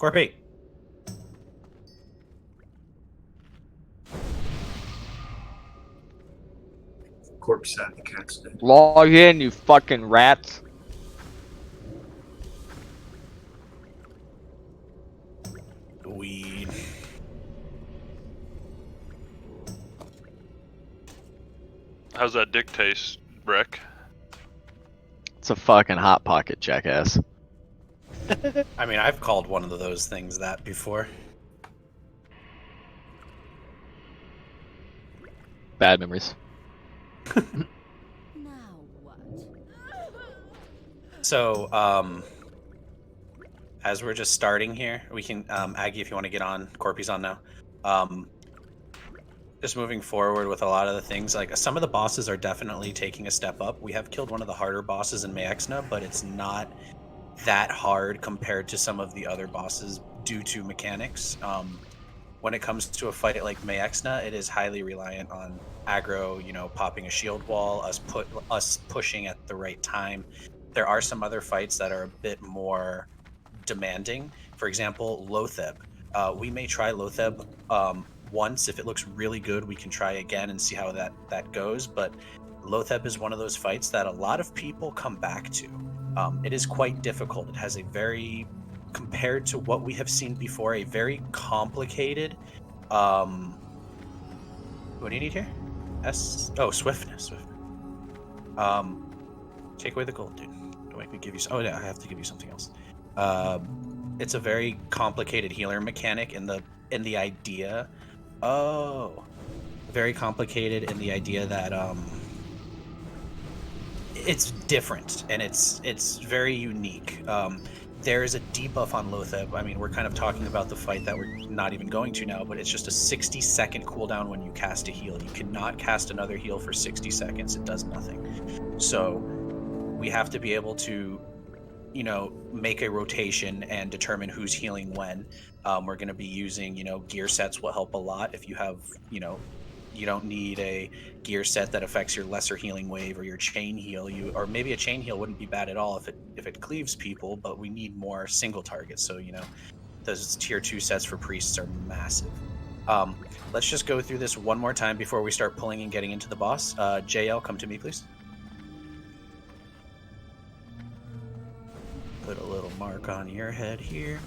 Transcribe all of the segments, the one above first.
Corpy. Corpse sat, the cat's dead. Log in, you fucking rats. Weed. How's that dick taste, Breck? It's a fucking hot pocket, jackass. I mean, I've called one of those things that before. Bad memories. Now what? So, as we're just starting here, we can, Aggie, if you want to get on, Corpy's on now. Just moving forward with a lot of the things, like some of the bosses are definitely taking a step up. We have killed one of the harder bosses in Naxxramas, but it's not that hard compared to some of the other bosses due to mechanics. When it comes to a fight like Naxxramas, it is highly reliant on aggro, you know, popping a shield wall, us pushing at the right time. There are some other fights that are a bit more demanding. For example, Loatheb. We may try Loatheb once. If it looks really good, we can try again and see how that goes. But Loatheb is one of those fights that a lot of people come back to. It is quite difficult. It has a very, compared to what we have seen before, a very complicated. What do you need here? Swiftness. Take away the gold, dude. Don't make me give you. Oh yeah, I have to give you something else. It's a very complicated healer mechanic in the idea. Very complicated in the idea that it's different and it's very unique. There is a debuff on Loatheb. I mean, we're kind of talking about the fight that we're not even going to now, but it's just a 60-second cooldown when you cast a heal. You cannot cast another heal for 60 seconds. It does nothing. So we have to be able to, you know, make a rotation and determine who's healing when. We're going to be using, you know, gear sets will help a lot. If you have, you know, you don't need a gear set that affects your lesser healing wave or your chain heal. Or maybe a chain heal wouldn't be bad at all if it cleaves people, but we need more single targets. So, you know, those tier 2 sets for priests are massive. Let's just go through this one more time before we start pulling and getting into the boss. JL, come to me, please. Put a little mark on your head here.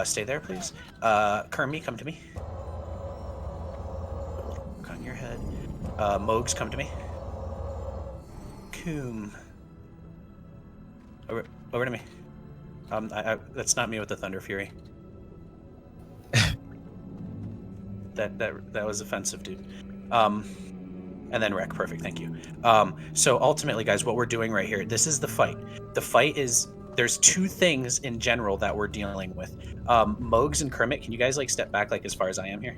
Stay there, please. Kermie, come to me. Put a little mark on your head. Mogs, come to me. Coom. Over to me. That's not me with the Thunder Fury. That was offensive, dude. And then Wreck, perfect, thank you. So ultimately, guys, what we're doing right here, this is the fight. The fight is, there's two things in general that we're dealing with. Mogs and Kermit, can you guys like step back like as far as I am here?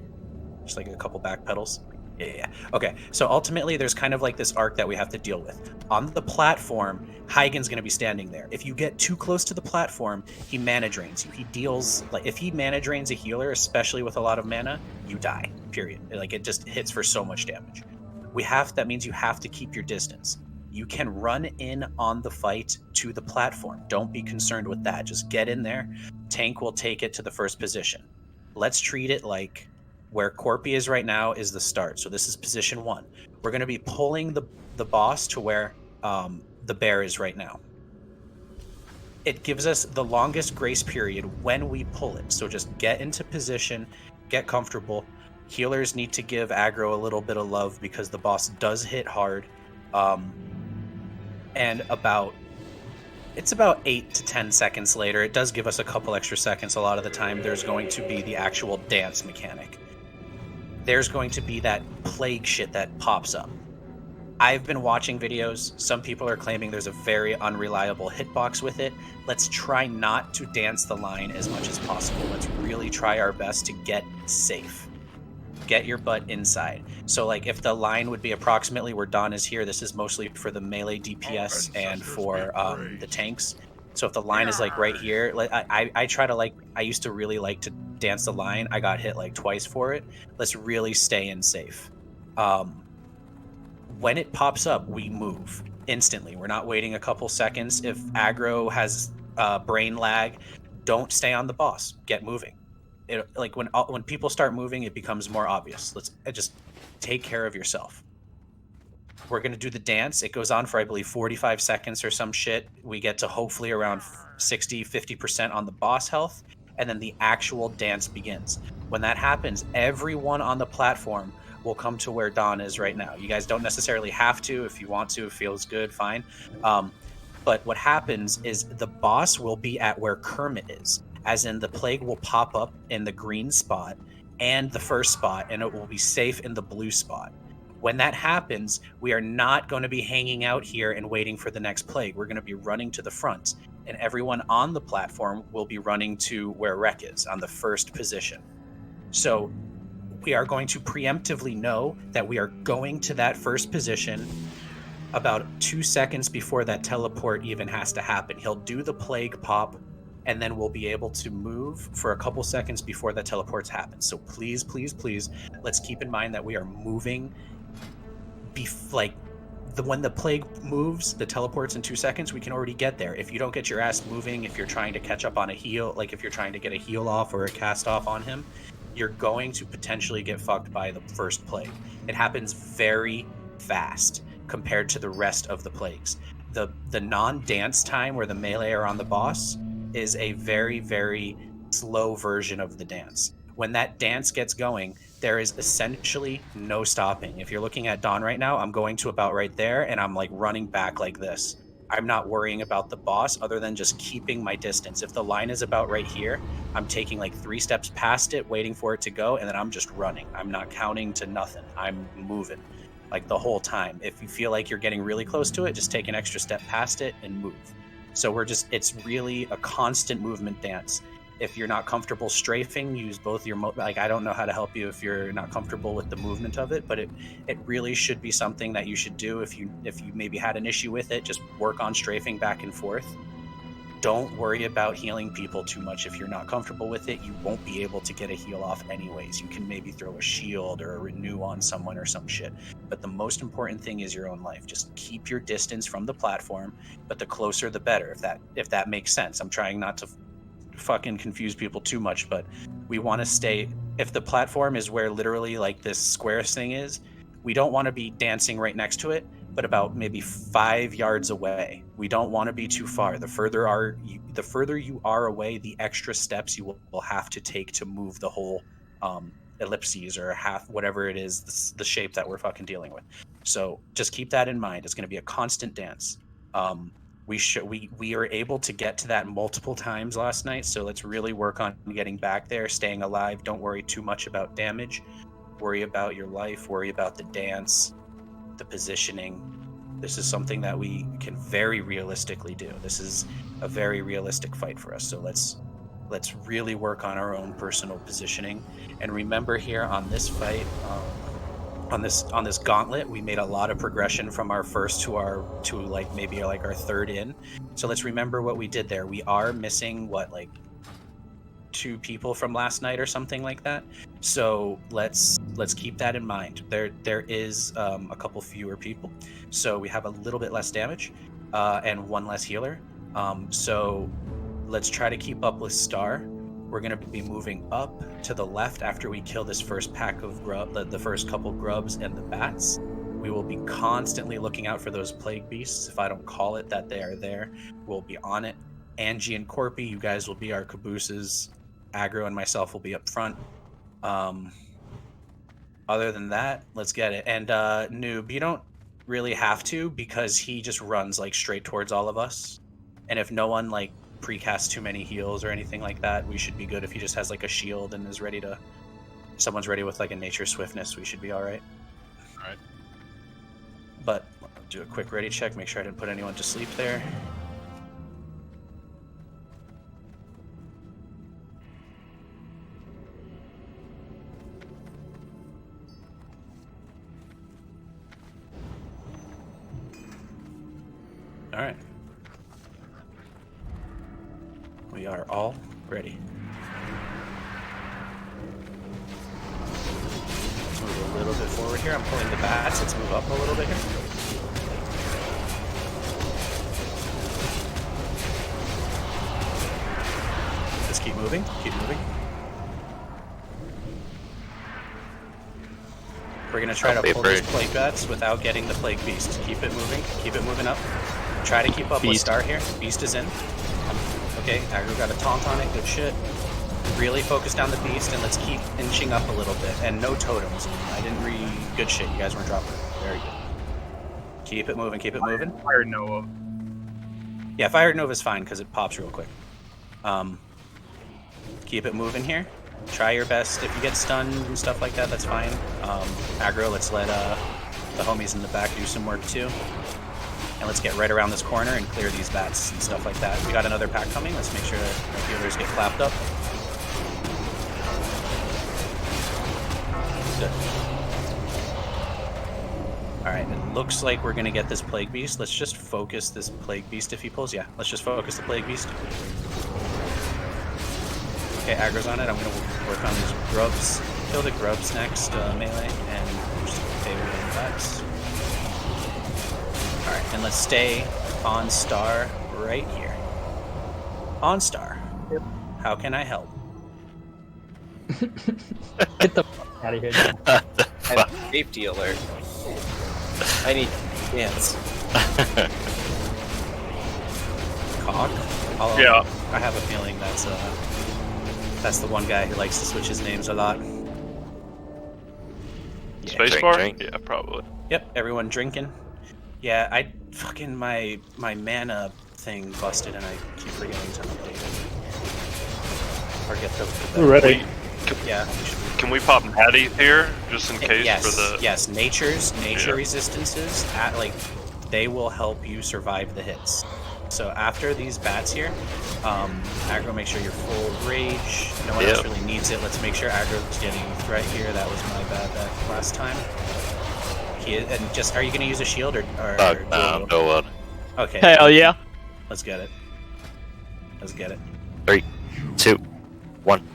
Just like a couple back pedals. Yeah. Okay, so ultimately there's kind of like this arc that we have to deal with. On the platform, Heigan's going to be standing there. If you get too close to the platform, he mana drains you. He deals, like, if he mana drains a healer, especially with a lot of mana, you die, period. Like, it just hits for so much damage. That means you have to keep your distance. You can run in on the fight to the platform. Don't be concerned with that. Just get in there. Tank will take it to the first position. Let's treat it like where Corpy is right now is the start. So this is position 1. We're going to be pulling the boss to where the bear is right now. It gives us the longest grace period when we pull it. So just get into position, get comfortable. Healers need to give aggro a little bit of love because the boss does hit hard. And it's about 8 to 10 seconds later, it does give us a couple extra seconds a lot of the time, there's going to be the actual dance mechanic. There's going to be that plague shit that pops up. I've been watching videos. Some people are claiming there's a very unreliable hitbox with it. Let's try not to dance the line as much as possible. Let's really try our best to get safe. Get your butt inside. So like if the line would be approximately where Dawn is here, this is mostly for the melee DPS and for the tanks. So if the line is like right here, like I try to like, I used to really like to dance the line. I got hit like twice for it. Let's really stay in safe. When it pops up, we move instantly. We're not waiting a couple seconds. If aggro has brain lag, don't stay on the boss. Get moving. Like when people start moving, it becomes more obvious. Let's just take care of yourself. We're going to do the dance. It goes on for, I believe, 45 seconds or some shit. We get to hopefully around 60, 50% on the boss health, and then the actual dance begins. When that happens, everyone on the platform will come to where Dawn is right now. You guys don't necessarily have to. If you want to, it feels good, fine. But what happens is the boss will be at where Kermit is, as in the plague will pop up in the green spot and the first spot, and it will be safe in the blue spot. When that happens, we are not going to be hanging out here and waiting for the next plague. We're going to be running to the front, and everyone on the platform will be running to where Rek is, on the first position. So we are going to preemptively know that we are going to that first position about 2 seconds before that teleport even has to happen. He'll do the plague pop, and then we'll be able to move for a couple seconds before that teleports happen. So please, please, please, let's keep in mind that we are moving when the plague moves, the teleports in 2 seconds, we can already get there. If you don't get your ass moving, if you're trying to catch up on a heal, like if you're trying to get a heal off or a cast off on him, you're going to potentially get fucked by the first plague. It happens very fast compared to the rest of the plagues. The non-dance time where the melee are on the boss is a very, very slow version of the dance. When that dance gets going, there is essentially no stopping. If you're looking at Dawn right now, I'm going to about right there, and I'm like running back like this. I'm not worrying about the boss other than just keeping my distance. If the line is about right here, I'm taking like 3 steps past it, waiting for it to go, and then I'm just running. I'm not counting to nothing. I'm moving like the whole time. If you feel like you're getting really close to it, just take an extra step past it and move. So it's really a constant movement dance. If you're not comfortable strafing, use both your I don't know how to help you if you're not comfortable with the movement of it, but it really should be something that you should do. If you maybe had an issue with it, just work on strafing back and forth. Don't worry about healing people too much. If you're not comfortable with it, you won't be able to get a heal off anyways. You can maybe throw a shield or a renew on someone or some shit. But the most important thing is your own life. Just keep your distance from the platform, but the closer the better, if that makes sense. I'm trying not to fucking confuse people too much, but we want to stay, if the platform is where literally like this square thing is, we don't want to be dancing right next to it, but about maybe 5 yards away. We don't want to be too far. The further you are away, the extra steps you will have to take to move the whole ellipses or half, whatever it is, the shape that we're fucking dealing with. So just keep that in mind. It's going to be a constant dance. We were able to get to that multiple times last night, so let's really work on getting back there, staying alive. Don't worry too much about damage. Worry about your life, worry about the dance, the positioning. This is something that we can very realistically do. This is a very realistic fight for us, so let's really work on our own personal positioning. And remember here on this fight, on this gauntlet, we made a lot of progression from our first to like maybe like our third in. So let's remember what we did there. We are missing like 2 people from last night or something like that. So let's keep that in mind. There is a couple fewer people, so we have a little bit less damage and 1 less healer. So let's try to keep up with Star. We're going to be moving up to the left after we kill this first pack of the first couple grubs and the bats. We will be constantly looking out for those plague beasts. If I don't call it that they are there, we'll be on it. Angie and Corpy, you guys will be our cabooses. Aggro and myself will be up front. Other than that, let's get it. And Noob, you don't really have to, because he just runs like straight towards all of us. And if no one like precast too many heals or anything like that, we should be good. If he just has like a shield and is ready to, someone's ready with like a nature swiftness, we should be all right. But I'll do a quick ready check, make sure I didn't put anyone to sleep there. All right. We are all ready. Let's move a little bit forward here. I'm pulling the bats. Let's move up a little bit here. moving. Keep moving. We're gonna try to pull these plague bats without getting the plague beast. Keep it moving. Keep it moving up. Try to keep up with Star here. Beast is in. Okay, aggro got a taunt on it. Good shit. Really focus down the beast and let's keep inching up a little bit. And no totems. I didn't read. Good shit. You guys weren't dropping. Very good. Keep it moving. Keep it moving. Fire Nova. Yeah, Fire Nova is fine because it pops real quick. Keep it moving here. Try your best. If you get stunned and stuff like that, that's fine. Aggro, let's let the homies in the back do some work too. And let's get right around this corner and clear these bats and stuff like that. We got another pack coming. Let's make sure our healers get clapped up. Good. Alright, it looks like we're going to get this Plague Beast. Let's just focus this Plague Beast if he pulls. Yeah, let's just focus the Plague Beast. Okay, aggro's on it. I'm going to work on these grubs. Kill the grubs next, melee, and just stay within the bats. Alright, and let's stay on Star right here. On Star. Yep. How can I help? Get the fuck out of here. Safety alert. I need dance. Cock? Yeah. I have a feeling that's the one guy who likes to switch his names a lot. Yeah. Spacebar? Drink. Yeah, probably. Yep, everyone drinking. Yeah, I fucking my mana thing busted and I keep forgetting to update it. Or get the We're ready. Yeah. Can we pop Natty here, just in case yes, for the... yes, nature resistances, they will help you survive the hits. So after these bats here, aggro, make sure you're full rage. No one else really needs it. Let's make sure aggro's getting threat here. That was my bad that last time. And just, are you going to use a shield or No one. Okay. Hell yeah. Let's get it. Let's get it. 3, 2, 1.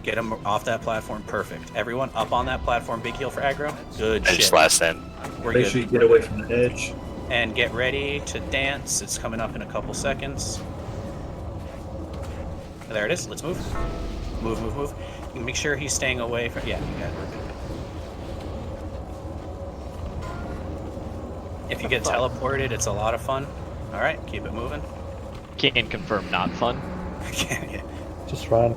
Get him off that platform. Perfect. Everyone up on that platform. Big heal for aggro. Good I shit. just last in. We're Make good. sure you get away from the edge. And get ready to dance. It's coming up in a couple seconds. There it is. Let's move. Move, move, move. You can make sure he's staying away from... Yeah, you got it. If you get teleported, it's a lot of fun. Alright, keep it moving. Can confirm not fun. Yeah. Just run.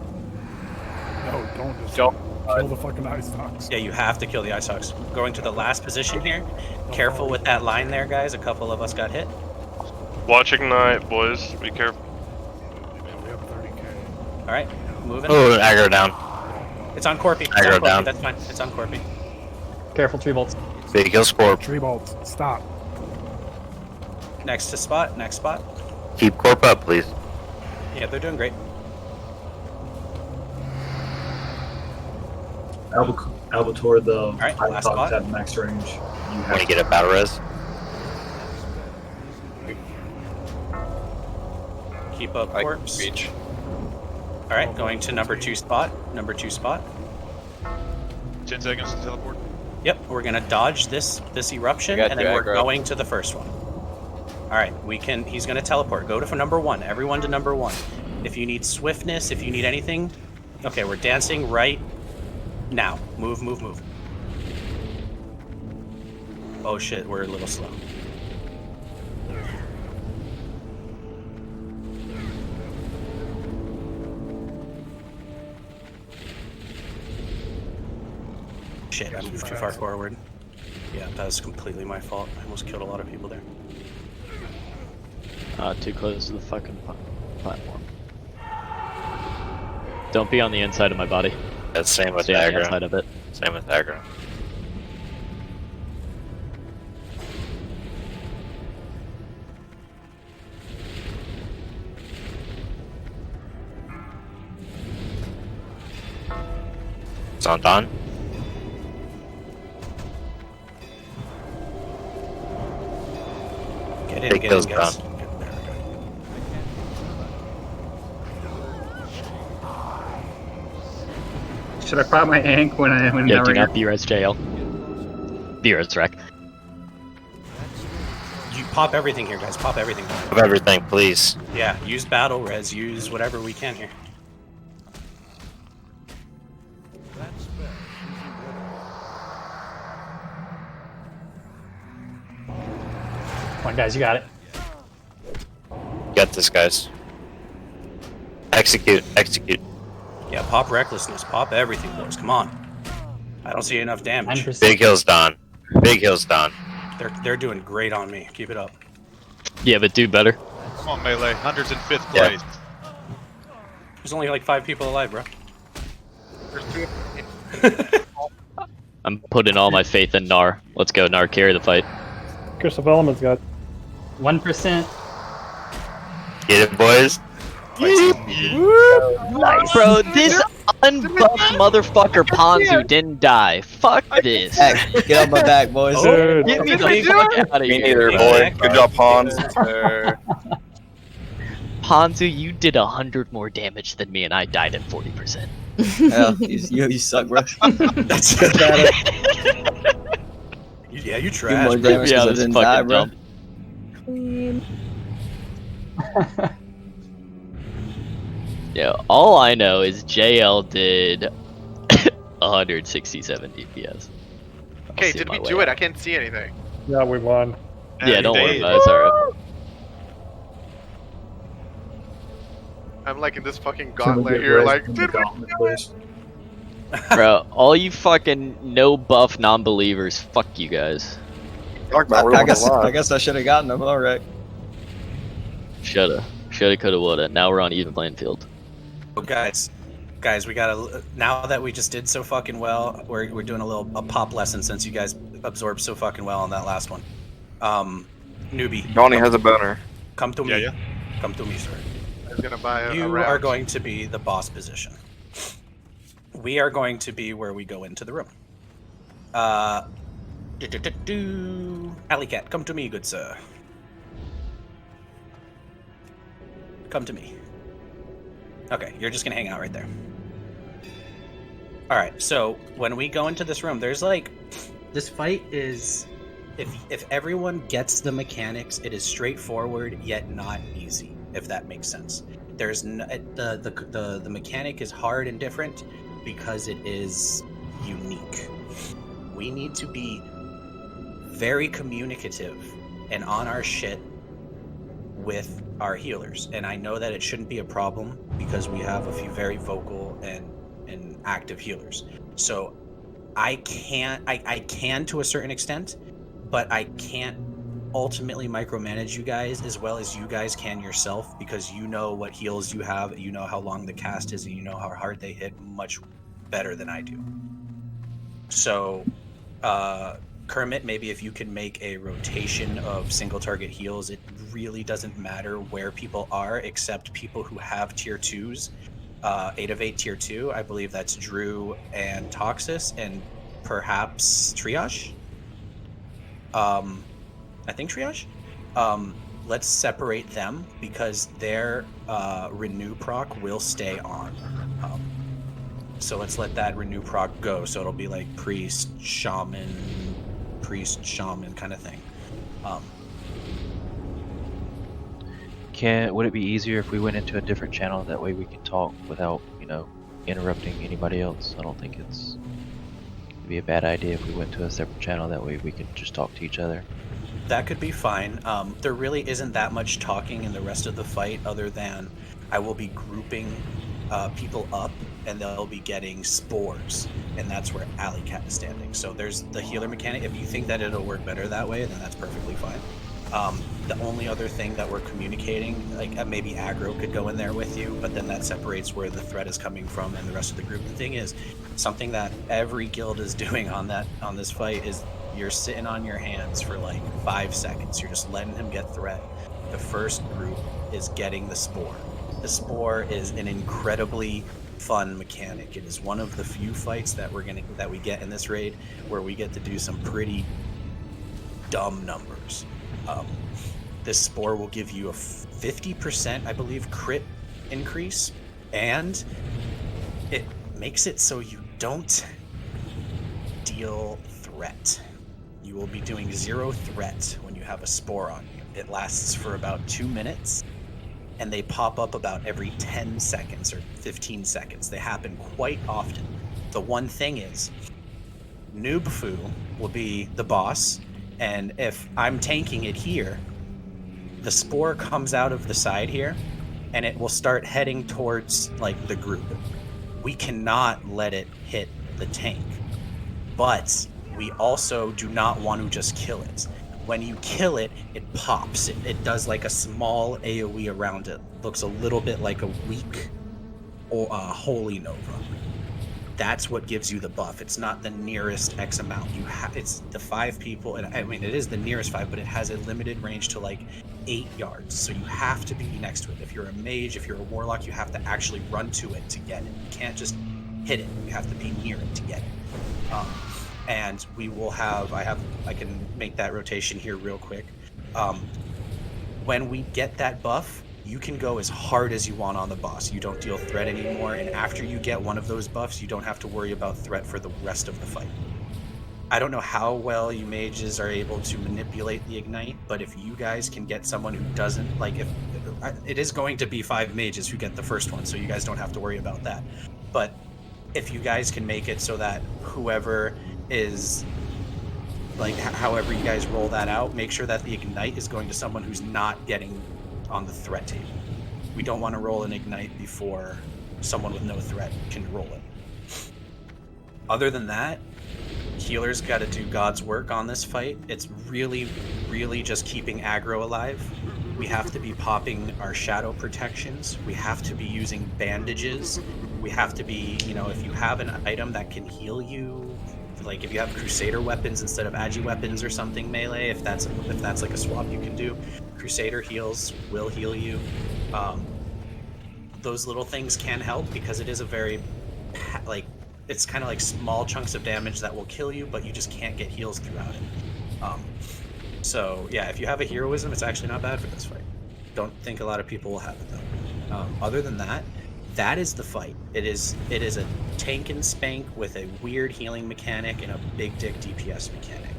No, don't just Don't. kill the fucking ice dogs. Yeah, you have to kill the Ice Hawks. Going to the last position here. Careful with that line there, guys. A couple of us got hit. Watch Ignite, boys. Be careful. We have 30k. Alright, moving. Oh, aggro down. It's on Corpy. It's Aggro on Corpy. down. That's fine. It's on Corpy. Careful, tree bolts. Big heal Scorp. Tree bolts, stop. Next to spot. Next spot. Keep Corp up, please. Yeah, they're doing great. Albator, the Alright, high last fox spot. have max range. You Want have to get a battle res? Keep up I corpse. can reach. Alright, going to number 2 spot. Number 2 spot. 10 seconds to teleport. Yep, we're gonna dodge this eruption, I got and you, then we're aggro. going to the first one. Alright, he's gonna teleport. Go to number 1. Everyone to number 1. If you need swiftness, if you need anything. Okay, we're dancing right now. Move, move, move. Oh shit, we're a little slow. Shit, I moved too far forward. Yeah, that was completely my fault. I almost killed a lot of people there. Too close to the fucking platform. Don't be on the inside of my body. That's same with Stay on the aggro. inside of it. Same with aggro. It's on Dawn. Get in, Big get kills, in, guys. Don. Should I pop my ank when I Yeah, do not B-res jail. B-res wreck. You pop everything here, guys. Pop everything. Of everything, please. Yeah, use battle res. Use whatever we can here. Come on, guys, you got it. Get this, guys. Execute. Execute. Yeah, pop recklessness. Pop everything, boys. Come on. I don't see enough damage. 9%. Big Hill's done. Big Hill's done. They're doing great on me. Keep it up. Yeah, but do better. Come on, Melee. Hunter's in 5th Yeah. place. There's only like 5 people alive, bro. There's 2. I'm putting all my faith in Nar. Let's go, Nar. Carry the fight. Curse of Elements got 1%. Get it, boys. Nice. Bro, this unbuffed motherfucker Ponzu didn't die. Fuck this. Get off my back, boys. Dude. Get me the fuck out of Me here. neither, boy. Good job, Hans. Ponzu, you did 100 more damage than me and I died at 40%. Hell, you suck, bro. That's Yeah, you Do trash. more bro. damage Yeah, because I this didn't fucking die, bro. dumb. Yeah, all I know is JL did 167 DPS. I'll Okay, see did my we way do it? out. I can't see anything. Yeah, we won. Yeah, don't worry Dave. about it. It's alright. I'm like in this fucking Can we gauntlet get here, res like, in the did we Gauntlet, do please? Bro, all you fucking no buff non-believers, fuck you guys. I guess I should have gotten them. All right. Shoulda, coulda, woulda. Now we're on even playing field. Oh, guys, we gotta. Now that we just did so fucking well, we're doing a pop lesson since you guys absorbed so fucking well on that last one. Newbie. Donnie has a boner. Come to me. Yeah. Come to me, sir. I was gonna buy a You round. are going to be the boss position. We are going to be where we go into the room. Alley Cat, come to me, good sir. Come to me. Okay, you're just gonna hang out right there. Alright, so when we go into this room, there's like... This fight is... If everyone gets the mechanics, it is straightforward, yet not easy, if that makes sense. There's the mechanic is hard and different because it is unique. We need to be very communicative and on our shit with our healers. And I know that it shouldn't be a problem because we have a few very vocal and active healers. So I can to a certain extent, but I can't ultimately micromanage you guys as well as you guys can yourself, because you know what heals you have, you know how long the cast is, and you know how hard they hit much better than I do. So Kermit, maybe if you can make a rotation of single target heals, it really doesn't matter where people are except people who have tier 2s. 8 of 8 tier 2, I believe that's Drew and Toxis and perhaps Triage. I think Triage. Let's separate them because their renew proc will stay on. So let's let that renew proc go. So it'll be like priest, shaman kind of thing. Would it be easier if we went into a different channel? That way we can talk without, interrupting anybody else. I don't think it'd be a bad idea if we went to a separate channel. That way we could just talk to each other. That could be fine. There really isn't that much talking in the rest of the fight other than I will be grouping people up and they'll be getting spores, and that's where Alley Cat is standing. So there's the healer mechanic. If you think that it'll work better that way, then that's perfectly fine. The only other thing that we're communicating, like maybe aggro could go in there with you, but then that separates where the threat is coming from and the rest of the group. The thing is, something that every guild is doing on this fight is you're sitting on your hands for like 5 seconds. You're just letting him get threat. The first group is getting the spore. The spore is an incredibly fun mechanic. It is one of the few fights that we get in this raid where we get to do some pretty dumb numbers. This spore will give you a 50%, I believe, crit increase, and it makes it so you don't deal threat. You will be doing 0 threat when you have a spore on you. It lasts for about 2 minutes, and they pop up about every 10 seconds or 15 seconds. They happen quite often. The one thing is, Noobfu will be the boss, and if I'm tanking it here, the spore comes out of the side here, and it will start heading towards like the group. We cannot let it hit the tank, but we also do not want to just kill it. When you kill it, it pops. It does like a small AoE around it. Looks a little bit like a weak or Holy Nova. That's what gives you the buff. It's not the nearest X amount. It's the 5 people, and I mean it is the nearest 5, but it has a limited range to like 8 yards. So you have to be next to it. If you're a mage, if you're a warlock, you have to actually run to it to get it. You can't just hit it. You have to be near it to get it. And we will have, I can make that rotation here real quick. When we get that buff, you can go as hard as you want on the boss. You don't deal threat anymore, and after you get one of those buffs, you don't have to worry about threat for the rest of the fight. I don't know how well you mages are able to manipulate the ignite, but if you guys can get someone who doesn't, like, if it is going to be 5 mages who get the first one, so you guys don't have to worry about that. But if you guys can make it so that whoever is, like, however you guys roll that out, make sure that the ignite is going to someone who's not getting on the threat table. We don't want to roll an ignite before someone with no threat can roll it. Other than that, healers got to do God's work on this fight. It's really, really just keeping aggro alive. We have to be popping our shadow protections. We have to be using bandages. We have to be, you know, if you have an item that can heal you, like if you have Crusader weapons instead of Agi weapons or something melee, if that's like a swap you can do. Crusader heals will heal you. Those little things can help because it is a very, like, it's kind of like small chunks of damage that will kill you, but you just can't get heals throughout it. So yeah, if you have a heroism, it's actually not bad for this fight. Don't think a lot of people will have it though. Other than that, that is the fight. It is a tank and spank with a weird healing mechanic and a big dick DPS mechanic.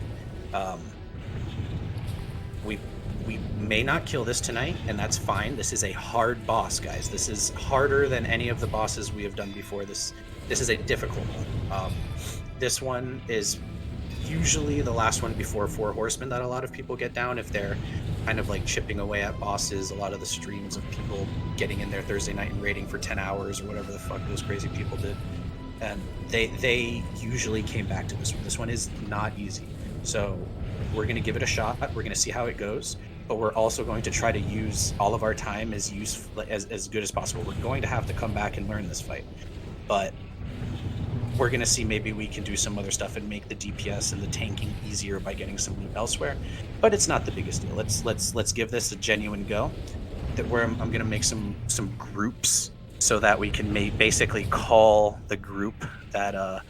We may not kill this tonight, and that's fine. This is a hard boss, guys. This is harder than any of the bosses we have done before. This is a difficult one. This one is usually the last one before 4 Horsemen that a lot of people get down if they're kind of like chipping away at bosses. A lot of the streams of people getting in there Thursday night and raiding for 10 hours or whatever the fuck those crazy people did. And they usually came back to this one. This one is not easy. So we're going to give it a shot. We're going to see how it goes. But we're also going to try to use all of our time as good as possible. We're going to have to come back and learn this fight. But we're going to see maybe we can do some other stuff and make the DPS and the tanking easier by getting some loot elsewhere. But it's not the biggest deal. Let's give this a genuine go. I'm going to make some groups so that we can basically call the group that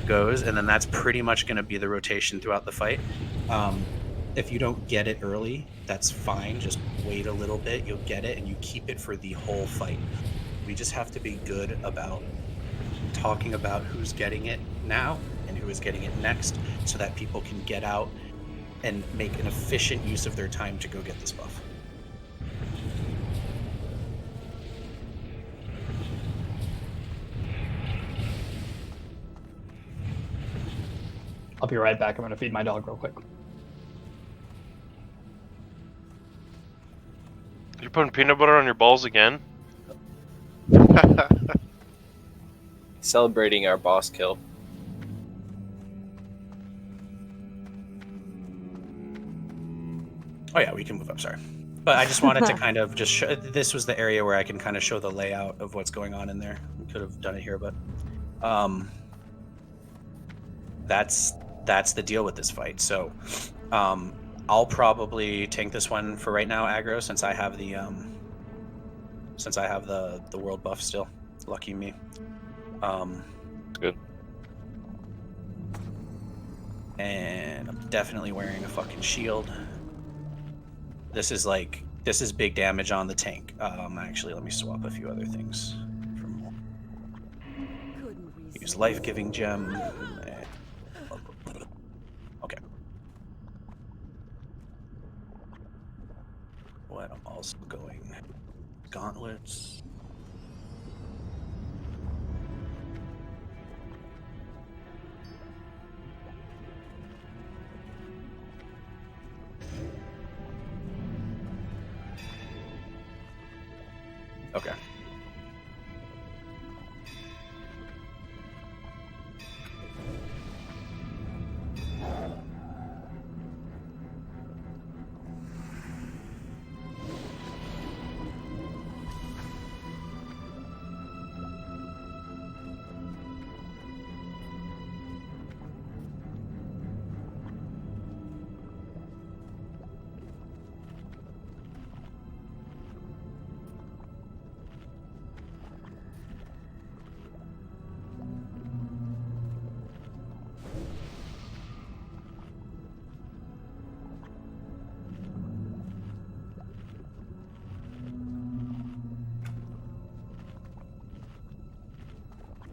goes, and then that's pretty much going to be the rotation throughout the fight. If you don't get it early, that's fine. Just wait a little bit. You'll get it, and you keep it for the whole fight. We just have to be good about talking about who's getting it now and who is getting it next so that people can get out and make an efficient use of their time to go get this buff. I'll be right back. I'm going to feed my dog real quick. You're putting peanut butter on your balls again? Celebrating our boss kill. Oh yeah, we can move up, sorry. But I just wanted to kind of just show, this was the area where I can kind of show the layout of what's going on in there. We could have done it here, but that's the deal with this fight. So I'll probably tank this one for right now, aggro, since I have the world buff still. Lucky me. Good. And I'm definitely wearing a fucking shield. This is big damage on the tank. Actually, let me swap a few other things. Use life-giving gem. Okay. also going? Gauntlets. Okay.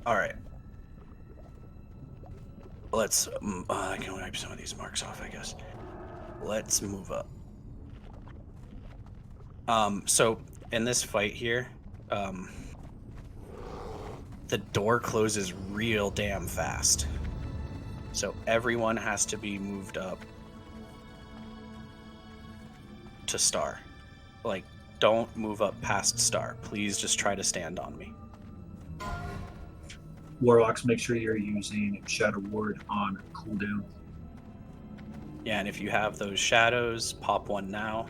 All right. Let's. I can wipe some of these marks off, I guess. Let's move up. So in this fight here, the door closes real damn fast. So everyone has to be moved up to star. Like, don't move up past star. Please just try to stand on me. Warlocks, make sure you're using Shadow Ward on cooldown. Yeah, and if you have those shadows, pop one now.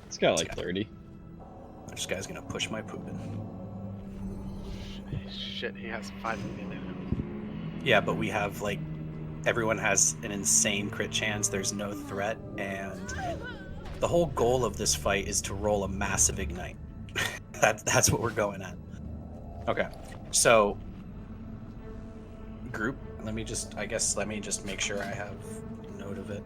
It's got like 30. This guy's gonna push my poopin'. Shit, he has 5 million in him. Yeah, but we have, like, everyone has an insane crit chance. There's no threat, and the whole goal of this fight is to roll a massive ignite. That's what we're going at. Okay, so group. Let me just make sure I have note of it.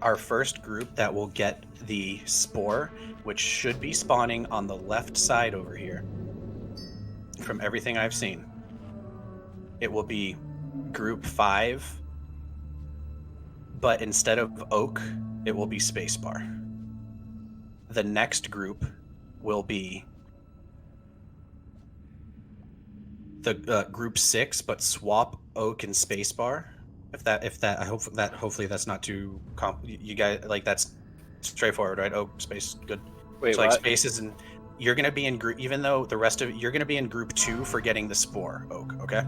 Our first group that will get the spore, which should be spawning on the left side over here. From everything I've seen, it will be group 5, but instead of oak, it will be spacebar. The next group will be the group 6, but swap oak and spacebar. Hopefully that's not too you guys, like, that's straightforward, right? Oak, space, good. Wait, so, like, what? spaces, and you're gonna be in group, even though the rest of you're gonna be in group 2 for getting the spore oak. Okay.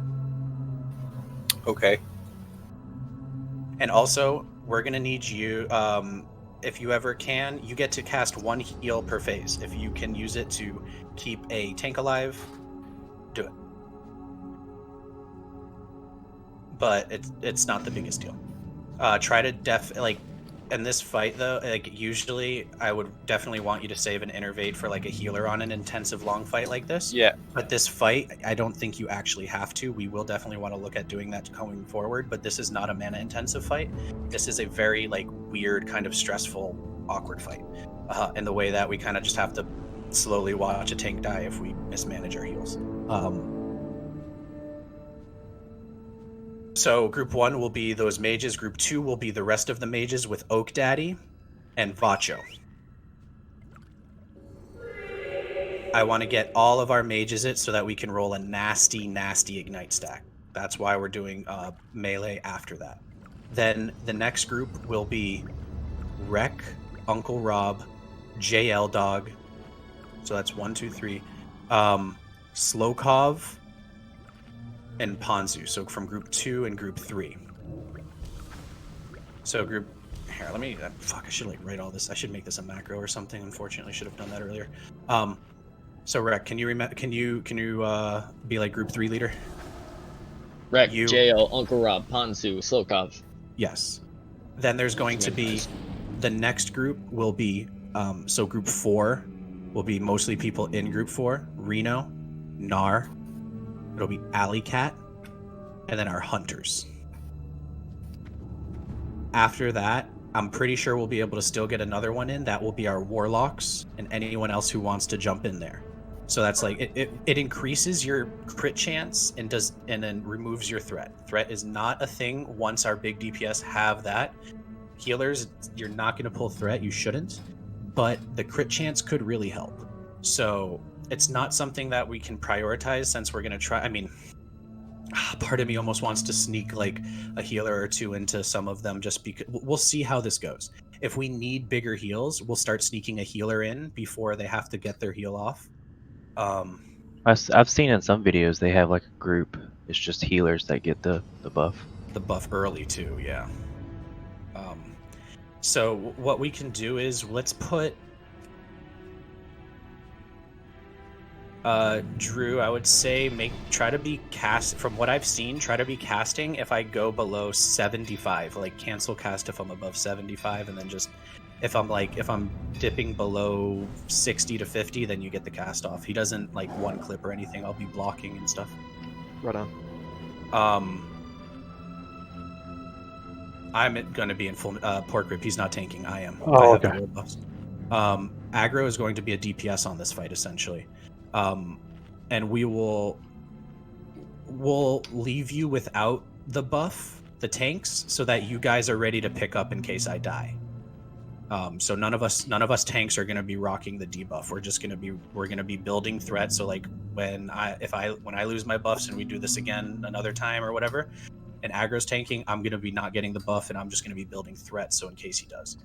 Okay. And also, we're gonna need you. If you ever can, you get to cast 1 heal per phase. If you can use it to keep a tank alive, do it. But it's not the biggest deal. Try to in this fight though, like, usually I would definitely want you to save an innervate for, like, a healer on an intensive long fight like this. Yeah. But this fight, I don't think you actually have to. We will definitely want to look at doing that going forward, but this is not a mana intensive fight. This is a very, like, weird, kind of stressful, awkward fight. In the way that we kind of just have to slowly watch a tank die if we mismanage our heals. So group 1 will be those mages. Group 2 will be the rest of the mages with Oak Daddy and Vacho. I want to get all of our mages so that we can roll a nasty, nasty ignite stack. That's why we're doing melee after that. Then the next group will be Rek, Uncle Rob, JL Dog. So that's 1, 2, 3. Slokov, and Ponzu. So from group 2 and group 3. So group here, let me I should, like, write all this. I should make this a macro or something. Unfortunately, should have done that earlier. So Rek, can you be, like, group 3 leader? Rek, JL, Uncle Rob, Ponzu, Slokov. Yes. Then there's going to be the next group will be so group 4 will be mostly people in group 4. Reno, Nar, it'll be Alley Cat, and then our hunters. After that, I'm pretty sure we'll be able to still get another one in. That will be our warlocks and anyone else who wants to jump in there. So that's like it increases your crit chance and then removes your threat. Threat is not a thing once our big DPS have that. Healers, you're not going to pull threat. You shouldn't, but the crit chance could really help. So it's not something that we can prioritize since we're going to try. I mean, part of me almost wants to sneak like a healer or two into some of them just because we'll see how this goes. If we need bigger heals, we'll start sneaking a healer in before they have to get their heal off. I've seen in some videos they have like a group. It's just healers that get the buff. The buff early too, yeah. So what we can do is let's put Drew, I would say try to be cast from what I've seen, try to be casting if I go below 75, like cancel cast if I'm above 75, and then just if I'm dipping below 60 to 50, then you get the cast off. He doesn't like one clip or anything. I'll be blocking and stuff. Right on. I'm gonna be in full pork rib. He's not tanking. I am. Oh, I have okay. the world buffs. Aggro is going to be a DPS on this fight essentially. And we'll leave you without the buff, the tanks, so that you guys are ready to pick up in case I die. So none of us tanks are going to be rocking the debuff. We're going to be building threat. So like when I lose my buffs and we do this again another time or whatever, and aggro's tanking, I'm going to be not getting the buff and I'm just going to be building threat. So in case he does,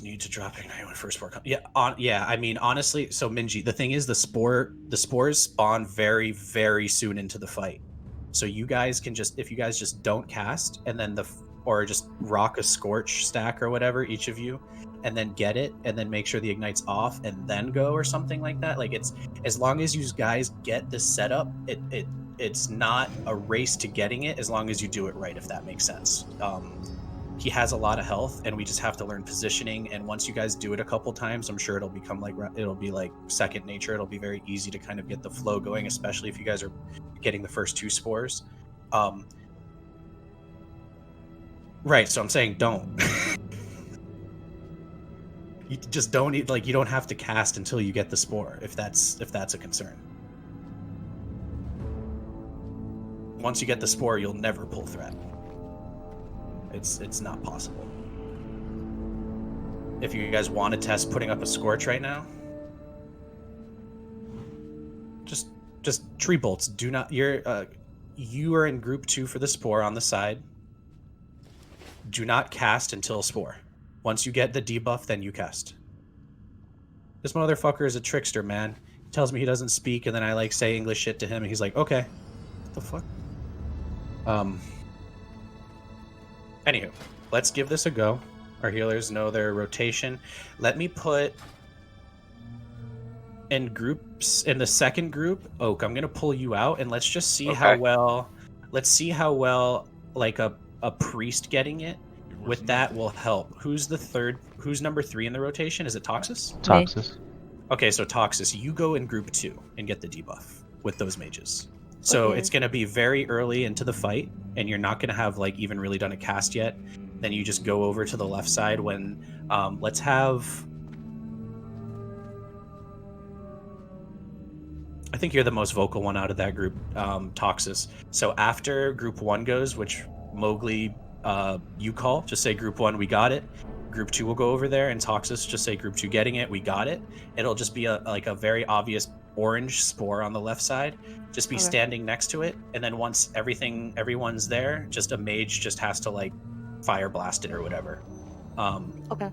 need to drop ignite when first spore comes. Yeah. I mean, honestly, so Mingy, the thing is the spores spawn very, very soon into the fight. So you guys can if you guys just don't cast and then or just rock a scorch stack or whatever, each of you, and then get it, and then make sure the ignite's off, and then go or something like that. Like it's as long as you guys get this setup, it's not a race to getting it as long as you do it right, if that makes sense. He has a lot of health, and we just have to learn positioning. And once you guys do it a couple times, I'm sure it'll be like second nature. It'll be very easy to kind of get the flow going, especially if you guys are getting the first 2 spores. Right, so I'm saying don't. You just don't need, like, you don't have to cast until you get the spore, if that's a concern. Once you get the spore, you'll never pull threat. It's not possible. If you guys want to test putting up a scorch right now, just tree bolts. Do not. You are in group 2 for the spore on the side. Do not cast until spore. Once you get the debuff, then you cast. This motherfucker is a trickster, man. He tells me he doesn't speak, and then I like say English shit to him, and he's like, okay. What the fuck? Anywho, let's give this a go. Our healers know their rotation. Let me put in groups, in the second group, Oak, I'm gonna pull you out, and let's just see how well like a priest getting it with that will help. Who's number 3 in the rotation? Is it Toxus? Toxus. Okay, so Toxus, you go in group 2 and get the debuff with those mages. So it's going to be very early into the fight, and you're not going to have like even really done a cast yet. Then you just go over to the left side when let's have, I think you're the most vocal one out of that group, Toxus. So after group 1 goes, which Mowgli, you call, just say group 1, we got it. Group 2 will go over there, and Toxus just say group 2 getting it, we got it. It'll just be a very obvious orange spore on the left side. Just be standing next to it, and then once everyone's there, just a mage just has to like fire blast it or whatever. Okay.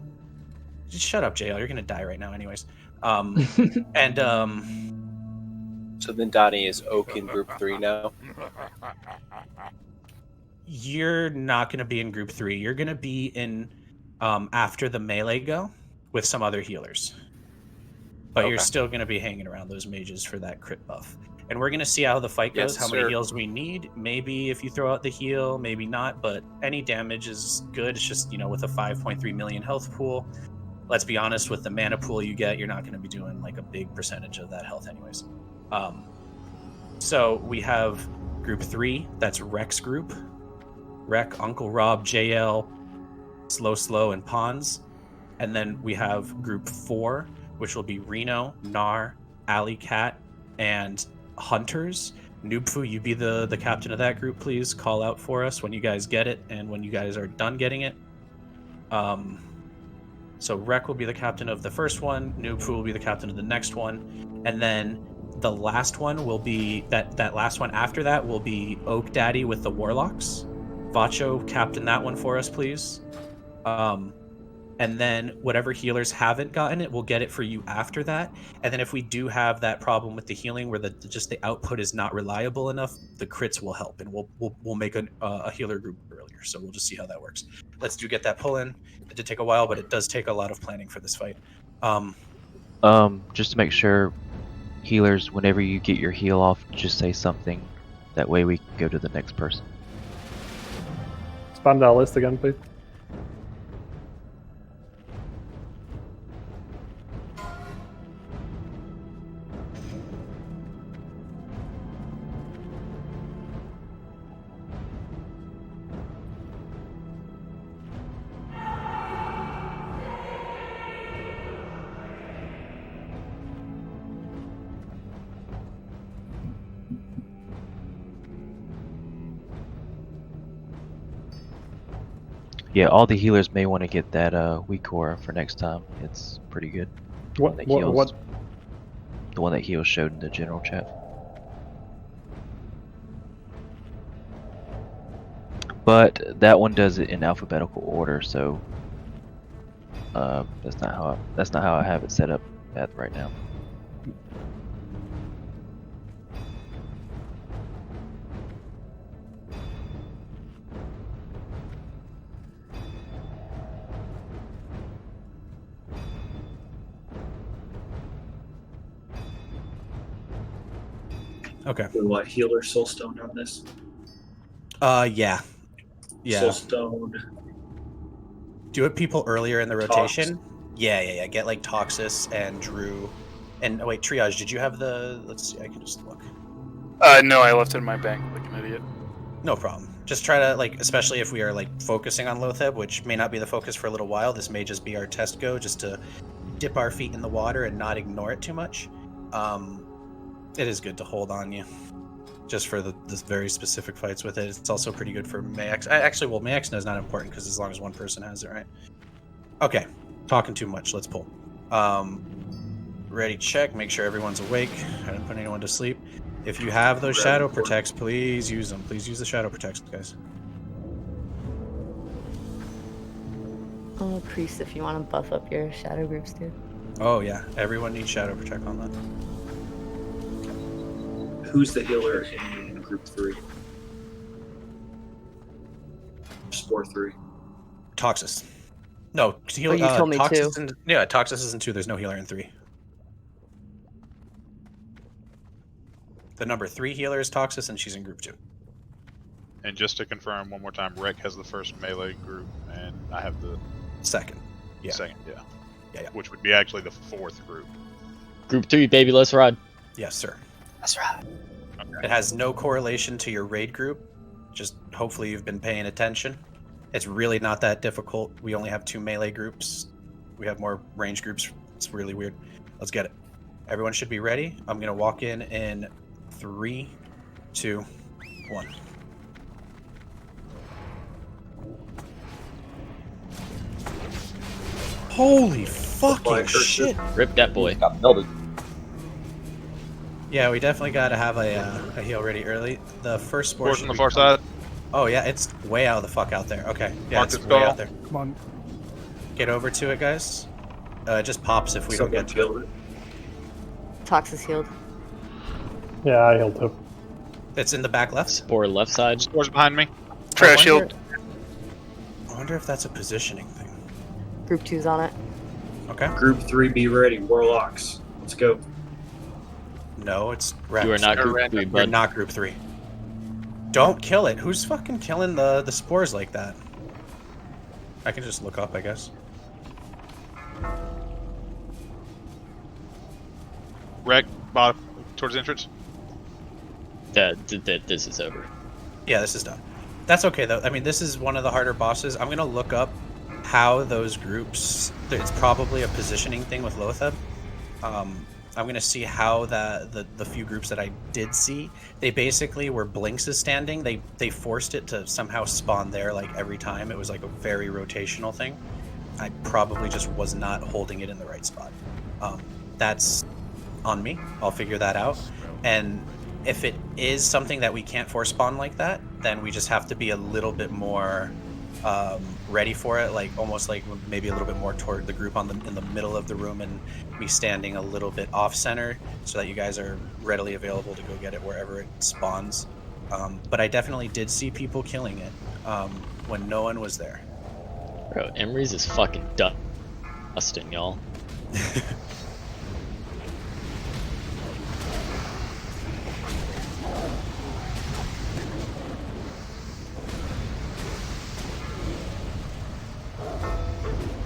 Just shut up, JL. You're gonna die right now, anyways. And so then Donnie is Oak in group 3 now. You're not gonna be in group 3. You're gonna be in after the melee go with some other healers. But you're still going to be hanging around those mages for that crit buff. And we're going to see how the fight goes, how many heals we need. Maybe if you throw out the heal, maybe not. But any damage is good. It's just, with a 5.3 million health pool, let's be honest, with the mana pool you get, you're not going to be doing like a big percentage of that health anyways. So we have group 3. That's Rex group. Rec, Uncle Rob, JL, Slow, and Pons. And then we have group 4, which will be Reno, Nar, Alley Cat, and Hunters. Noobfu, you be the captain of that group, please. Call out for us when you guys get it and when you guys are done getting it. So Rek will be the captain of the first one. Noobfu will be the captain of the next one. And then the last one will be, that last one after that will be Oak Daddy with the Warlocks. Vacho, captain that one for us, please. And then whatever healers haven't gotten it, we'll get it for you after that. And then if we do have that problem with the healing where just the output is not reliable enough, the crits will help, and we'll make a healer group earlier. So we'll just see how that works. Let's get that pull in. It did take a while, but it does take a lot of planning for this fight. Just to make sure, healers, whenever you get your heal off, just say something. That way we can go to the next person. Spawn that list again, please. Yeah, all the healers may want to get that weak aura for next time. It's pretty good. The one that heals showed in the general chat. But that one does it in alphabetical order, so that's not how I have it set up right now. Okay. What, healer soulstone on this? Yeah. Soulstone. Do it people earlier in the rotation. Yeah. Get like Toxus and Drew. And wait, Triage, did you have the... Let's see, I can just look. No, I left it in my bank like an idiot. No problem. Just try to, like, especially if we are, like, focusing on Loatheb, which may not be the focus for a little while. This may just be our test go, just to dip our feet in the water and not ignore it too much. It is good to hold on you, just for this very specific fights with it. It's also pretty good for Mayax. Actually, Mayax is not important because as long as one person has it, right? Okay, talking too much. Let's pull. Ready, check. Make sure everyone's awake. I didn't put anyone to sleep. If you have those shadow protects, please use them. Please use the shadow protects, guys. Oh, priest, if you want to buff up your shadow groups too. Oh yeah, everyone needs shadow protect on that. Who's the healer in group 3? Spore 3. Toxus. No, you told me Toxus 2. Yeah, Toxus is in 2. There's no healer in 3. The number 3 healer is Toxus, and she's in group 2. And just to confirm one more time, Rek has the first melee group, and I have the second. Yeah. Second, yeah. Yeah. Which would be actually the 4th group. Group 3, baby, let's ride. Yes, sir. That's right. It has no correlation to your raid group. Just hopefully you've been paying attention. It's really not that difficult. We only have 2 melee groups. We have more range groups. It's really weird. Let's get it. Everyone should be ready. I'm going to walk in 3, 2, 1. Holy fucking shit. Rip that boy. Got melted. Yeah, we definitely got to have a heal ready early. The first spore Force on the far side. Oh yeah, it's way out of the fuck out there. Okay, yeah, Mark it's the way skull. out there. Come on. Get over to it, guys. It just pops if we don't get to it. Tox is healed. Yeah, I healed too. It's in the back left. Spore left side. Spore's behind me. Trash shield. I wonder if that's a positioning thing. Group 2's on it. Okay. Group 3, be ready. Warlocks. Let's go. No, it's Rex. You are not group 3, You're bud. not group 3. Don't kill it. Who's fucking killing the spores like that? I can just look up, I guess. Rek, Bob, towards the entrance. This is over. Yeah, this is done. That's okay though. I mean, this is one of the harder bosses. I'm gonna look up how those groups. It's probably a positioning thing with Loatheb. I'm gonna see how the few groups that I did see, they basically were Blinks is standing. They forced it to somehow spawn there like every time. It was like a very rotational thing. I probably just was not holding it in the right spot. That's on me. I'll figure that out. And if it is something that we can't force spawn like that, then we just have to be a little bit more ready for it, like almost like maybe a little bit more toward the group in the middle of the room, and me standing a little bit off center so that you guys are readily available to go get it wherever it spawns. But I definitely did see people killing it when no one was there. Bro, Emery's is fucking dusting, y'all.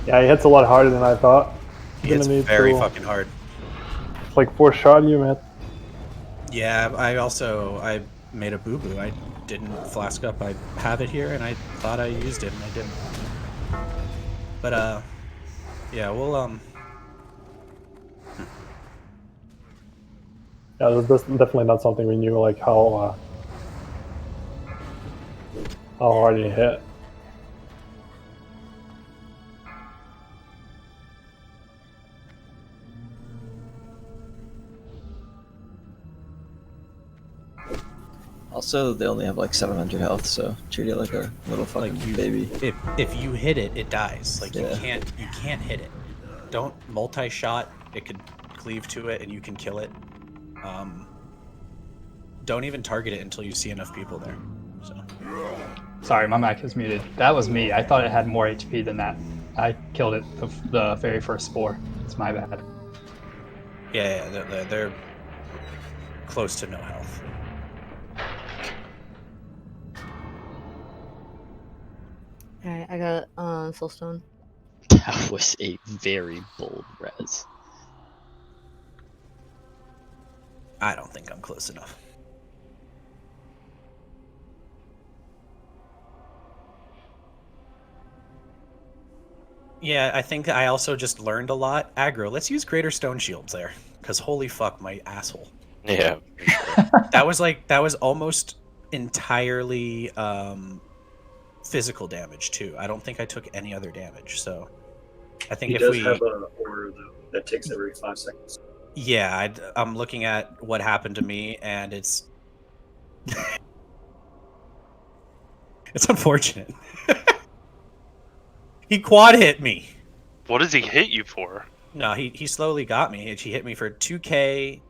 Yeah, he hits a lot harder than I thought. It's very fucking hard. It's like 4 shot you, man. Yeah, I made a boo-boo. I didn't flask up. I have it here, and I thought I used it, and I didn't. But, yeah, we'll, Yeah, that's definitely not something we knew, like how hard he hit. Also, they only have like 700 health, so treat it like a little fucking baby. If you hit it, it dies. Like Yeah. you can't hit it. Don't multi-shot. It could cleave to it, and you can kill it. Don't even target it until you see enough people there. So. Sorry, my mic is muted. That was me. I thought it had more HP than that. I killed it the very first spore. It's my bad. Yeah, they're close to no health. Alright, I got Soulstone. That was a very bold res. I don't think I'm close enough. Yeah, I think I also just learned a lot. Aggro, let's use Greater Stone Shields there, because holy fuck, my asshole. Yeah. That was almost entirely physical damage too. I don't think I took any other damage, so I think He if does we have an aura though that takes every 5 seconds. yeah, I'm looking at what happened to me, and it's it's unfortunate. He quad hit me. What does he hit you for? No, he slowly got me. He hit me for 2k,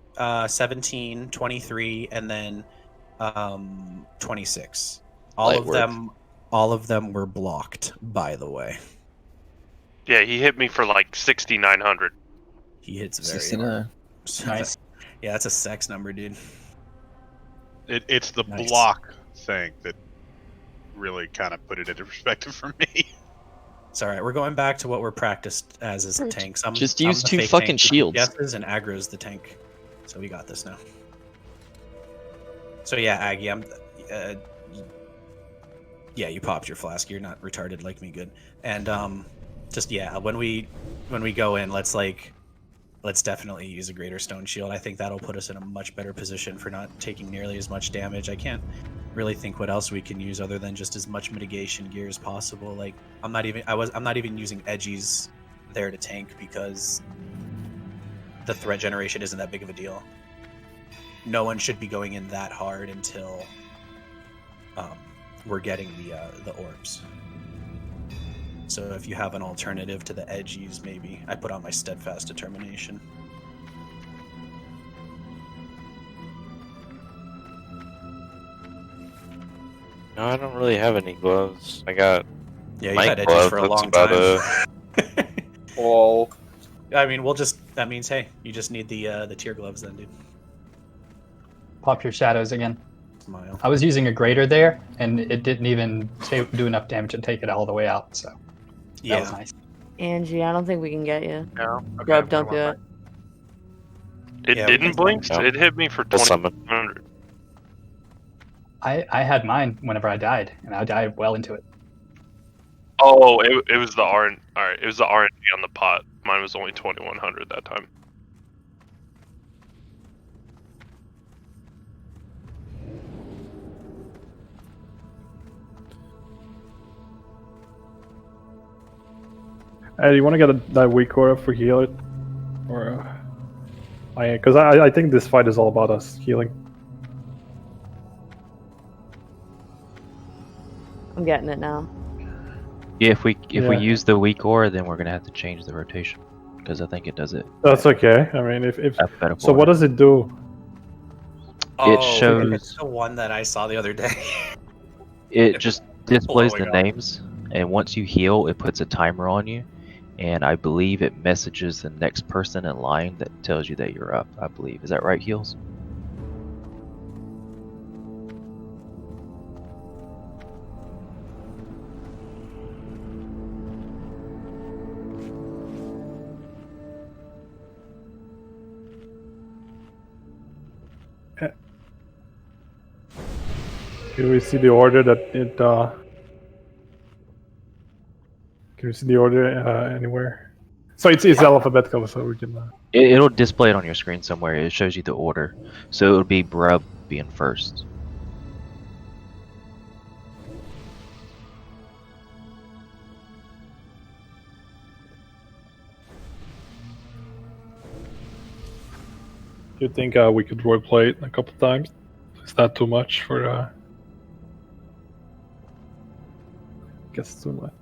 17, 23, and then 26. All of them were blocked, by the way. Yeah, he hit me for like 6,900. He hits very 69. hard. Nice. Yeah, that's a sex number, dude. It's the Nice. block thing that really kind of put it into perspective for me. It's all right. We're going back to what we're practiced as the tanks. Just I'm use the 2 fake fucking tank. shields. Yeses and aggro's the tank. So we got this now. So yeah, Aggie, yeah, you popped your flask. You're not retarded like me, good. And just yeah, when we go in, let's definitely use a Greater Stone Shield. I think that'll put us in a much better position for not taking nearly as much damage. I can't really think what else we can use other than just as much mitigation gear as possible. Like I'm not even using edgies there to tank because the threat generation isn't that big of a deal. No one should be going in that hard until we're getting the orbs. So if you have an alternative to the edgies, maybe I put on my Steadfast Determination. No, I don't really have any gloves. I got Yeah, you've Mike had edgies glove, for a that's long about time. Well, I mean, that means, hey, you just need the tier gloves then, dude. Pop your shadows again. Smile. I was using a greater there, and it didn't even do enough damage to take it all the way out, so that was nice. Angie, I don't think we can get you. No. Okay, Grub, don't do it. It Yeah, didn't blink. No. It hit me for We'll summon. 2,100. I had mine whenever I died, and I died well into it. Oh, it was the RNG. All right, it was the RNG on the pot. Mine was only 2,100 that time. Hey, you want to get that weak aura for heal it? Or, because I think this fight is all about us healing. I'm getting it now. Yeah, if we use the weak aura, then we're gonna have to change the rotation because I think it does it. That's okay. I mean, if Alphabetical so, what order. does it do? It Oh, shows. it's the one that I saw the other day. It just displays the Blowing up. names, and once you heal, it puts a timer on you, and I believe it messages the next person in line that tells you that you're up. I believe. Is that right, Heels? Can we see the order that it? Can we see the order anywhere? So it's alphabetical, so we can. It'll display it on your screen somewhere. It shows you the order, so it would be Brub being first. Do you think we could roleplay it a couple times? Is that too much for? I guess it's too much.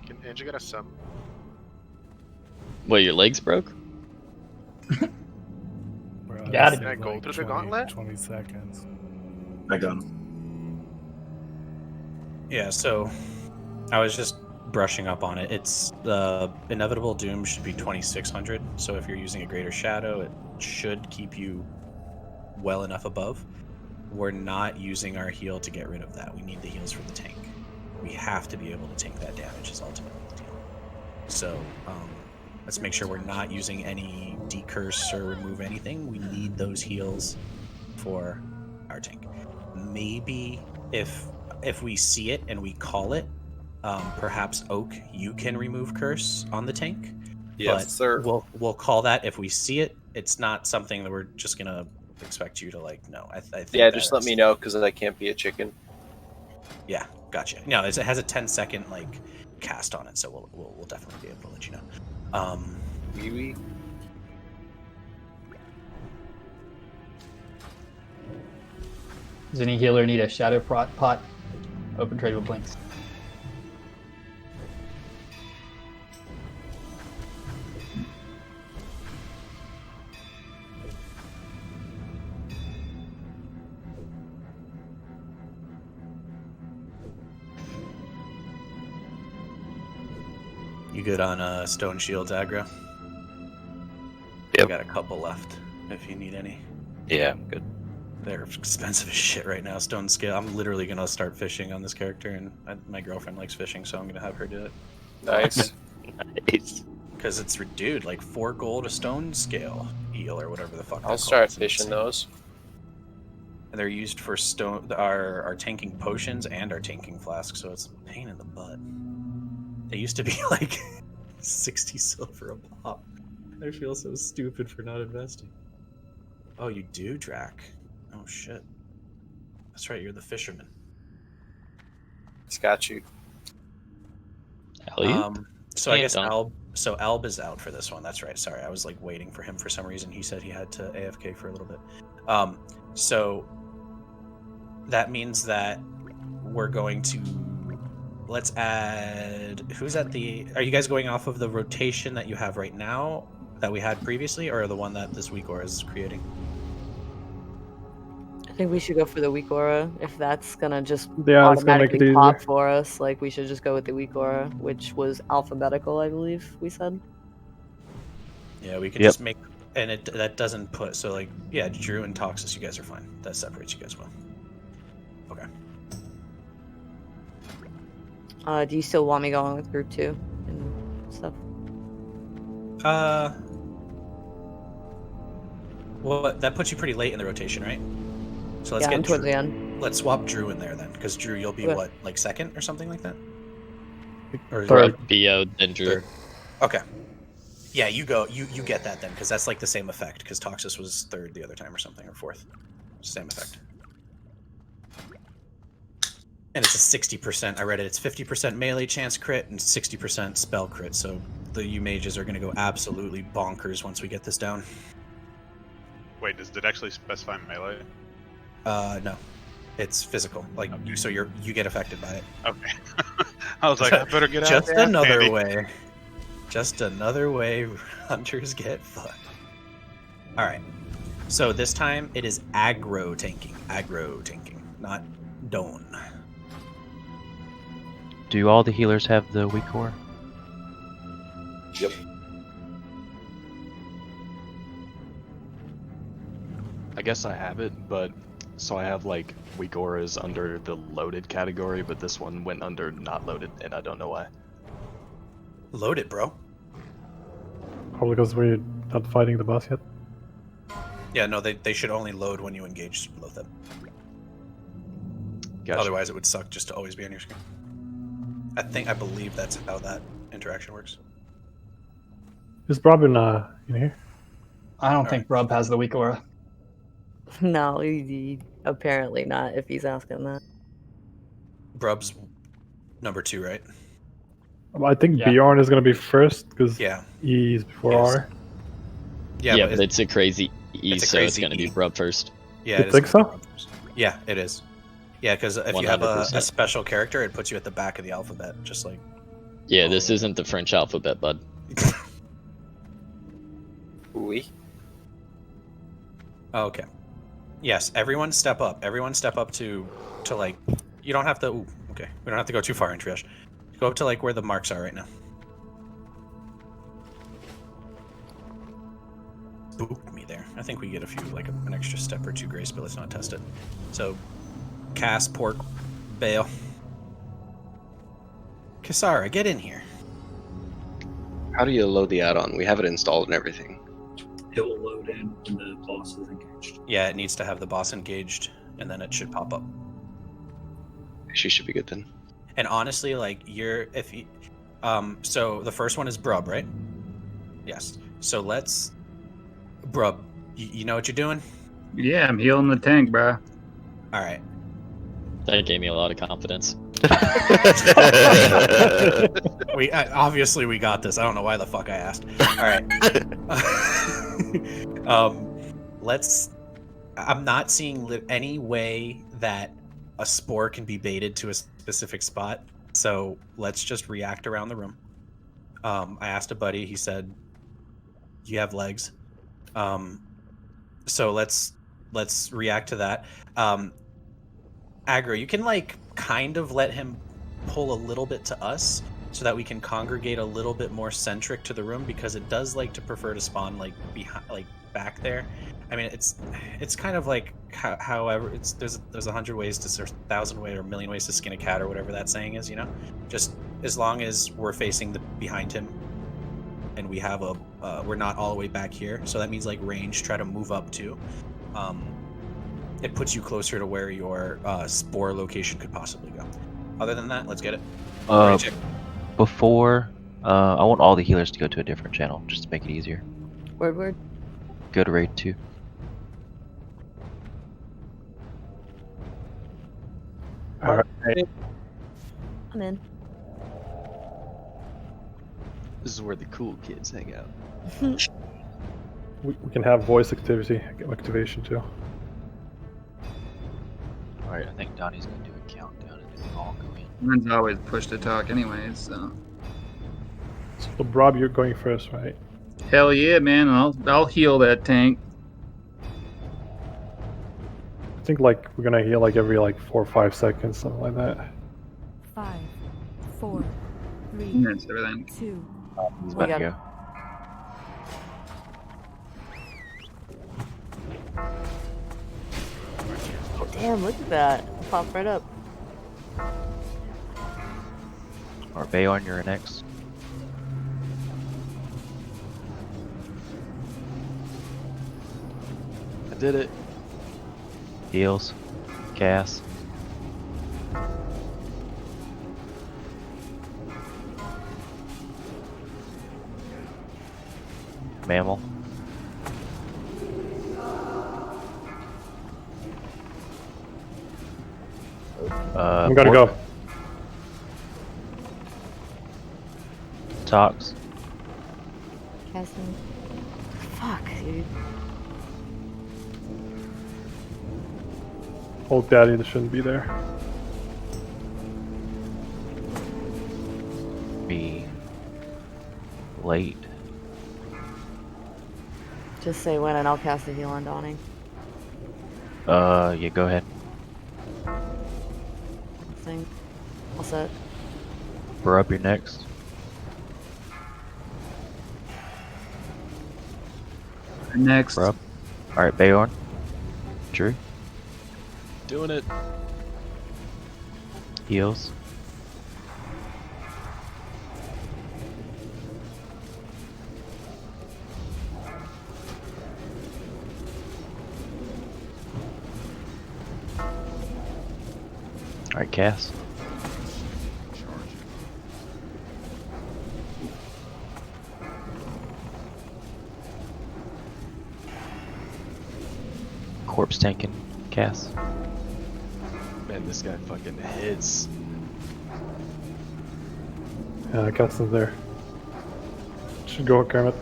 Can Andrew get a sub? What, your legs broke? Bro, Got this it. is Can I go through the gauntlet? 20 seconds. I got him. Yeah, so I was just brushing up on it. It's the inevitable doom should be 2600. So if you're using a greater shadow, it should keep you well enough above. We're not using our heal to get rid of that. We need the heals for the tank. We have to be able to tank that damage is ultimately the deal. So let's make sure we're not using any decurse or remove anything. We need those heals for our tank. Maybe if we see it and we call it, perhaps Oak, you can remove curse on the tank. Yes, but sir. We'll call that if we see it. It's not something that we're just gonna expect you to no. I think Yeah, just let me know because I can't be a chicken. Yeah, gotcha. No, it has a 10-second cast on it, so we'll definitely be able to let you know. Wee. Does any healer need a shadow pot? Open trade with blinks. You good on stone shields aggro? Yep. I got a couple left if you need any. Yeah, I'm good. They're expensive as shit right now. Stone scale. I'm literally gonna start fishing on this character, and my girlfriend likes fishing, so I'm gonna have her do it. Nice. Nice. Because it's dude, 4 gold a stone scale heal or whatever the fuck. I'll start fishing those. And they're used for our tanking potions and our tanking flasks, so it's a pain in the butt. They used to be 60 silver a pop. I feel so stupid for not investing. Oh, you do, Drac? Oh shit. That's right, you're the fisherman. It's got you. So I guess Alb is out for this one. That's right. Sorry, I was waiting for him for some reason. He said he had to AFK for a little bit. So that means that we're going to let's add. Who's at the? Are you guys going off of the rotation that you have right now that we had previously, or the one that this week Aura is creating? I think we should go for the weak aura. If that's gonna just it's gonna make it automatically pop easier. for us, we should just go with the weak aura, which was alphabetical, I believe we said. Yeah, we can just make, and that doesn't put Drew and Toxus, you guys are fine. That separates you guys well. Okay. Do you still want me going with group 2 and stuff? Well, that puts you pretty late in the rotation, right? So let's Yeah, get I'm towards Drew. the end. Let's swap Drew in there then, because Drew, you'll be Okay. what, second or something like that? Or Third. BO, then Drew. Third. Okay. Yeah, you go. You get that then, because that's the same effect. Because Toxus was third the other time or something, or fourth. Same effect. And it's a 60%. I read it. It's 50% melee chance crit and 60% spell crit. So the U mages are going to go absolutely bonkers once we get this down. Wait, does it actually specify melee? No, it's physical. Like so, you get affected by it. Okay. I was like, I better get out. Just another way. Just another way hunters get fucked. All right. So this time it is aggro tanking. Aggro tanking, not Don. Do all the healers have the weak core? Yep. I guess I have it, but so I have like weak auras under the loaded category, but this one went under not loaded, and I don't know why. Loaded, bro. Probably because we're not fighting the boss yet. Yeah, no, they should only load when you engage Loatheb. Gotcha. Otherwise, it would suck just to always be on your screen. I believe that's how that interaction works. Is Rob in here? I don't think Rob has the weak aura. No, he apparently not. If he's asking that. Brub's number 2, right? I think Bjorn is going to be first because yeah, E's before R. Yeah, but it's a crazy E, so it's going to be Brub first. Yeah, you think so? Yeah, it is. Yeah, because if 100%. You have a special character, it puts you at the back of the alphabet, just like. Yeah, this isn't the French alphabet, bud. Oui. Oh, okay. Yes, everyone step up. Everyone step up to like. You don't have to. Ooh, okay, we don't have to go too far in triage. Go up to like where the marks are right now. Spooked me there. I think we get a few like an extra step or 2 grace, but let's not test it. So, cast pork, bail. Kisara, get in here. How do you load the add-on? We have it installed and everything. It will load in when the boss is engaged. Yeah, it needs to have the boss engaged, and then it should pop up. She should be good then. And honestly, like so the first one is Brub, right? Yes. So let's, Brub, you know what you're doing? Yeah, I'm healing the tank, bro. All right. That gave me a lot of confidence. We obviously we got this. I don't know why the fuck I asked. All right. I'm not seeing any way that a spore can be baited to a specific spot, so let's just react around the room. I asked a buddy. He said, "You have legs." So let's react to that. Aggro, you can like kind of let him pull a little bit to us so that we can congregate a little bit more centric to the room, because it does like to prefer to spawn like behind, like back there. I mean, it's kind of like however there's 100 ways to, or 1,000 ways or 1,000,000 ways to skin a cat, or whatever that saying is, you know. Just as long as we're facing behind him, and we have we're not all the way back here, so that means like range. Try to move up too. It puts you closer to where your spore location could possibly go. Other than that, let's get it. Before, I want all the healers to go to a different channel, just to make it easier. Word. Go to raid 2. Alright. I'm in. This is where the cool kids hang out. We can have voice activation too. Alright, I think Donnie's gonna do a countdown and then we all go in. Mine's always push to talk anyways, so. So Rob, you're going first, right? Hell yeah, man! I'll heal that tank. I think like we're gonna heal like every like 4 or 5 seconds, something like that. 5, 4, 3, That's everything. 2. He's about to go. Oh, damn, look at that. Pop right up. Or Bayon, you're next. I did it. Heals. Cass. Mammal. I'm gonna go. Tox. Casting. Fuck, dude. Old daddy that shouldn't be there. Be late. Just say when and I'll cast a heal on Donnie. Yeah, go ahead. Thing. All set. We're up, you're next. Next. We're up. Alright, Bayorn. Drew. Doing it. Heals. Alright, Cass. Corpse tanking, Cass. Man, this guy fucking hits. Yeah, Cass is there. Should go, Kermit.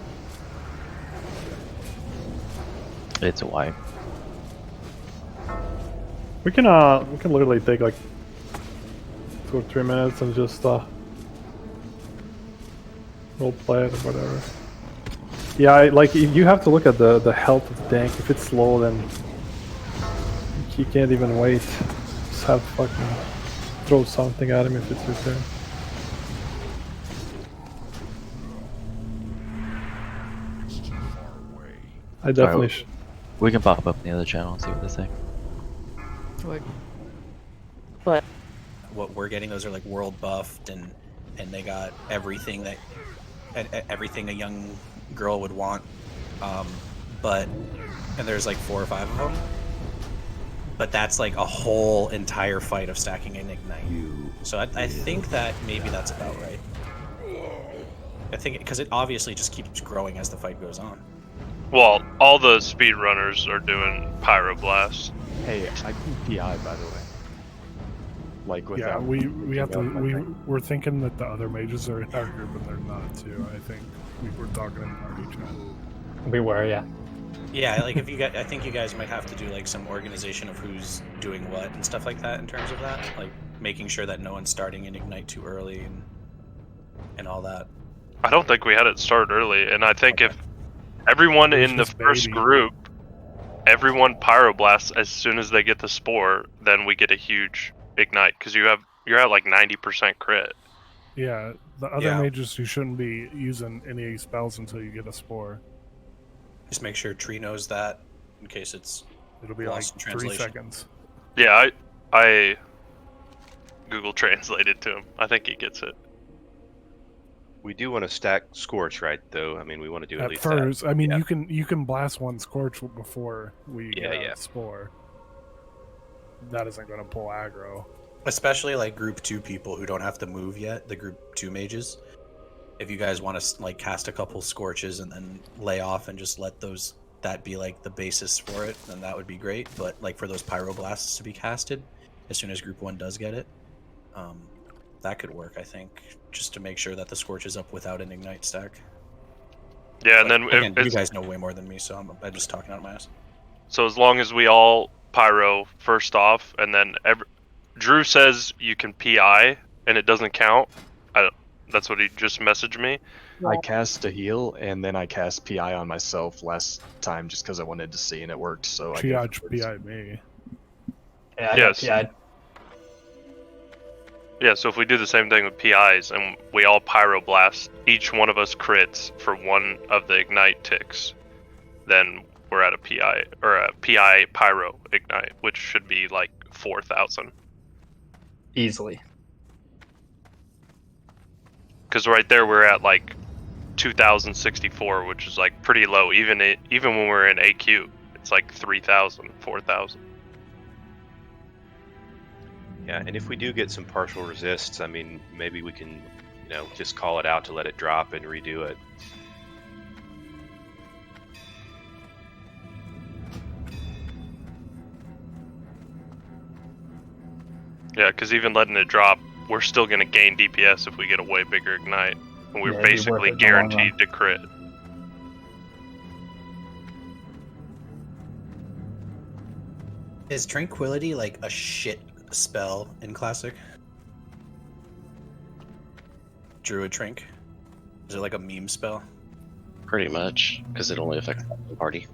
It's a wipe. We can literally take like 2 or 3 minutes and just role play it or whatever. Yeah, like you have to look at the health of the tank. If it's low, then you can't even wait. Just have to fucking throw something at him if it's your turn. I definitely should. We can pop up in the other channel and see what they say. But what we're getting, those are like world buffed, and they got everything that everything a young girl would want. And there's like 4 or 5 of them. But that's like a whole entire fight of stacking an ignite. So I think that maybe that's about right. I think because it obviously just keeps growing as the fight goes on. Well, all the speedrunners are doing Pyroblast. Hey, I can PI, by the way. Like without. Yeah, we have to. We're thinking that the other mages are in our group, and they're not too. I think we were talking in party chat. We were, yeah. Yeah, like if you guys, I think you guys might have to do like some organization of who's doing what and stuff like that in terms of that, like making sure that no one's starting an ignite too early and all that. I don't think we had it start early, and I think if everyone in the first group, everyone pyroblasts as soon as they get the spore, then we get a huge ignite because you're at like 90% crit. Yeah, the other mages, you shouldn't be using any spells until you get a spore. Just make sure Tree knows that in case it'll be lost like in translation. 3 seconds. Yeah, I Google translated to him. I think he gets it. We do want to stack Scorch, right? Though I mean, we want to do at least first. that. I mean, you can blast one Scorch before we get a yeah. spore. That isn't going to pull aggro. Especially like group 2 people who don't have to move yet, the group 2 mages. If you guys want to like cast a couple Scorches and then lay off and just let that be like the basis for it, then that would be great. But like for those Pyroblasts to be casted as soon as group 1 does get it, that could work, I think, just to make sure that the Scorch is up without an ignite stack. Yeah, but, and then again, you guys know way more than me, so I'm just talking out of my ass. So as long as we all pyro first off, and then Drew says you can PI and it doesn't count. That's what he just messaged me. I cast a heal and then I cast PI on myself last time just because I wanted to see and it worked. So Triage PI me. Yeah, yes. PI'd. Yeah, so if we do the same thing with PIs and we all pyroblast, each one of us crits for one of the ignite ticks, then we're at a PI or a PI pyro ignite, which should be like 4,000 easily. Because right there we're at like 2,064, which is like pretty low. Even when we're in AQ, it's like 3,000, 4,000. Yeah, and if we do get some partial resists, I mean, maybe we can, just call it out to let it drop and redo it. Yeah, because even letting it drop, we're still going to gain DPS if we get a way bigger ignite. And we're Yeah, it'd be worth basically it in the long run. guaranteed to crit. Is Tranquility like a shit spell in Classic? Druid Trank? Is it like a meme spell? Pretty much, because it only affects the party.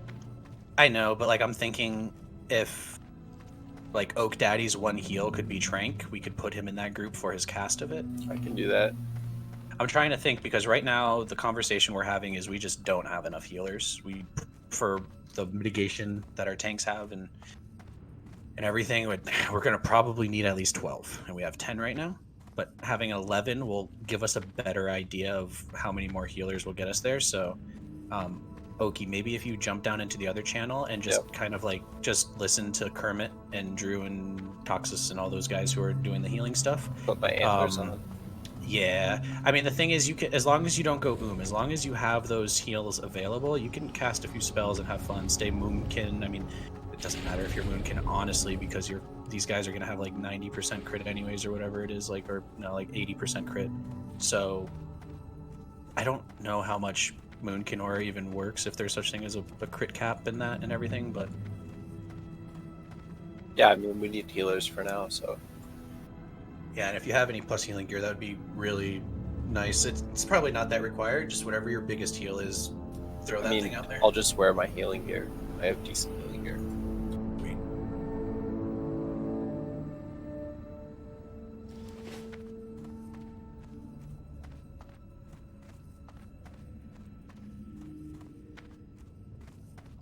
I know, but like I'm thinking if like Oak Daddy's one heal could be Trank, we could put him in that group for his cast of it. I can do that. I'm trying to think because right now the conversation we're having is we just don't have enough healers. We for the mitigation that our tanks have and everything, we're going to probably need at least 12, and we have 10 right now. But having 11 will give us a better idea of how many more healers will get us there. So, Oki, maybe if you jump down into the other channel and just kind of like just listen to Kermit and Drew and Toxus and all those guys who are doing the healing stuff. Put my antlers on. Yeah, I mean the thing is, you can, as long as you don't go as long as you have those heals available, you can cast a few spells and have fun. Stay Moonkin. I mean, it doesn't matter if you're Moonkin, honestly, because these guys are gonna have like 90% crit anyways, or whatever it is, like, or no, like 80% crit. So I don't know how much Moonkin Aura even works, if there's such thing as a crit cap in that and everything, but yeah, I mean we need healers for now, so. Yeah, and if you have any plus healing gear, that would be really nice. It's probably not that required. Just whatever your biggest heal is, throw that thing out there. I'll just wear my healing gear. I have decent healing gear. Sweet.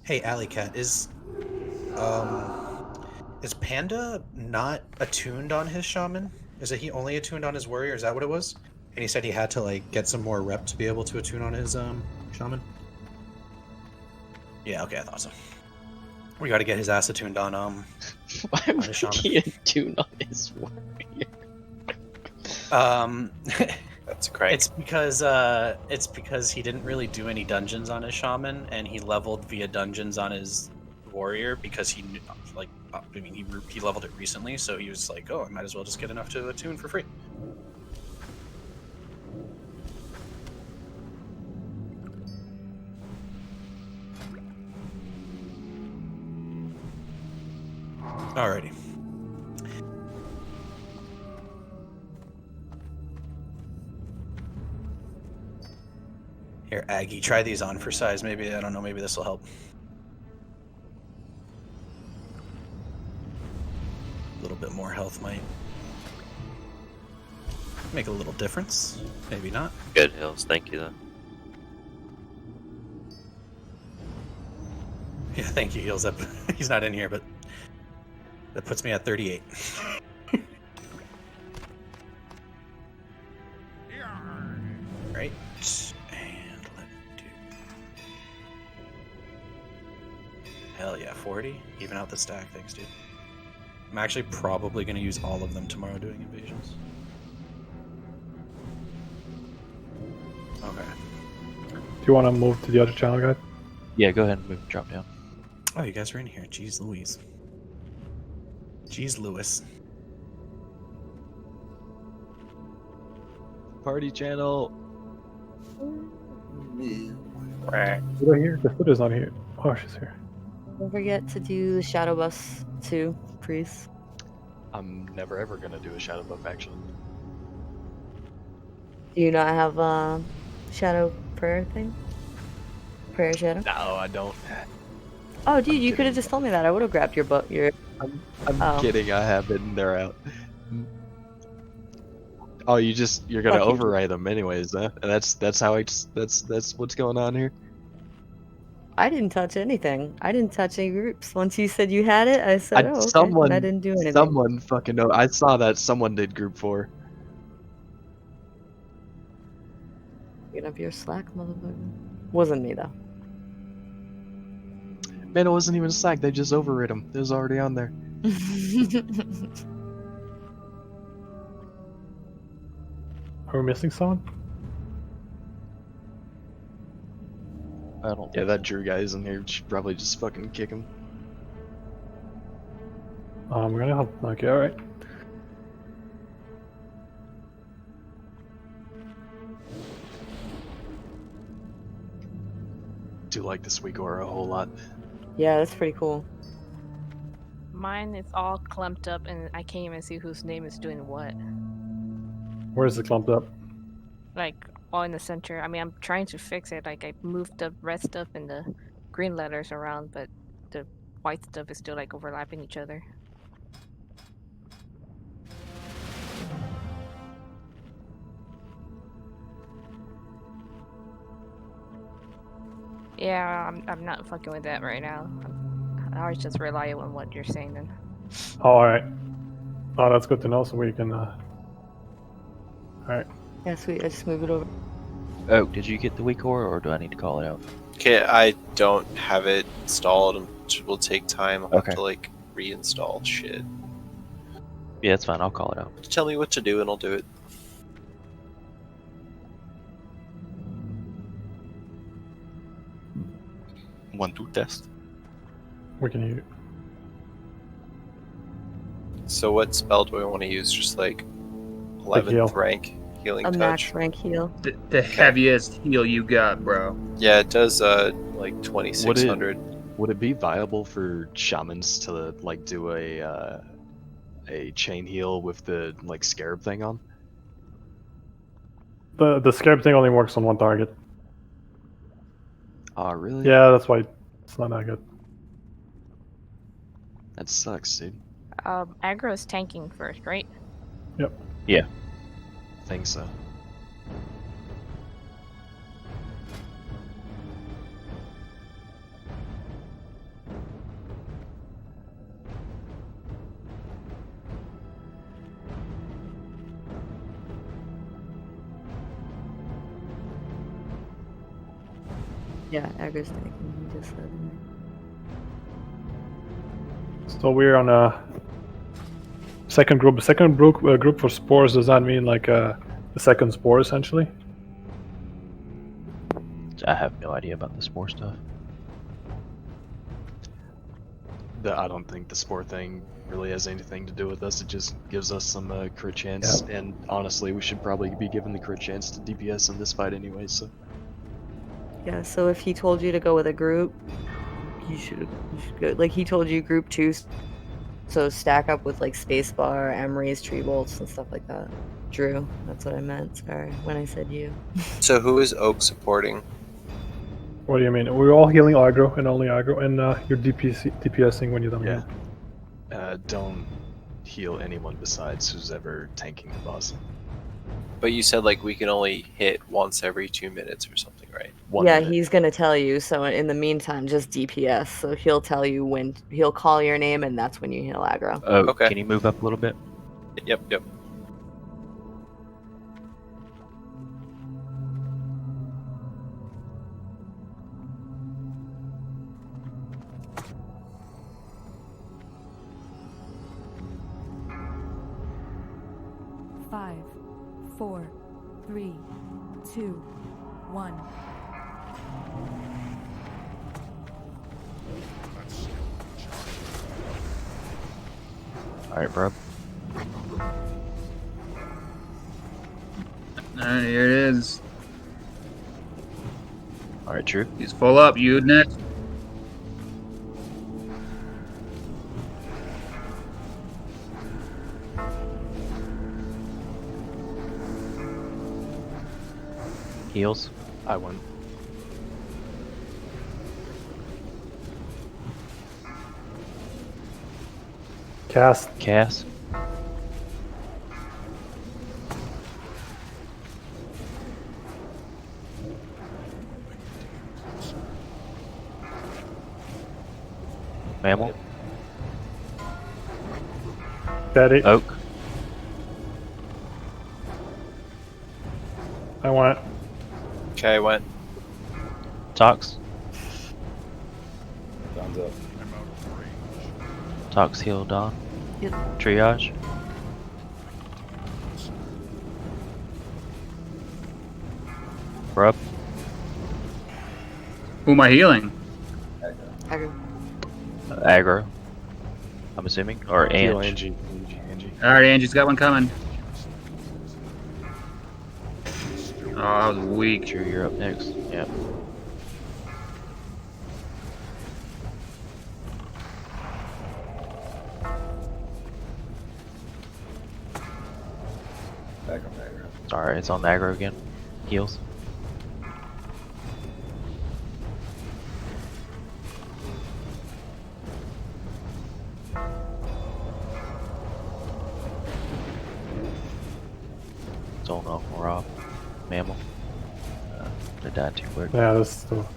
Hey, Alley Cat, is Panda not attuned on his shaman? Is it he only attuned on his warrior? Is that what it was? And he said he had to like get some more rep to be able to attune on his shaman. Yeah, okay, I thought so. We got to get his ass attuned on Why on would his shaman. he attune on his warrior? That's crank. It's because he didn't really do any dungeons on his shaman, and he leveled via dungeons on his warrior because he knew, like, I mean, he leveled it recently, so he was like, oh, I might as well just get enough to attune for free. Alrighty. Here, Aggie, try these on for size. Maybe, I don't know, maybe this will help. A little bit more health might make a little difference. Maybe not. Good heals, thank you though. Yeah, thank you, heals up. He's not in here, but that puts me at 38. Right. And let me do. Hell yeah, 40. Even out the stack, thanks, dude. I'm actually probably going to use all of them tomorrow doing invasions. Okay. Do you want to move to the other channel, guys? Yeah, go ahead and move, drop down. Oh, you guys are in here. Jeez Louise. Jeez Lewis. Party channel. Right here. The foot is not here. Oh, she's here. Don't forget to do the shadow bus too, please. I'm never ever gonna do a shadow buff actually. Do you not have a shadow prayer thing? Prayer shadow? No, I don't. Oh, dude, you could have just told me that. I would have grabbed your butt. I'm kidding. I have it and they're out. Oh, you're gonna override them anyways, huh? And that's how that's what's going on here. I didn't touch anything. I didn't touch any groups. Once you said you had it, I said, oh, okay. Someone, and I didn't do anything. Someone fucking know. I saw that someone did group 4. Get up your slack, motherfucker. Wasn't me though. Man, it wasn't even a slack. They just overrid them. It was already on there. Are we missing someone? I don't. Yeah, that Drew guy is in here. Should probably just fucking kick him. I'm gonna help. Okay, alright. do like this week aura a whole lot. Yeah, that's pretty cool. Mine is all clumped up, and I can't even see whose name is doing what. Where's the clumped up? Like, all in the center. I mean, I'm trying to fix it. Like, I moved the red stuff and the green letters around, but the white stuff is still, like, overlapping each other. Yeah, I'm not fucking with that right now. I always just rely on what you're saying then. Oh, alright. Oh, that's good to know, so we can, Alright. Yeah, sweet. I just move it over. Oh, did you get the weak aura, or do I need to call it out? Okay, I don't have it installed, and it will take time. I'll have to, like, reinstall shit. Yeah, it's fine. I'll call it out. Tell me what to do, and I'll do it. 1, 2 test. We can hear you. So what spell do I want to use? Just like heal. 11th rank healing A touch. max rank heal. The heaviest heal you got, bro. Yeah, it does like 2600. Would it be viable for shamans to like do a chain heal with the like scarab thing on? The scarab thing only works on one target. Oh, really? Yeah, that's why it's not that good. That sucks, dude. Aggro is tanking first, right? Yep. Yeah. I think so. Yeah, aggro's tanking. He just said. So we're on a second group. Second group for spores. Does that mean like the second spore essentially? I have no idea about the spore stuff. I don't think the spore thing really has anything to do with us. It just gives us some crit chance, and honestly, we should probably be given the crit chance to DPS in this fight anyway. So. Yeah. So if he told you to go with a group, you should go. Like he told you group 2, so stack up with like spacebar, Emery's, tree bolts, and stuff like that. Drew, that's what I meant. Sorry, when I said you. So who is Oak supporting? What do you mean? We're all healing aggro and only aggro, and you're DPSing when you're done. Yeah. Don't heal anyone besides who's ever tanking the boss. But you said like we can only hit once every 2 minutes or something, right? He's gonna tell you. So in the meantime, just DPS. So he'll tell you when he'll call your name, and that's when you heal aggro. Oh, okay. Can you move up a little bit? Yep. Five, 4, 3, 2, 1. Alright, bro. Alright, here it is. Alright, Drew. He's full up. You next. Heals. I won. Cast. Mammal. Betty. Oak. I want it. Okay, I went. Tox. Thumbs up. Tox heal Dawn. Yep. Triage. Rub. Who am I healing? Aggro. Aggro. I'm assuming. Or Heal Angie. Angie. Alright, Angie's got one coming. Oh, that was weak. Drew, you're up next. Yep. back on aggro. Alright, it's on aggro again. Heals. It's on off more off. Mammal. They died too quick. Yeah, that's still.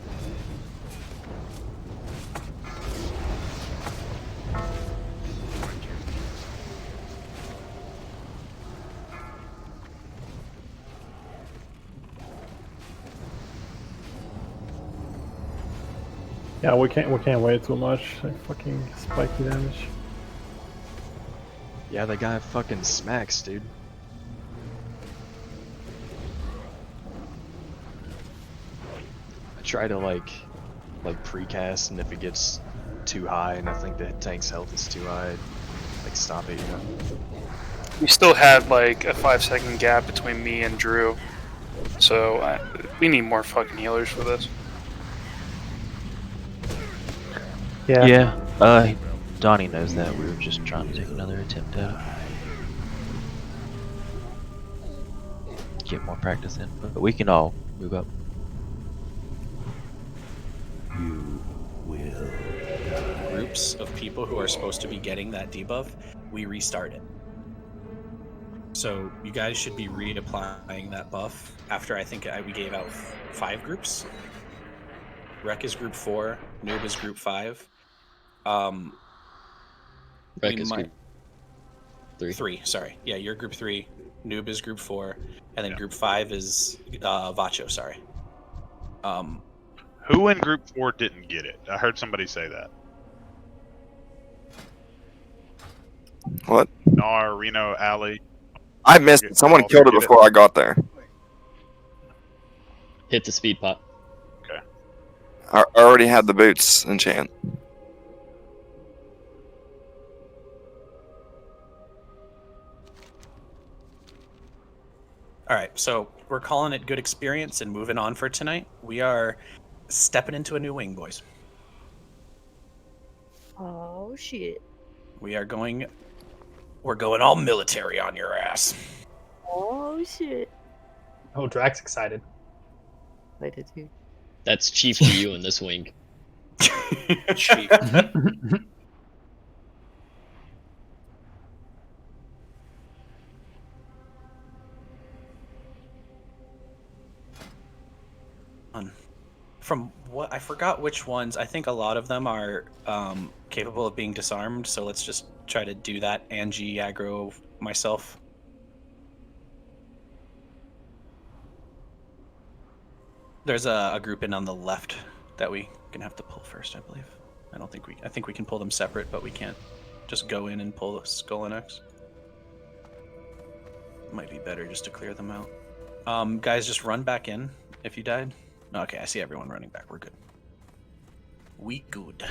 Yeah, we can't wait too much. Like fucking spiky damage. Yeah, the guy fucking smacks, dude. I try to like precast, and if it gets too high, and I think the tank's health is too high, like stop it, you know. We still had like a 5-second gap between me and Drew, so we need more fucking healers for this. Yeah. Yeah. Donnie knows that. We were just trying to take another attempt at it. Get more practice in, but we can all move up. Groups of people who are supposed to be getting that debuff, we restart it. So you guys should be reapplying that buff after I think we gave out 5 groups. Rec is group 4, Noob is group 5. Rec is group 3. Sorry, yeah, you're group 3. Noob is group 4, and then group 5 is Vacho. Sorry. Who in group 4 didn't get it? I heard somebody say that. What? Nar, Reno, Ali. I missed it. Someone killed it before I got there. Hit the speed pot. Okay. I already had the boots enchant. All right, so we're calling it good experience and moving on for tonight. We are stepping into a new wing, boys. Oh shit. We're going all military on your ass. Oh shit. Oh, Drax excited. I did too. That's chief to you in this wing. Chief. From what I forgot which ones, I think a lot of them are capable of being disarmed, so let's just try to do that. Angie, aggro, myself. There's a group in on the left that we can have to pull first, I believe. I think we can pull them separate, but we can't just go in and pull the Skull and X. Might be better just to clear them out. Guys, just run back in if you died. Okay, I see everyone running back. We're good. We good.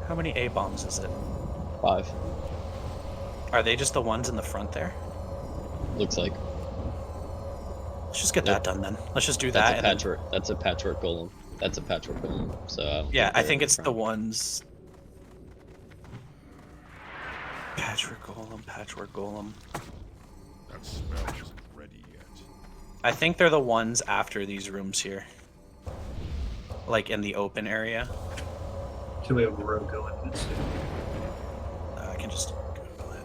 How many A-bombs is it? 5. Are they just the ones in the front there? Looks like. Let's just get that done then. Let's just do That's that. a patchwork. That's a patchwork golem. That's a patchwork golem. So yeah, I think it's the ones. Patchwork golem. That spell isn't ready yet. I think they're the ones after these rooms here. Like in the open area. Can we have a row go in this? I can just Google it.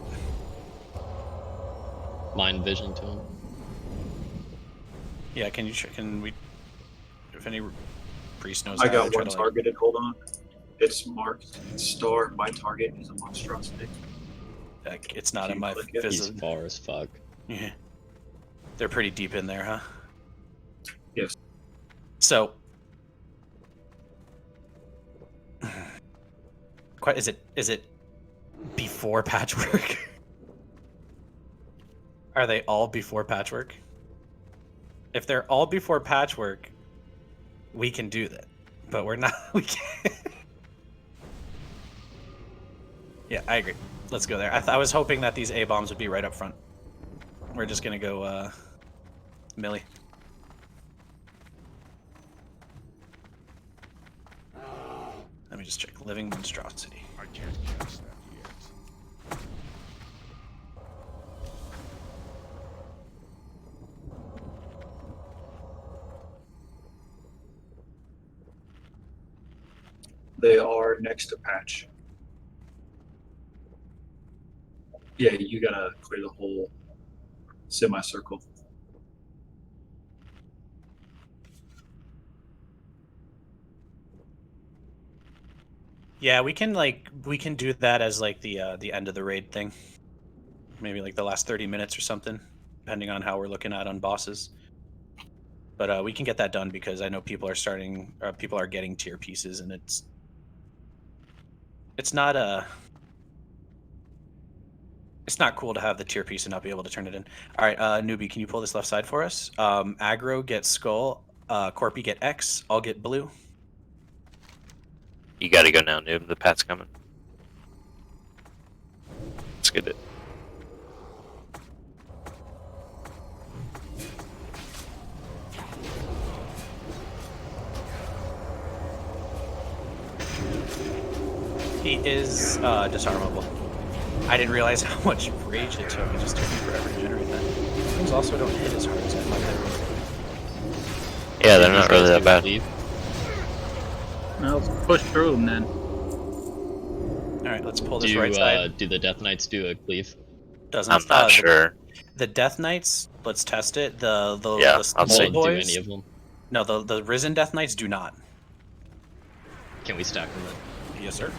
Mind vision to him. Yeah, can we? If any priest knows, I how, got try one to, targeted. Hold on. It's marked star. My target is a monstrosity. Like, it's not in my He's vision. far as fuck. Yeah. They're pretty deep in there, huh? Yes. So, is it before Patchwork? Are they all before Patchwork? If they're all before Patchwork, we can do that. But we're not. We can't. Yeah, I agree. Let's go there. I was hoping that these A-bombs would be right up front. We're just gonna go, Millie. Let me just check. Living Monstrosity. I can't cast that yet. They are next to Patch. Yeah, you gotta clear the whole semicircle. Yeah, we can do that as like the end of the raid thing. Maybe like the last 30 minutes or something, depending on how we're looking at on bosses. But we can get that done because I know people are getting tier pieces, and it's not cool to have the tier piece and not be able to turn it in. All right, newbie, can you pull this left side for us? Aggro get skull, Corpy get X, I'll get blue. You gotta go now, noob. The pat's coming. Let's get it. He is disarmable. I didn't realize how much rage it took. It just took me forever to generate that. Things also don't hit as hard as I thought they would. Yeah, they're not really that bad. Well, let's push through them then. Alright, let's pull this right side. Do the Death Knights do a cleave? Doesn't. I'm not sure. The Death Knights, let's test it. Yeah, the I'll say. boys, do any of them? No, the Risen Death Knights do not. Can we stack them then? Yes, sir.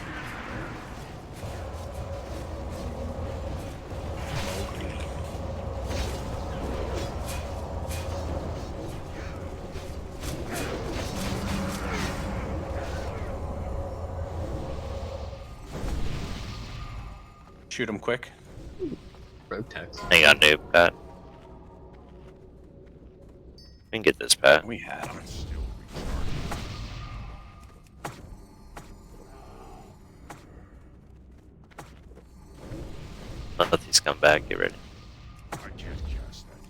Shoot him quick. Rogue text. Hang on, noob, Pat. We can get this, Pat. We had him. Let these come back. Get ready. I can't cast that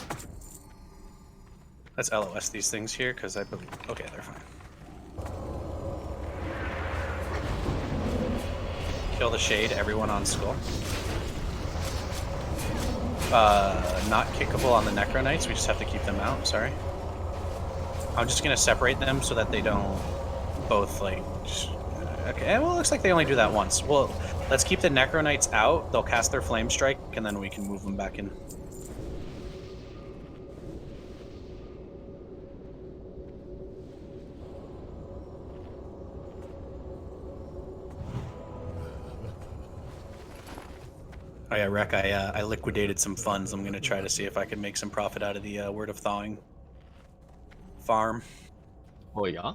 yet. Let's LOS these things here, because I believe... Okay, they're fine. Kill the shade, everyone on skull. Not kickable on the Necro Knights, we just have to keep them out, sorry. I'm just gonna separate them so that they don't both, like... Okay, well, it looks like they only do that once. Well, let's keep the Necro Knights out, they'll cast their Flame Strike, and then we can move them back in. Oh yeah, Rec, I liquidated some funds. I'm gonna try to see if I can make some profit out of the Word of Thawing farm. Oh yeah?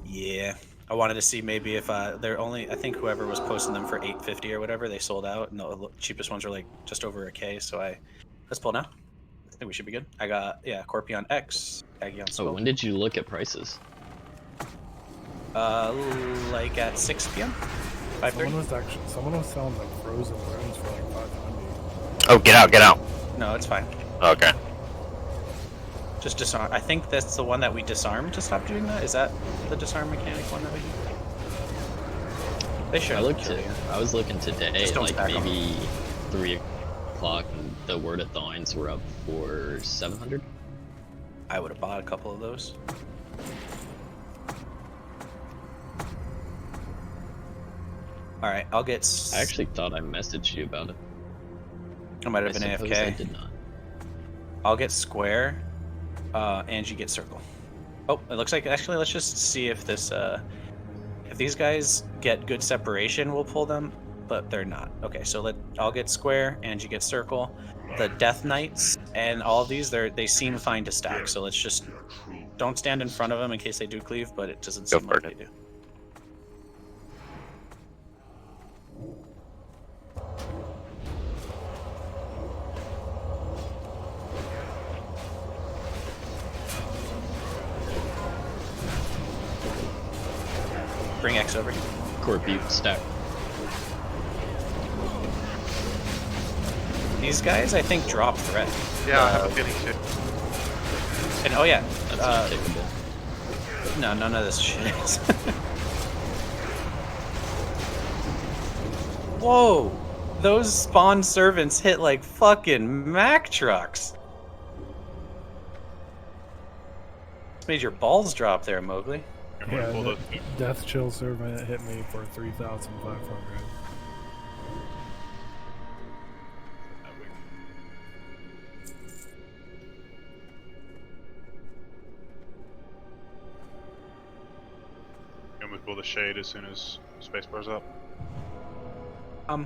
Yeah. I wanted to see maybe if they're only, I think whoever was posting them for $850 or whatever, they sold out, and the cheapest ones were like just over $1K, so let's pull now. I think we should be good. I got, yeah, Corpi on X, Aggie on Skull. Oh, when did you look at prices? Like at 6 p.m? 5:30? Someone was selling like frozen runes for like 500. Oh, get out, get out. No, it's fine. Okay. Just disarm. I think that's the one that we disarmed to stop doing that. Is that the disarm mechanic one that we do? They should. I was looking today, like stack maybe 3 o'clock, and the Word of Thawings were up for 700. I would have bought a couple of those. All right, I'll get. I actually thought I messaged you about it. I might have been suppose AFK. I did not. I'll get square. Angie gets circle. Oh, it looks like actually. Let's just see if this. If these guys get good separation, we'll pull them, but they're not. Okay, so I'll get square. Angie gets circle. The Death Knights and all of these, they seem fine to stack. So let's just don't stand in front of them in case they do cleave, but it doesn't seem like they do. bring X over. Corp, you stack. These guys, I think, drop threat. Yeah, I have a feeling too. And oh yeah, That's untickable. no, none of this shit is. Whoa! Those spawn servants hit like fucking Mack trucks. Made your balls drop there, Mowgli. Yeah, the Death Chill Servant hit me for 3,500. Can we pull the shade as soon as spacebar's up? Oh,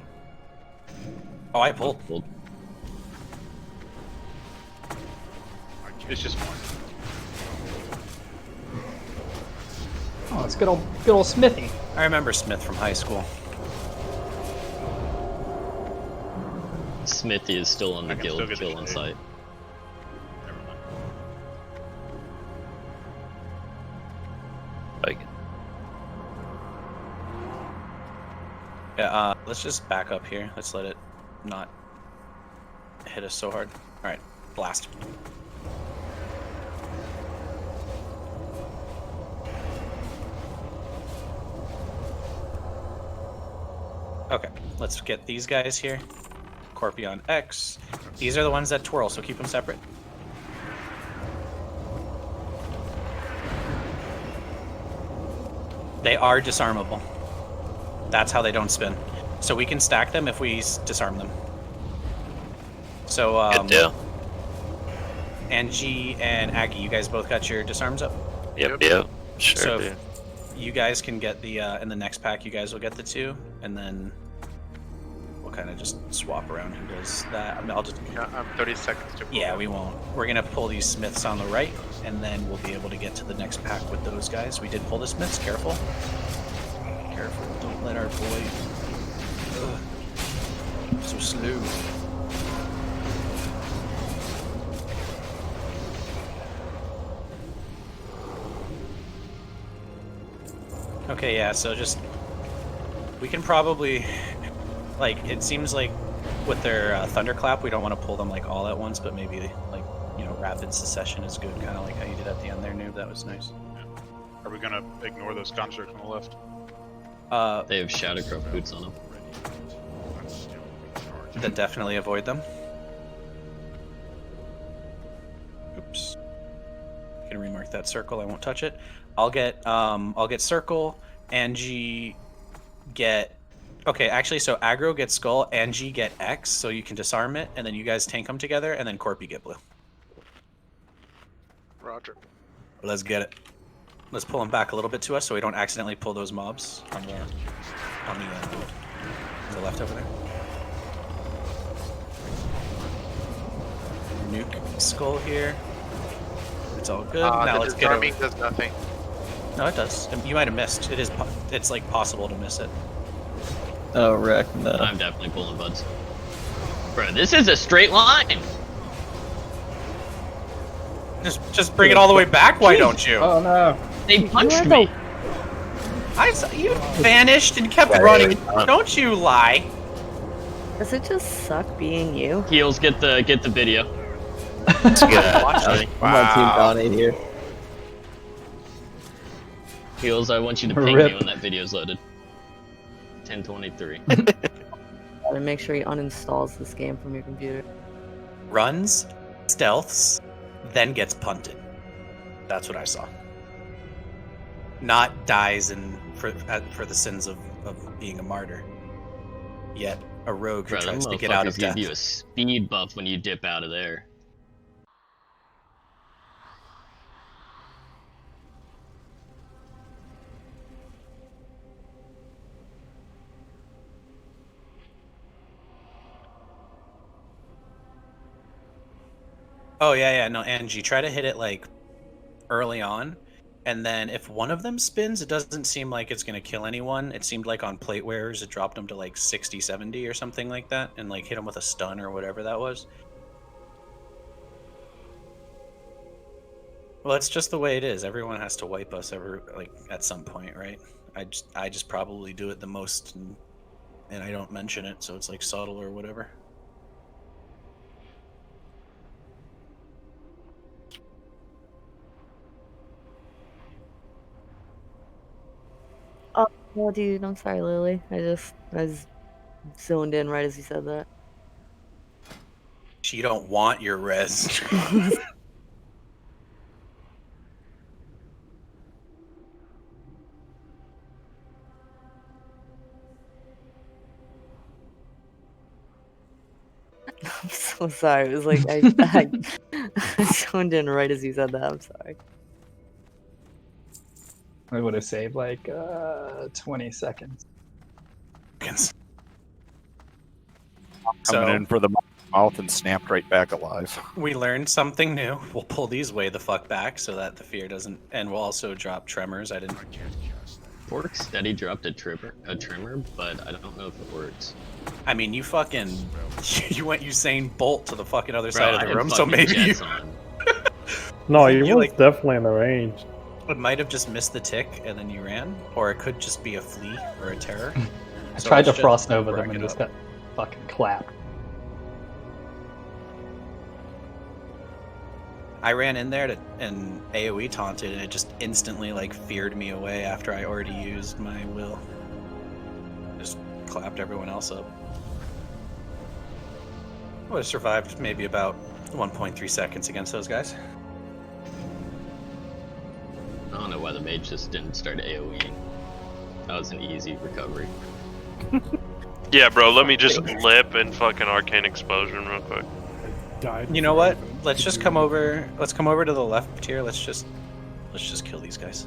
I pulled. It's just one. Oh, it's good old Smithy. I remember Smith from high school. Smithy is still on the can guild still get the kill on shade. site. Never mind. Yeah, let's just back up here. Let's let it not hit us so hard. Alright, blast. Okay, let's get these guys here. Corpion X. These are the ones that twirl, so keep them separate. They are disarmable. That's how they don't spin. So we can stack them if we disarm them. So, Good deal. Angie and Aggie, you guys both got your disarms up? Yep. Sure, So dude. if you guys can get the, in the next pack, you guys will get the 2, and then we'll kind of just swap around who does that. I mean, I'll just... Yeah, I'm 30 seconds to pull. Yeah, we won't. We're gonna pull these Smiths on the right, and then we'll be able to get to the next pack with those guys. We did pull the Smiths, careful. Careful, don't let our boy... Ugh. So slow. Okay, yeah, so just... We can probably... Like, it seems like with their Thunderclap, we don't want to pull them, like, all at once, but maybe, like, you know, Rapid Secession is good, kind of like how you did at the end there, Noob. That was nice. Are we gonna ignore those constructs on the left? They have Shadowcrow boots on them. Then definitely avoid them. Oops. I'm gonna remark that circle. I won't touch it. I'll get circle. Angie get. Okay, actually, so aggro get skull. Angie get X, so you can disarm it, and then you guys tank them together, and then Corpy get blue. Roger. Let's get it. Let's pull them back a little bit to us, so we don't accidentally pull those mobs on the left over there. Nuke skull here. It's all good. Now the let's get over. disarming does nothing. No, it does. You might have missed. It is. It's like possible to miss it. Oh, wreck. No. I'm definitely pulling buds. Bro, this is a straight line. Just bring it all the way back. Why don't you? Oh no! They punched me. You vanished and kept running. Don't you lie. Does it just suck being you? Heels, get the video. I'm on Team Donnie here. Heels, I want you to ping me when that video's loaded. 10:23. Gotta make sure he uninstalls this game from your computer. Runs, stealths, then gets punted. That's what I saw. Not dies for the sins of being a martyr. Yet a rogue who Bro, tries them to get out of motherfuckers give death. you a speed buff when you dip out of there. Oh yeah, no, Angie, try to hit it like early on, and then if one of them spins, it doesn't seem like it's gonna kill anyone. It seemed like on plate wearers, it dropped them to like 60, 70 or something like that, and like hit them with a stun or whatever that was. Well, it's just the way it is. Everyone has to wipe us at some point, right? I just probably do it the most, and I don't mention it, so it's like subtle or whatever. Oh, dude, I'm sorry, Lily. I was zoned in right as you said that. You don't want your res. I'm so sorry. It was like I zoned in right as you said that. I'm sorry. I would have saved like 20 seconds. Coming in for the mouth and snapped right back alive. We learned something new. We'll pull these way the fuck back so that the fear doesn't, and we'll also drop tremors. I didn't. Orc steady dropped a tremor, but I don't know if it works. I mean, you fucking, you went Usain Bolt to the fucking other Bro, side of I the had room, so fucking maybe you. jets on. No, you You, was like- definitely in the range. It might have just missed the tick and then you ran, or it could just be a flea or a terror. I So tried to let's just frost over them rack and it just up. got fucking clapped. I ran in there and AoE taunted, and it just instantly like feared me away after I already used my will. Just clapped everyone else up. I would have survived maybe about 1.3 seconds against those guys. I don't know why the mage just didn't start AoEing. That was an easy recovery. Yeah, bro, let me just lip and fucking Arcane Explosion real quick. You know what? Let's just come over. Let's come over to the left here. Let's just kill these guys.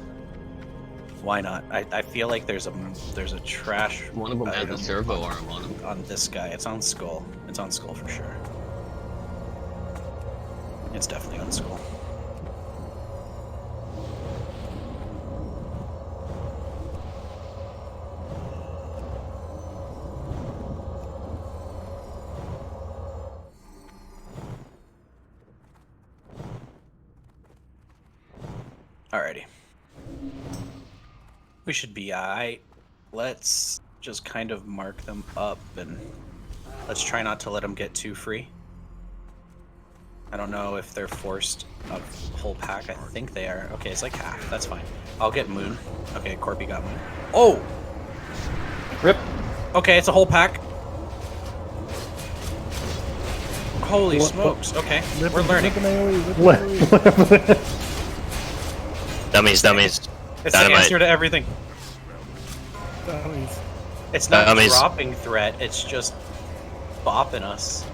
Why not? I feel like there's a trash. One of them had the item servo arm on him. On this guy, it's on Skull. It's on Skull for sure. It's definitely on Skull. Alrighty. We should be alright. Let's just kind of mark them up and let's try not to let them get too free. I don't know if they're forced a whole pack. I think they are. Okay, it's like half. That's fine. I'll get Moon. Okay, Corpy got Moon. Oh! Rip. Okay, it's a whole pack. Holy What- smokes. Okay, we're learning. Dummies. It's the Dynamite. answer to everything. It's not Dummies. dropping threat, it's just bopping us.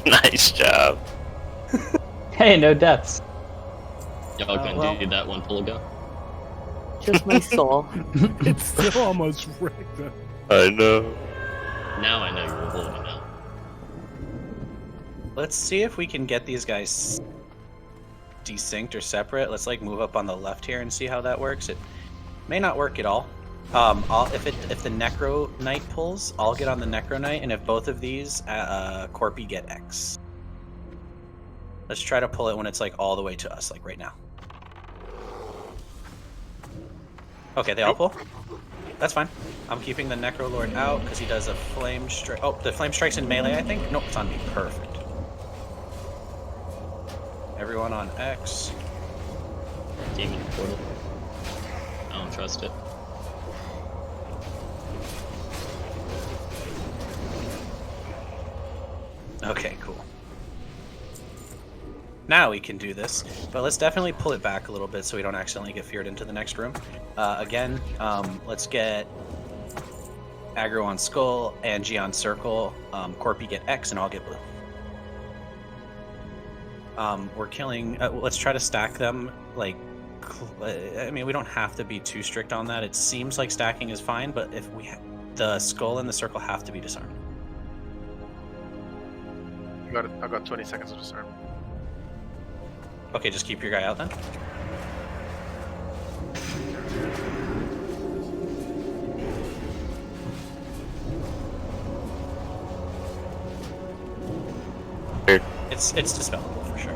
Nice job. Hey, no deaths. Y'all can do that one pull ago. Just my soul. It's still almost wrecked. I know. Now I know you're holding out. Let's see if we can get these guys desynced or separate. Let's like move up on the left here and see how that works. It may not work at all. If the Necro Knight pulls, I'll get on the Necro Knight, and if both of these, Corpy get X. Let's try to pull it when it's like all the way to us, like right now. Okay, they all pull. That's fine. I'm keeping the Necro Lord out because he does a flame strike. Oh, the flame strike's in melee, I think. Nope, it's on me. Perfect. Everyone on X. Demon portal. I don't trust it. Okay, cool. Now we can do this, but let's definitely pull it back a little bit so we don't accidentally get feared into the next room. Again, let's get aggro on Skull, Angie on Circle, Corpy get X, and I'll get Blue. We're killing. Let's try to stack them. Like, I mean, we don't have to be too strict on that. It seems like stacking is fine, but if we, the Skull and the Circle have to be disarmed. I got 20 seconds of disarm. Okay, just keep your guy out then. It's dispellable for sure.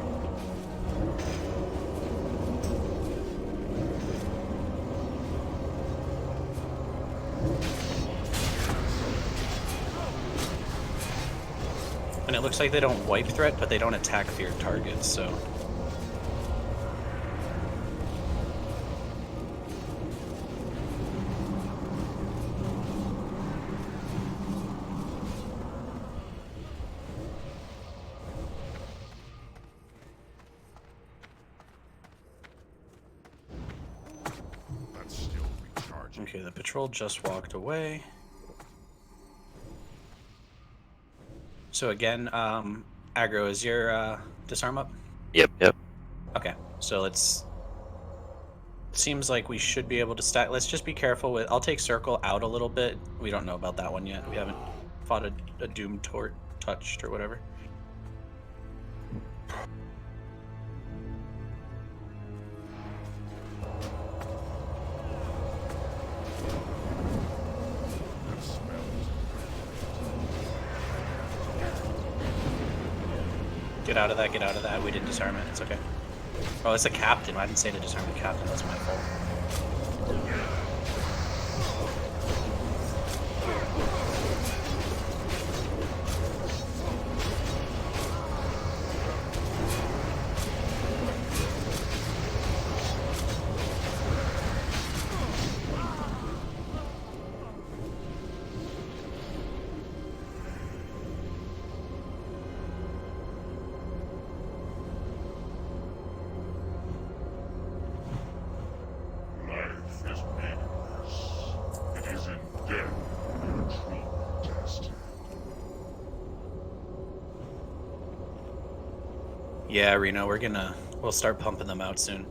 And it looks like they don't wipe threat, but they don't attack feared targets, so... Okay, the patrol just walked away. So again, aggro, is your disarm up? Yep. Okay, so let's... Seems like we should be able to stack. Let's just be careful with... I'll take circle out a little bit. We don't know about that one yet. We haven't fought a doom touched or whatever. Get out of that, get out of that. We didn't disarm it, it's okay. Oh, it's a captain. I didn't say to disarm the captain, that's my fault. Yeah, Reno, we'll start pumping them out soon.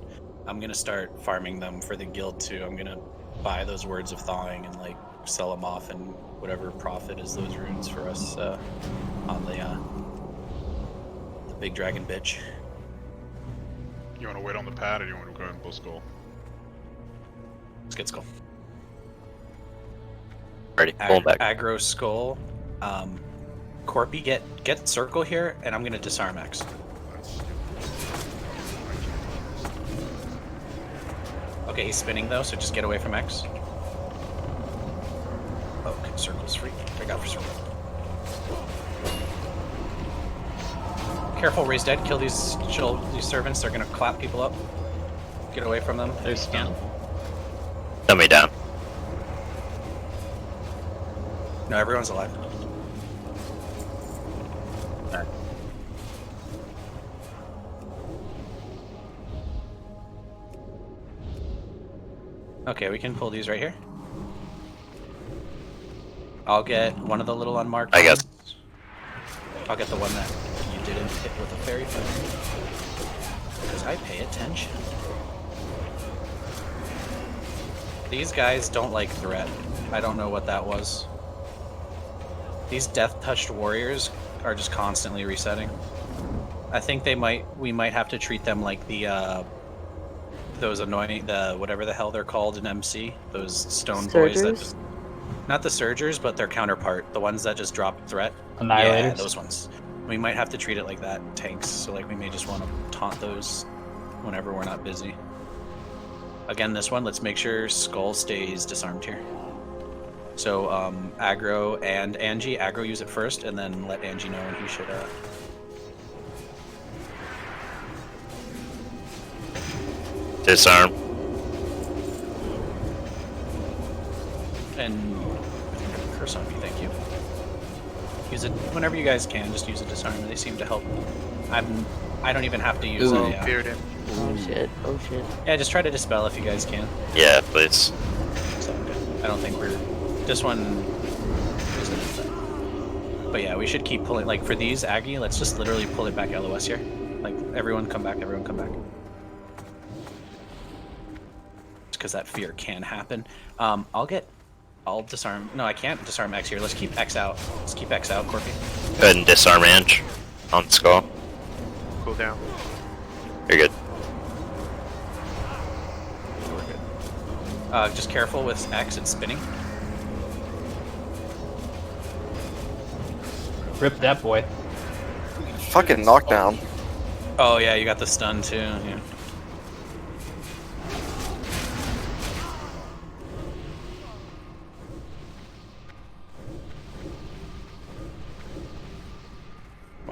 I'm gonna start farming them for the guild too. I'm gonna buy those words of thawing and like sell them off, and whatever profit is those runes for us on the big dragon bitch. You want to wait on the pad, or do you want to go ahead and pull skull? Let's get skull. Ready, pull back. Aggro skull. Corpy, get circle here, and I'm gonna disarm X. Okay, he's spinning though, so just get away from X. Oh, okay, circle's free. I got for circle. Careful, Ray's dead. Kill these servants. They're gonna clap people up. Get away from them. There's scan. Throw me down. No, everyone's alive. Okay, we can pull these right here. I'll get one of the little unmarked I guess. ones. I'll get the one that you didn't hit with a fairy foot. Because I pay attention. These guys don't like threat. I don't know what that was. These death-touched warriors are just constantly resetting. I think we might have to treat them like the those annoying, whatever the hell they're called in MC, those stone boys that just, not the surgers, but their counterpart, the ones that just drop threat. Annihilators? Yeah, those ones. We might have to treat it like that, tanks, so like we may just want to taunt those whenever we're not busy. Again, this one, let's make sure Skull stays disarmed here. So, aggro and Angie, aggro use it first, and then let Angie know when he should, disarm. And curse on me, thank you. Use it whenever you guys can. Just use a disarm. They seem to help. I don't even have to use it. Yeah. Oh shit! Oh shit! Yeah, just try to dispel if you guys can. Yeah, please. So good. I don't think this one isn't. But yeah, we should keep pulling. Like for these Aggie, let's just literally pull it back LOS here. Like everyone come back. Everyone come back. Because that fear can happen. I'll disarm. No, I can't disarm X here. Let's keep X out. Let's keep X out, Corpy. Go ahead and disarm Ange on skull. Cool down. You're good. We're good. Just careful with X and spinning. Rip that boy. Fucking knockdown. Oh yeah, you got the stun too. Yeah.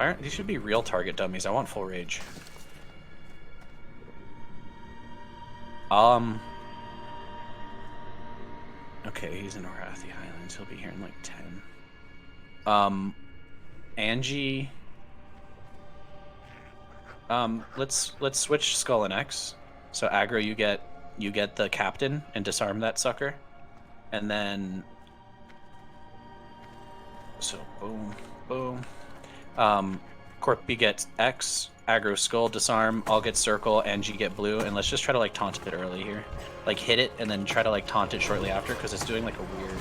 Why aren't these should be real target dummies? I want full rage. Okay, he's in Orathi Highlands. He'll be here in like 10. Angie. Let's switch Skull and X. So aggro, you get the captain and disarm that sucker, and then so boom, boom. Corpy gets X, aggro Skull, disarm. I'll get circle, Angie get blue, and let's just try to like taunt it early here, like hit it and then try to like taunt it shortly after because it's doing like a weird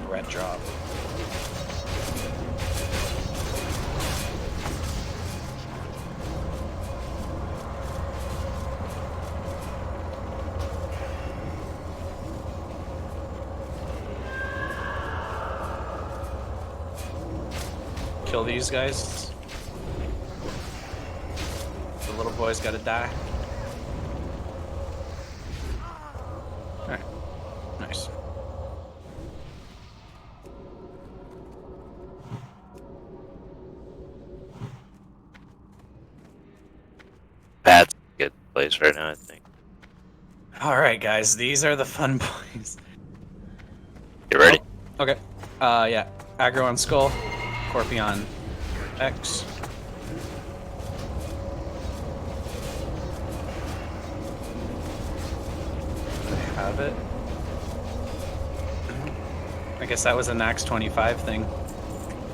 threat drop. Kill these guys. The little boy's gotta die. Alright. Nice. Pat's a good place right now, I think. Alright, guys. These are the fun boys. You ready? Oh, okay. Yeah. Aggro on Skull. Corpy on X. I have it. I guess that was a Nax 25 thing.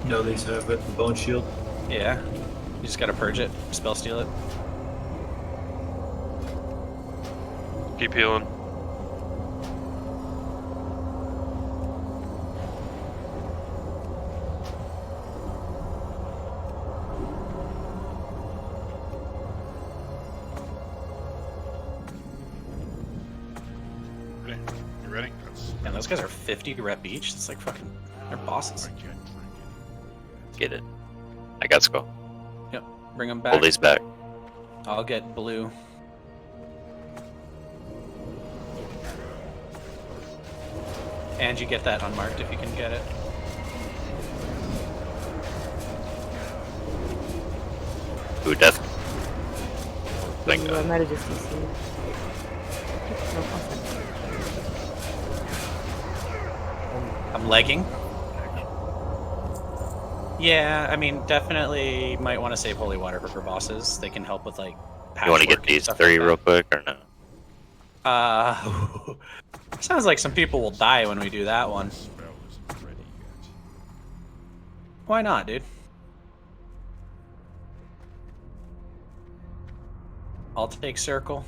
No, they have it. The Bone Shield. Yeah. You just gotta purge it, spell steal it. Keep healing. Man, those guys are 50 rep each. It's like fucking, they're bosses. Get it. I got Skull. Yep, bring them back. Pull these back. I'll get blue. Angie, get that unmarked if you can get it. Ooh, death. Thank I God. might have just CC'd. I'm legging. Yeah, I mean, definitely might want to save holy water for bosses. They can help with like. You want to get these three real quick or no? Sounds like some people will die when we do that one. Why not, dude? I'll take circle.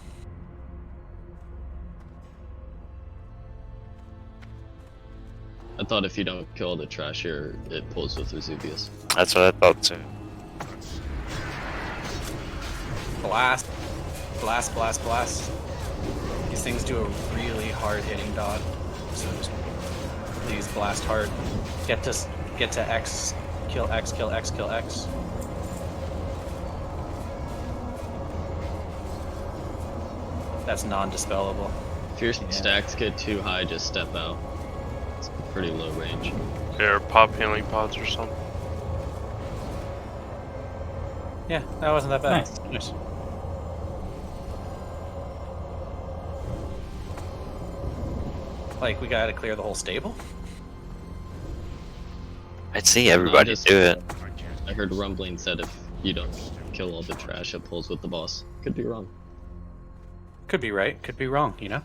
I thought if you don't kill the trash here, it pulls with Razuvious. That's what I thought too. Blast. Blast, blast, blast. These things do a really hard hitting dodge. So just please blast hard. Get to X, kill X, kill X, kill X. That's non-dispellable. If your stacks get too high, just step out. It's pretty low range. Or pop healing pods or something. Yeah, that wasn't that bad. Nice. Like, we gotta clear the whole stable? I'd see everybody do it. I heard rumbling said if you don't kill all the trash, it pulls with the boss. Could be wrong. Could be right, could be wrong, you know?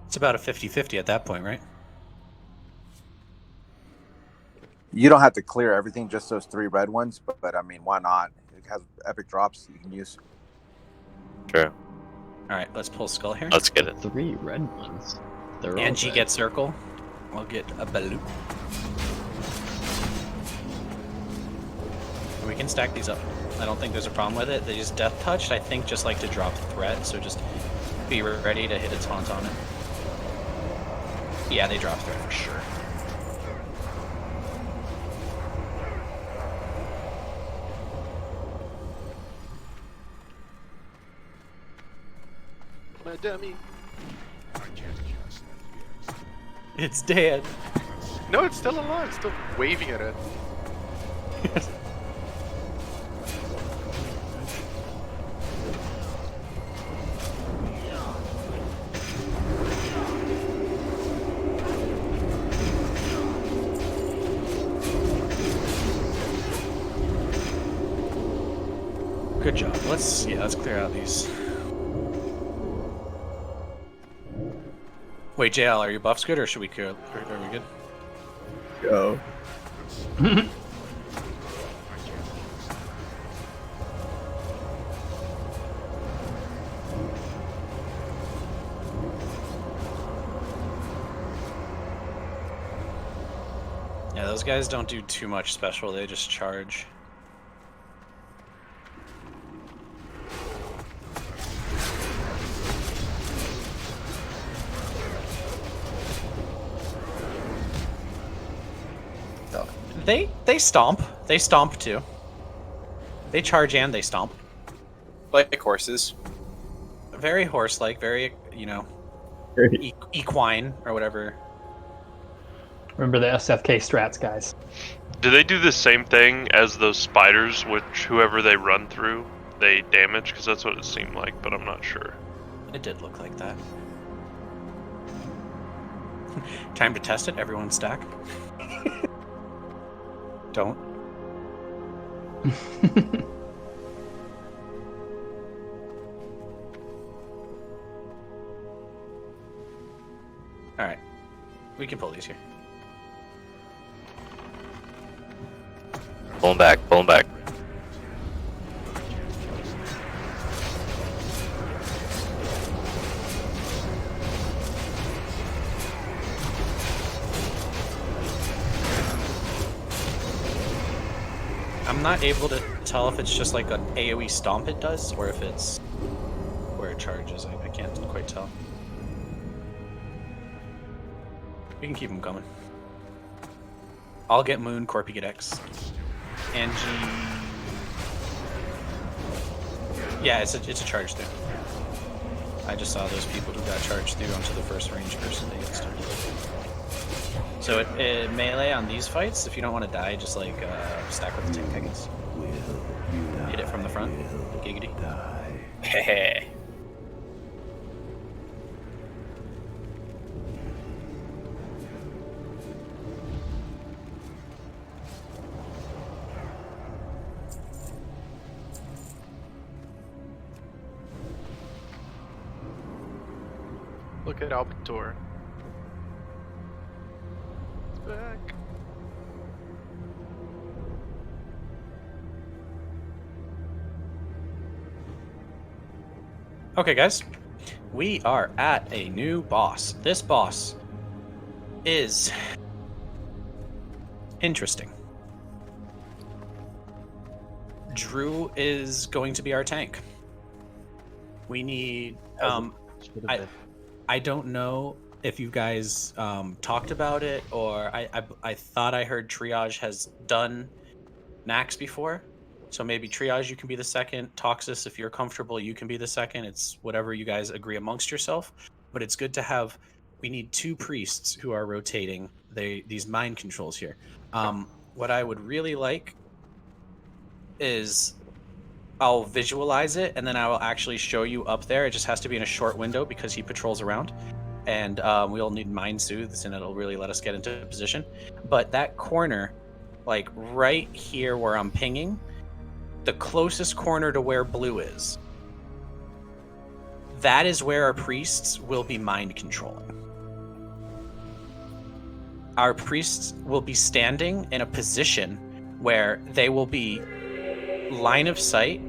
It's about a 50-50 at that point, right? You don't have to clear everything, just those 3 red ones, but I mean, why not? It has epic drops you can use. True. Alright, let's pull Skull here. Let's get it. 3 red ones. They're Angie all red. gets circle. I'll get a baloo. We can stack these up. I don't think there's a problem with it. They just death touched, I think, just like to drop threat, so just be ready to hit a taunt on it. Yeah, they drop threat for sure. My dummy. It's dead. No, it's still alive. It's still waving at it. let's clear out these. Wait, JL, are your buffs good, or should we are we good? Go. Yeah, those guys don't do too much special, they just charge. They stomp. They stomp too. They charge and they stomp. Like horses. Very horse-like, very, you know, equine or whatever. Remember the SFK strats, guys. Do they do the same thing as those spiders, which whoever they run through, they damage? Because that's what it seemed like, but I'm not sure. It did look like that. Time to test it. Everyone stack. Don't. Alright. We can pull these here. Pull him back, pull him back. I'm not able to tell if it's just like an AoE stomp it does, or if it's where it charges. I can't quite tell. We can keep them coming. I'll get Moon, Corpy get X. Angie... Yeah, it's a charge through. I just saw those people who got charged through onto the first range person they get started. So it melee on these fights, if you don't want to die, just like stack with the tank, I guess. Hit it from the front. Giggity. Hehe. Look at Albator. It's back. Okay, guys. We are at a new boss. This boss is interesting. Drew is going to be our tank. We need... I don't know if you guys talked about it, or I thought I heard Triage has done Nax before. So maybe Triage, you can be the second. Toxis, if you're comfortable, you can be the second. It's whatever you guys agree amongst yourself. But it's good to have... We need 2 priests who are rotating these mind controls here. What I would really like is... I'll visualize it, and then I will actually show you up there. It just has to be in a short window because he patrols around. And we'll need Mind Soothes, and it'll really let us get into position. But that corner, like right here where I'm pinging, the closest corner to where blue is, that is where our priests will be mind controlling. Our priests will be standing in a position where they will be line of sight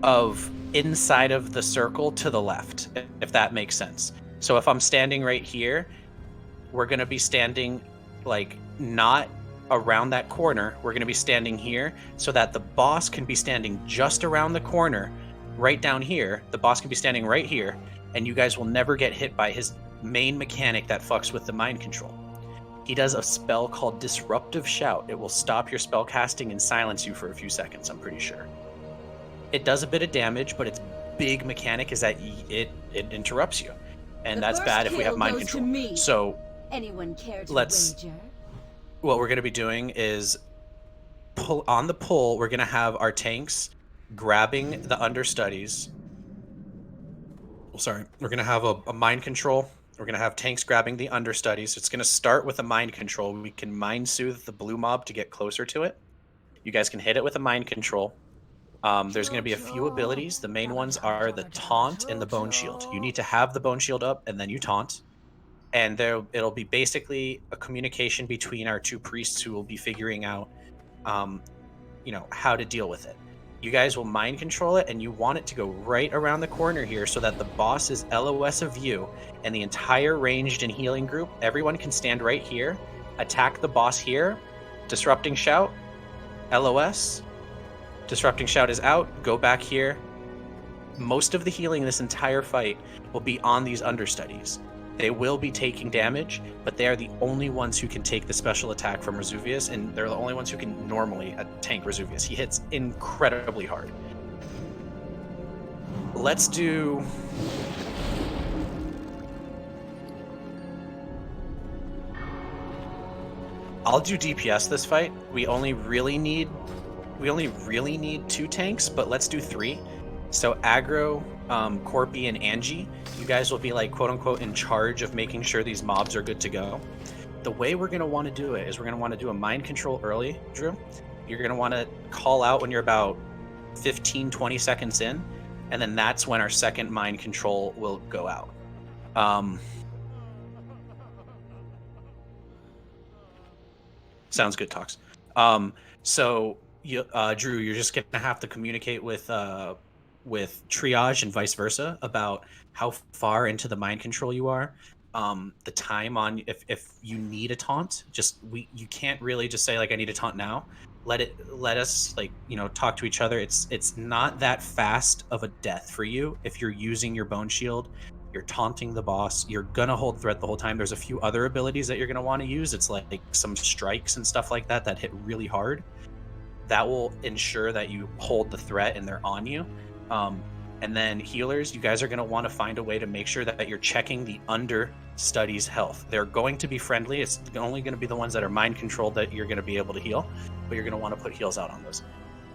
of inside of the circle to the left, if that makes sense. So if I'm standing right here, we're going to be standing like not around that corner. We're going to be standing here so that the boss can be standing just around the corner right down here. The boss can be standing right here, and you guys will never get hit by his main mechanic that fucks with the mind control. He does a spell called Disruptive Shout. It will stop your spell casting and silence you for a few seconds, I'm pretty sure. It does a bit of damage, but its big mechanic is that it interrupts you. And that's bad if we have mind control. So anyone care to let's... wager? What we're going to be doing is pull on the pull. We're going to have our tanks grabbing the understudies. Oh, sorry. We're going to have a mind control. We're going to have tanks grabbing the understudies. It's going to start with a mind control. We can mind soothe the blue mob to get closer to it. You guys can hit it with a mind control. There's going to be a few abilities. The main ones are the taunt and the bone shield. You need to have the bone shield up, and then you taunt. And it'll be basically a communication between our two priests who will be figuring out, how to deal with it. You guys will mind control it, and you want it to go right around the corner here so that the boss is LOS of you, and the entire ranged and healing group, everyone can stand right here, attack the boss here, disrupting shout, LOS, disrupting shout is out, go back here. Most of the healing in this entire fight will be on these understudies. They will be taking damage, but they are the only ones who can take the special attack from Razuvious, and they're the only ones who can normally tank Razuvious. He hits incredibly hard. Let's do... I'll do DPS this fight. We only really need 2 tanks, but let's do 3. So aggro, Corpy, and Angie, you guys will be like quote unquote in charge of making sure these mobs are good to go. The way we're gonna want to do it is we're gonna want to do a mind control early, Drew. You're gonna want to call out when you're about 15-20 seconds in, and then that's when our second mind control will go out. Sounds good, Tox. So Drew, you're just gonna have to communicate with triage and vice versa about how far into the mind control you are. The time on if you need a taunt, you can't really just say like I need a taunt now. Let us talk to each other. It's not that fast of a death for you if you're using your bone shield. You're taunting the boss. You're gonna hold threat the whole time. There's a few other abilities that you're gonna want to use. It's like some strikes and stuff like that hit really hard. That will ensure that you hold the threat and they're on you. And then healers, you guys are going to want to find a way to make sure that you're checking the understudies' health. They're going to be friendly. It's only going to be the ones that are mind controlled that you're going to be able to heal, but you're going to want to put heals out on those.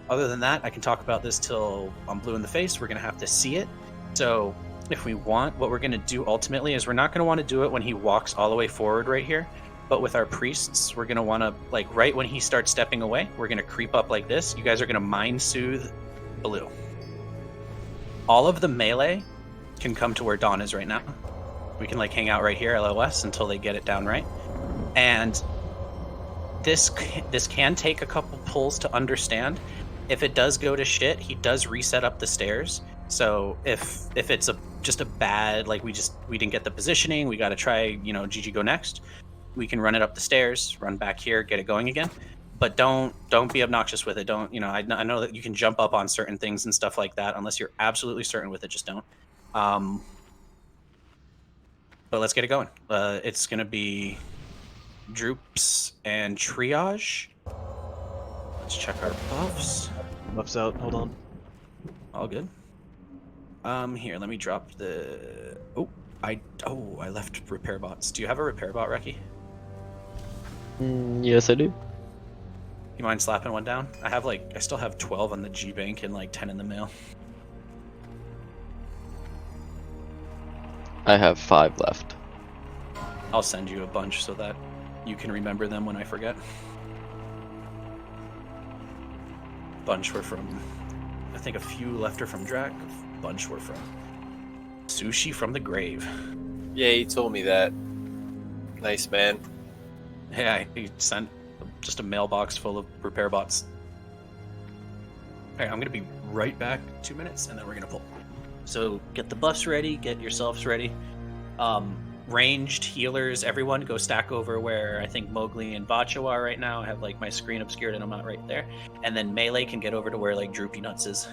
Other than that, I can talk about this till I'm blue in the face. We're going to have to see it. So if we want, what we're going to do ultimately is we're not going to want to do it when he walks all the way forward right here. But with our priests, we're going to want to, like, right when he starts stepping away, we're going to creep up like this. You guys are going to mind soothe blue. All of the melee can come to where Dawn is right now. We can, like, hang out right here, LOS, until they get it down right. And this can take a couple pulls to understand. If it does go to shit, he does reset up the stairs. So if it's just a bad, like, we didn't get the positioning, we got to try, GG go next. We can run it up the stairs, run back here, get it going again. But don't be obnoxious with it. Don't, I know that you can jump up on certain things and stuff like that. Unless you're absolutely certain with it, just don't. But let's get it going. It's going to be Droops and Triage. Let's check our buffs. Buffs out, hold on. All good. Here, let me drop the... I left repair bots. Do you have a repair bot, Reki? Yes, I do. You mind slapping one down? I still have 12 on the G Bank and like 10 in the mail. I have 5 left. I'll send you a bunch so that you can remember them when I forget. Bunch were from, I think a few left are from Drac. A bunch were from Sushi from the Grave. Yeah, he told me that. Nice, man. Yeah, he sent just a mailbox full of repair bots. Okay, I'm gonna be right back 2 minutes and then we're gonna pull. So get the buffs ready, get yourselves ready. Ranged healers, everyone go stack over where I think Mowgli and Bacho are right now. I have like my screen obscured and I'm not right there. And then melee can get over to where like Droopy Nuts is.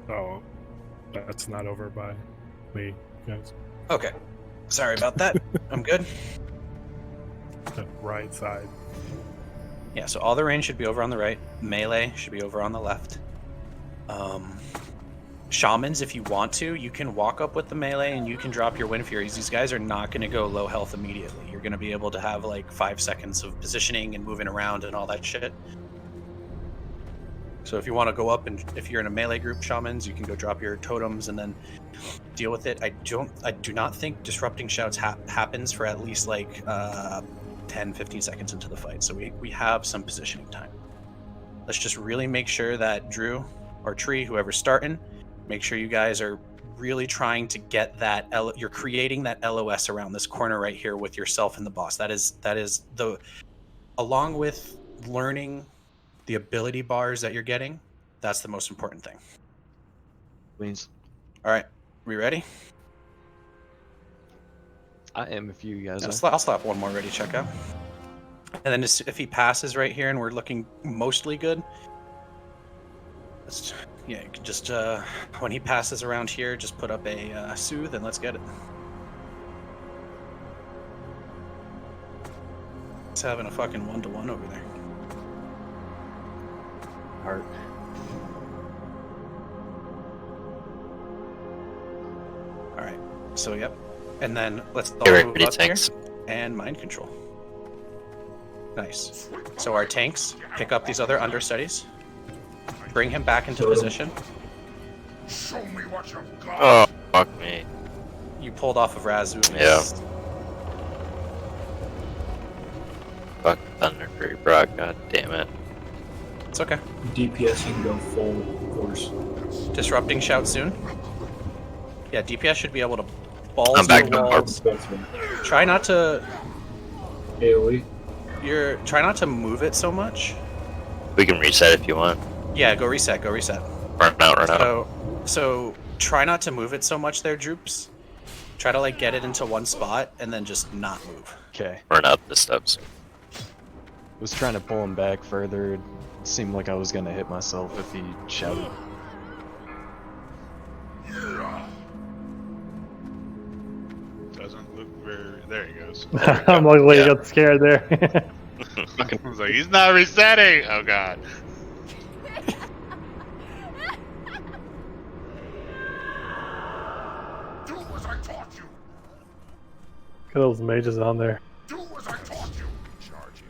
Oh, That's not over by me, guys. Okay. Sorry about that. I'm good. The right side. Yeah, so all the range should be over on the right. Melee should be over on the left. Shamans, if you want to, you can walk up with the melee and you can drop your Wind Furies. These guys are not going to go low health immediately. You're going to be able to have like 5 seconds of positioning and moving around and all that shit. So if you want to go up and if you're in a melee group, Shamans, you can go drop your totems and then deal with it. I do not think Disrupting Shouts happens for at least like 10-15 seconds into the fight. So we have some positioning time. Let's just really make sure that Drew or Tree, whoever's starting, make sure you guys are really trying to get that. You're creating that LOS around this corner right here with yourself and the boss. That is the, along with learning the ability bars that you're getting, that's the most important thing. Please. All right, we ready? I am if you guys Yeah, are. I'll slap one more ready check out. And then just, if he passes right here and we're looking mostly good, let's, yeah, you can just, when he passes around here, just put up a soothe and let's get it. He's having a fucking 1-to-1 over there. Heart. All right, so yep. And then let's all Get move ready, up tanks. here and mind control. Nice. So our tanks pick up these other understudies, bring him back into position. Show me what you've got. Oh, fuck me. You pulled off of Razuvious. Yeah. Fuck Thunder Fury, Brock. God damn it. It's okay. DPS, you can go full force. Disrupting shout soon. Yeah, DPS should be able to balls I'm back the to walls. Try not to. AoE. Try not to move it so much. We can reset if you want. Yeah, go reset. Go reset. Run out. So try not to move it so much there, Droops. Try to like get it into one spot and then just not move. Okay. Run up the steps. Was trying to pull him back further. It seemed like I was gonna hit myself if he shouted. Doesn't look very. There he goes. I'm luckily I got scared there. I was like, he's not resetting. Oh god. Do as I taught you. Look at those mages on there. Do as I taught you. Charging.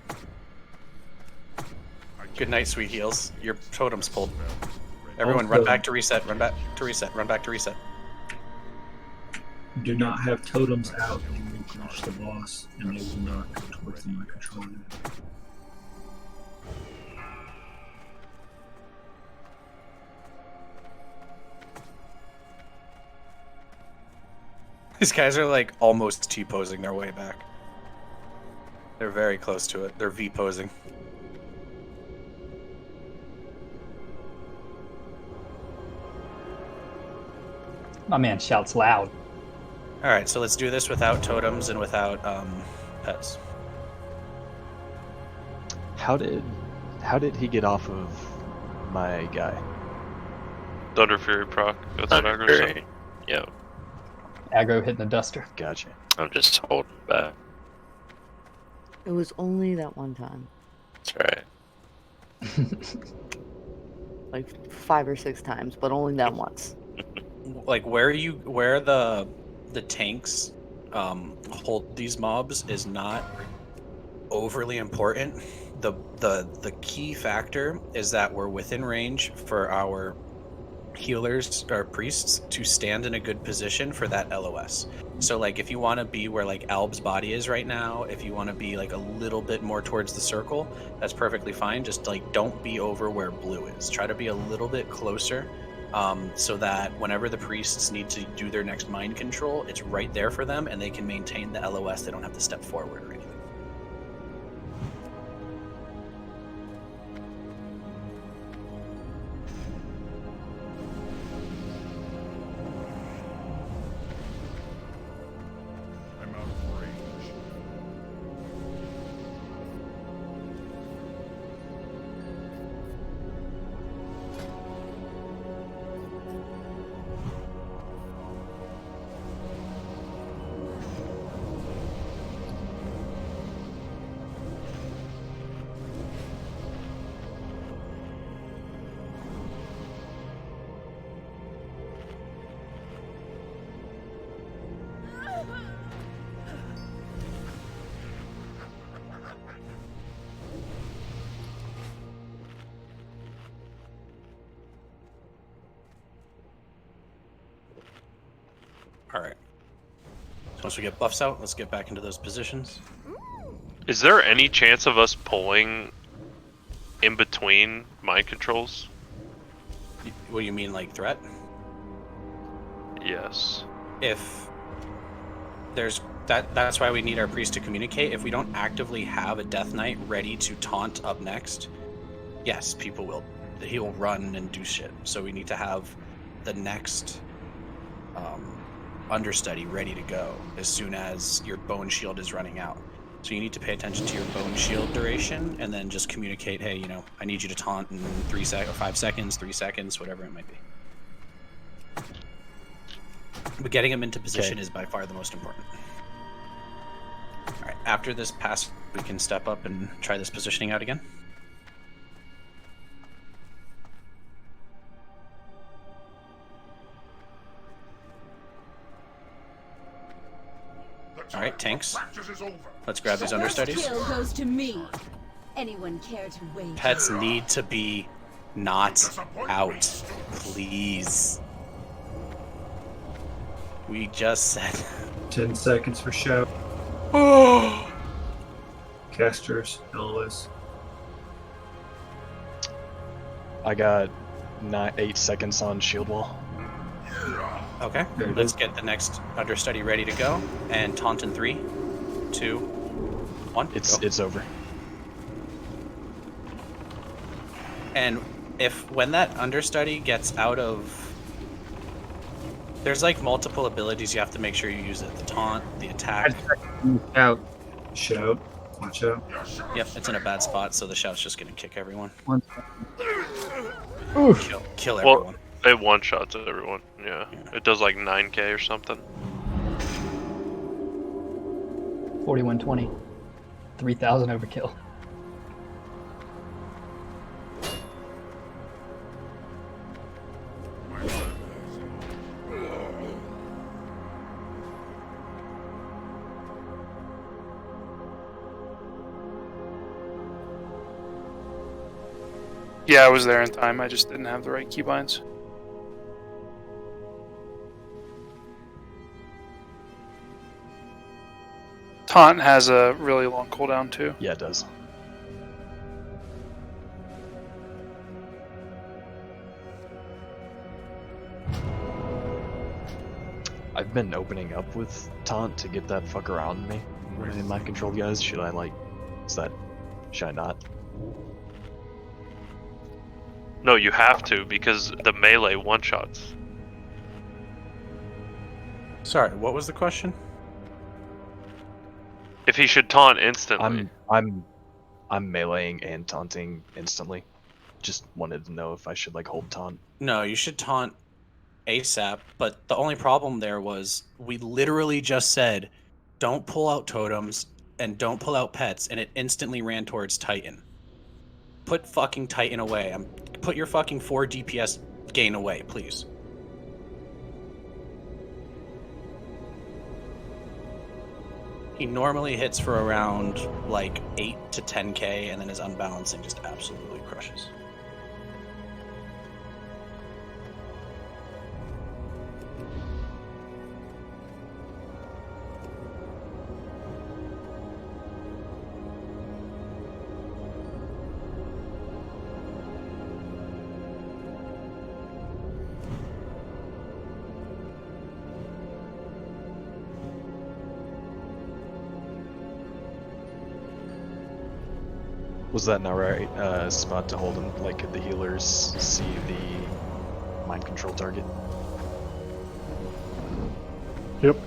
Good night, sweet heels. Your totem's pulled. Everyone, run back to reset. Run back to reset. Run back to reset. Do not have totems out, and you will crush the boss, and they will not go towards my control. These guys are like almost T-posing their way back. They're very close to it. They're V-posing. My man shouts loud. All right, so let's do this without totems and without pets. How did he get off of my guy? Thunder Fury proc. That's what Aggro said. Yeah. Aggro hitting the duster. Gotcha. I'm just holding back. It was only that one time. That's right. Like 5 or 6 times, but only that once. Like where the tanks hold these mobs is not overly important. The key factor is that we're within range for our healers or priests to stand in a good position for that LOS. So like if you want to be where like Alb's body is right now, if you want to be like a little bit more towards the circle, that's perfectly fine. Just like don't be over where blue is. Try to be a little bit closer, so that whenever the priests need to do their next mind control, it's right there for them and they can maintain the LOS. They don't have to step forward or anything. I'm out of range. Once we get buffs out, let's get back into those positions. Is there any chance of us pulling in between mind controls? What do you mean, like threat? Yes. If there's that's why we need our priest to communicate. If we don't actively have a Death Knight ready to taunt up next, yes, he'll run and do shit. So we need to have the next understudy ready to go as soon as your bone shield is running out. So you need to pay attention to your bone shield duration and then just communicate, hey, I need you to taunt in 3 seconds or 5 seconds, 3 seconds, whatever it might be. But getting him into position is by far the most important. All right, after this pass, we can step up and try this positioning out again. All right, tanks. Let's grab these understudies. Kill goes to me. Anyone care to wait? Pets need to be not out, please. We just said 10 seconds for show. Casters, Ellis. I got 8 seconds on shield wall. Okay, let's get the next understudy ready to go. And taunt in 3, 2, 1. It's over. And when that understudy gets out of... There's like multiple abilities you have to make sure you use it. The taunt, the attack. Shout. Shout. Watch out. Yep, it's in a bad spot, so the shout's just gonna kick everyone. Kill everyone. It one-shots everyone, yeah. It does like 9k or something. 4120. 3,000 overkill. Yeah, I was there in time. I just didn't have the right keybinds. Taunt has a really long cooldown too. Yeah, it does. I've been opening up with taunt to get that fuck around me. In mind control, guys, should I should I not? No, you have to because the melee one-shots. Sorry, what was the question? If he should taunt instantly. I'm meleeing and taunting instantly. Just wanted to know if I should hold taunt. No, you should taunt ASAP, but the only problem there was we literally just said don't pull out totems and don't pull out pets, and it instantly ran towards Titan. Put fucking Titan away. Put your fucking 4 DPS gain away, please. He normally hits for around 8 to 10k, and then his unbalancing just absolutely crushes. Was that not right spot to hold him? Could the healers see the mind control target? Yep.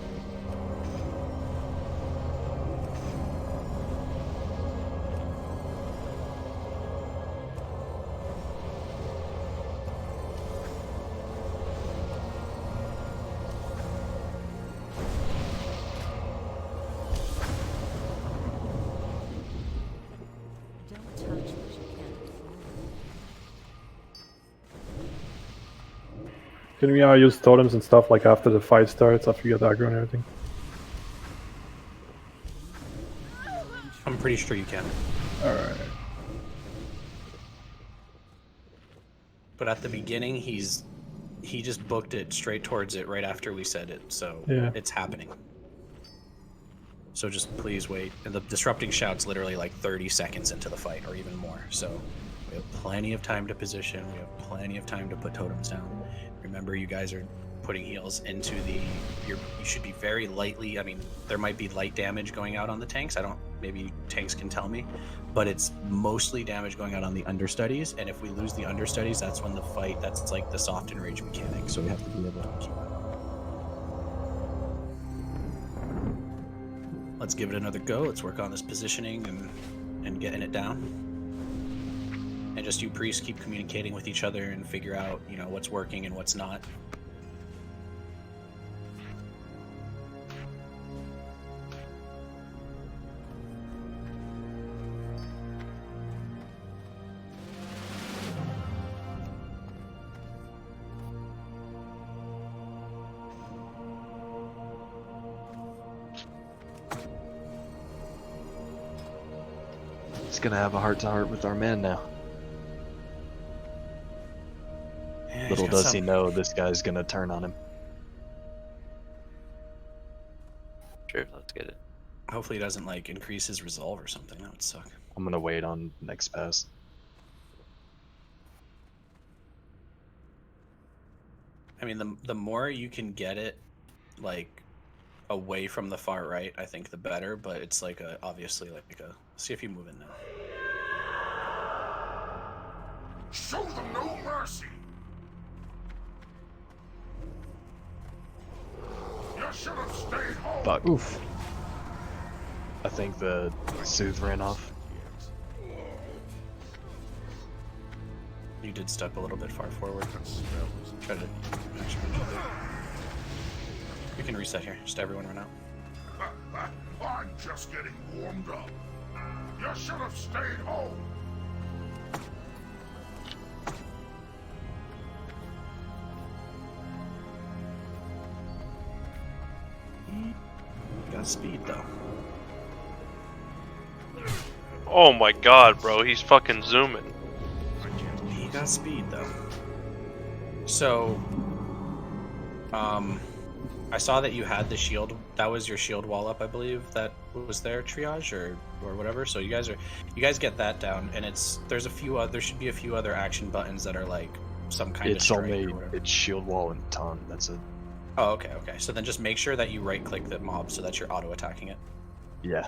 Can we use totems and stuff after the fight starts, after you get aggro and everything? I'm pretty sure you can. Alright. But at the beginning, he just booked it straight towards it right after we said it, so Yeah. it's happening. So just please wait. And the disrupting shout's literally like 30 seconds into the fight, or even more. So we have plenty of time to position. We have plenty of time to put totems down. Remember, you guys are putting heals into the. You should be very lightly. I mean, there might be light damage going out on the tanks. I don't. Maybe tanks can tell me, but it's mostly damage going out on the understudies. And if we lose the understudies, that's when the fight. That's like the soft enrage mechanic. So we have to be able to keep it. Let's give it another go. Let's work on this positioning and getting it down. And just you priests keep communicating with each other and figure out, you know, what's working and what's not. He's gonna have a heart-to-heart with our man now. Yeah, Little does he know this guy's gonna turn on him. Sure, let's get it. Hopefully he doesn't like increase his resolve or something. That would suck. I'm gonna wait on next pass. I mean, the more you can get it, like, away from the far right, I think the better. But it's like a obviously like a. See if you move in now. Show them no mercy. You should have stayed home. Fuck. Oof. I think the soothe ran off. You did step a little bit far forward. Try to actually. You can reset here. Just everyone run out. I'm just getting warmed up. You should have stayed home. Got speed though. Oh my god, bro, he's fucking zooming. He got speed though. So, I saw that you had the shield. That was your shield wall up, I believe. That was there, triage or whatever. So you guys get that down, and there's a few. There should be a few other action buttons that are like some kind of. It's only it's shield wall and ton. That's it. Oh, okay. So then just make sure that you right-click the mob so that you're auto-attacking it. Yeah.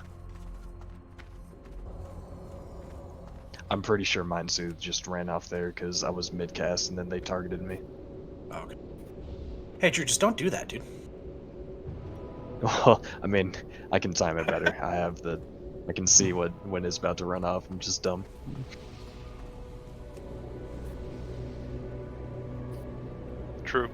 I'm pretty sure mine soothe just ran off there because I was mid-cast and then they targeted me. Oh, okay. Hey, Drew, just don't do that, dude. Well, I mean, I can time it better. I can see when it's about to run off. I'm just dumb. True.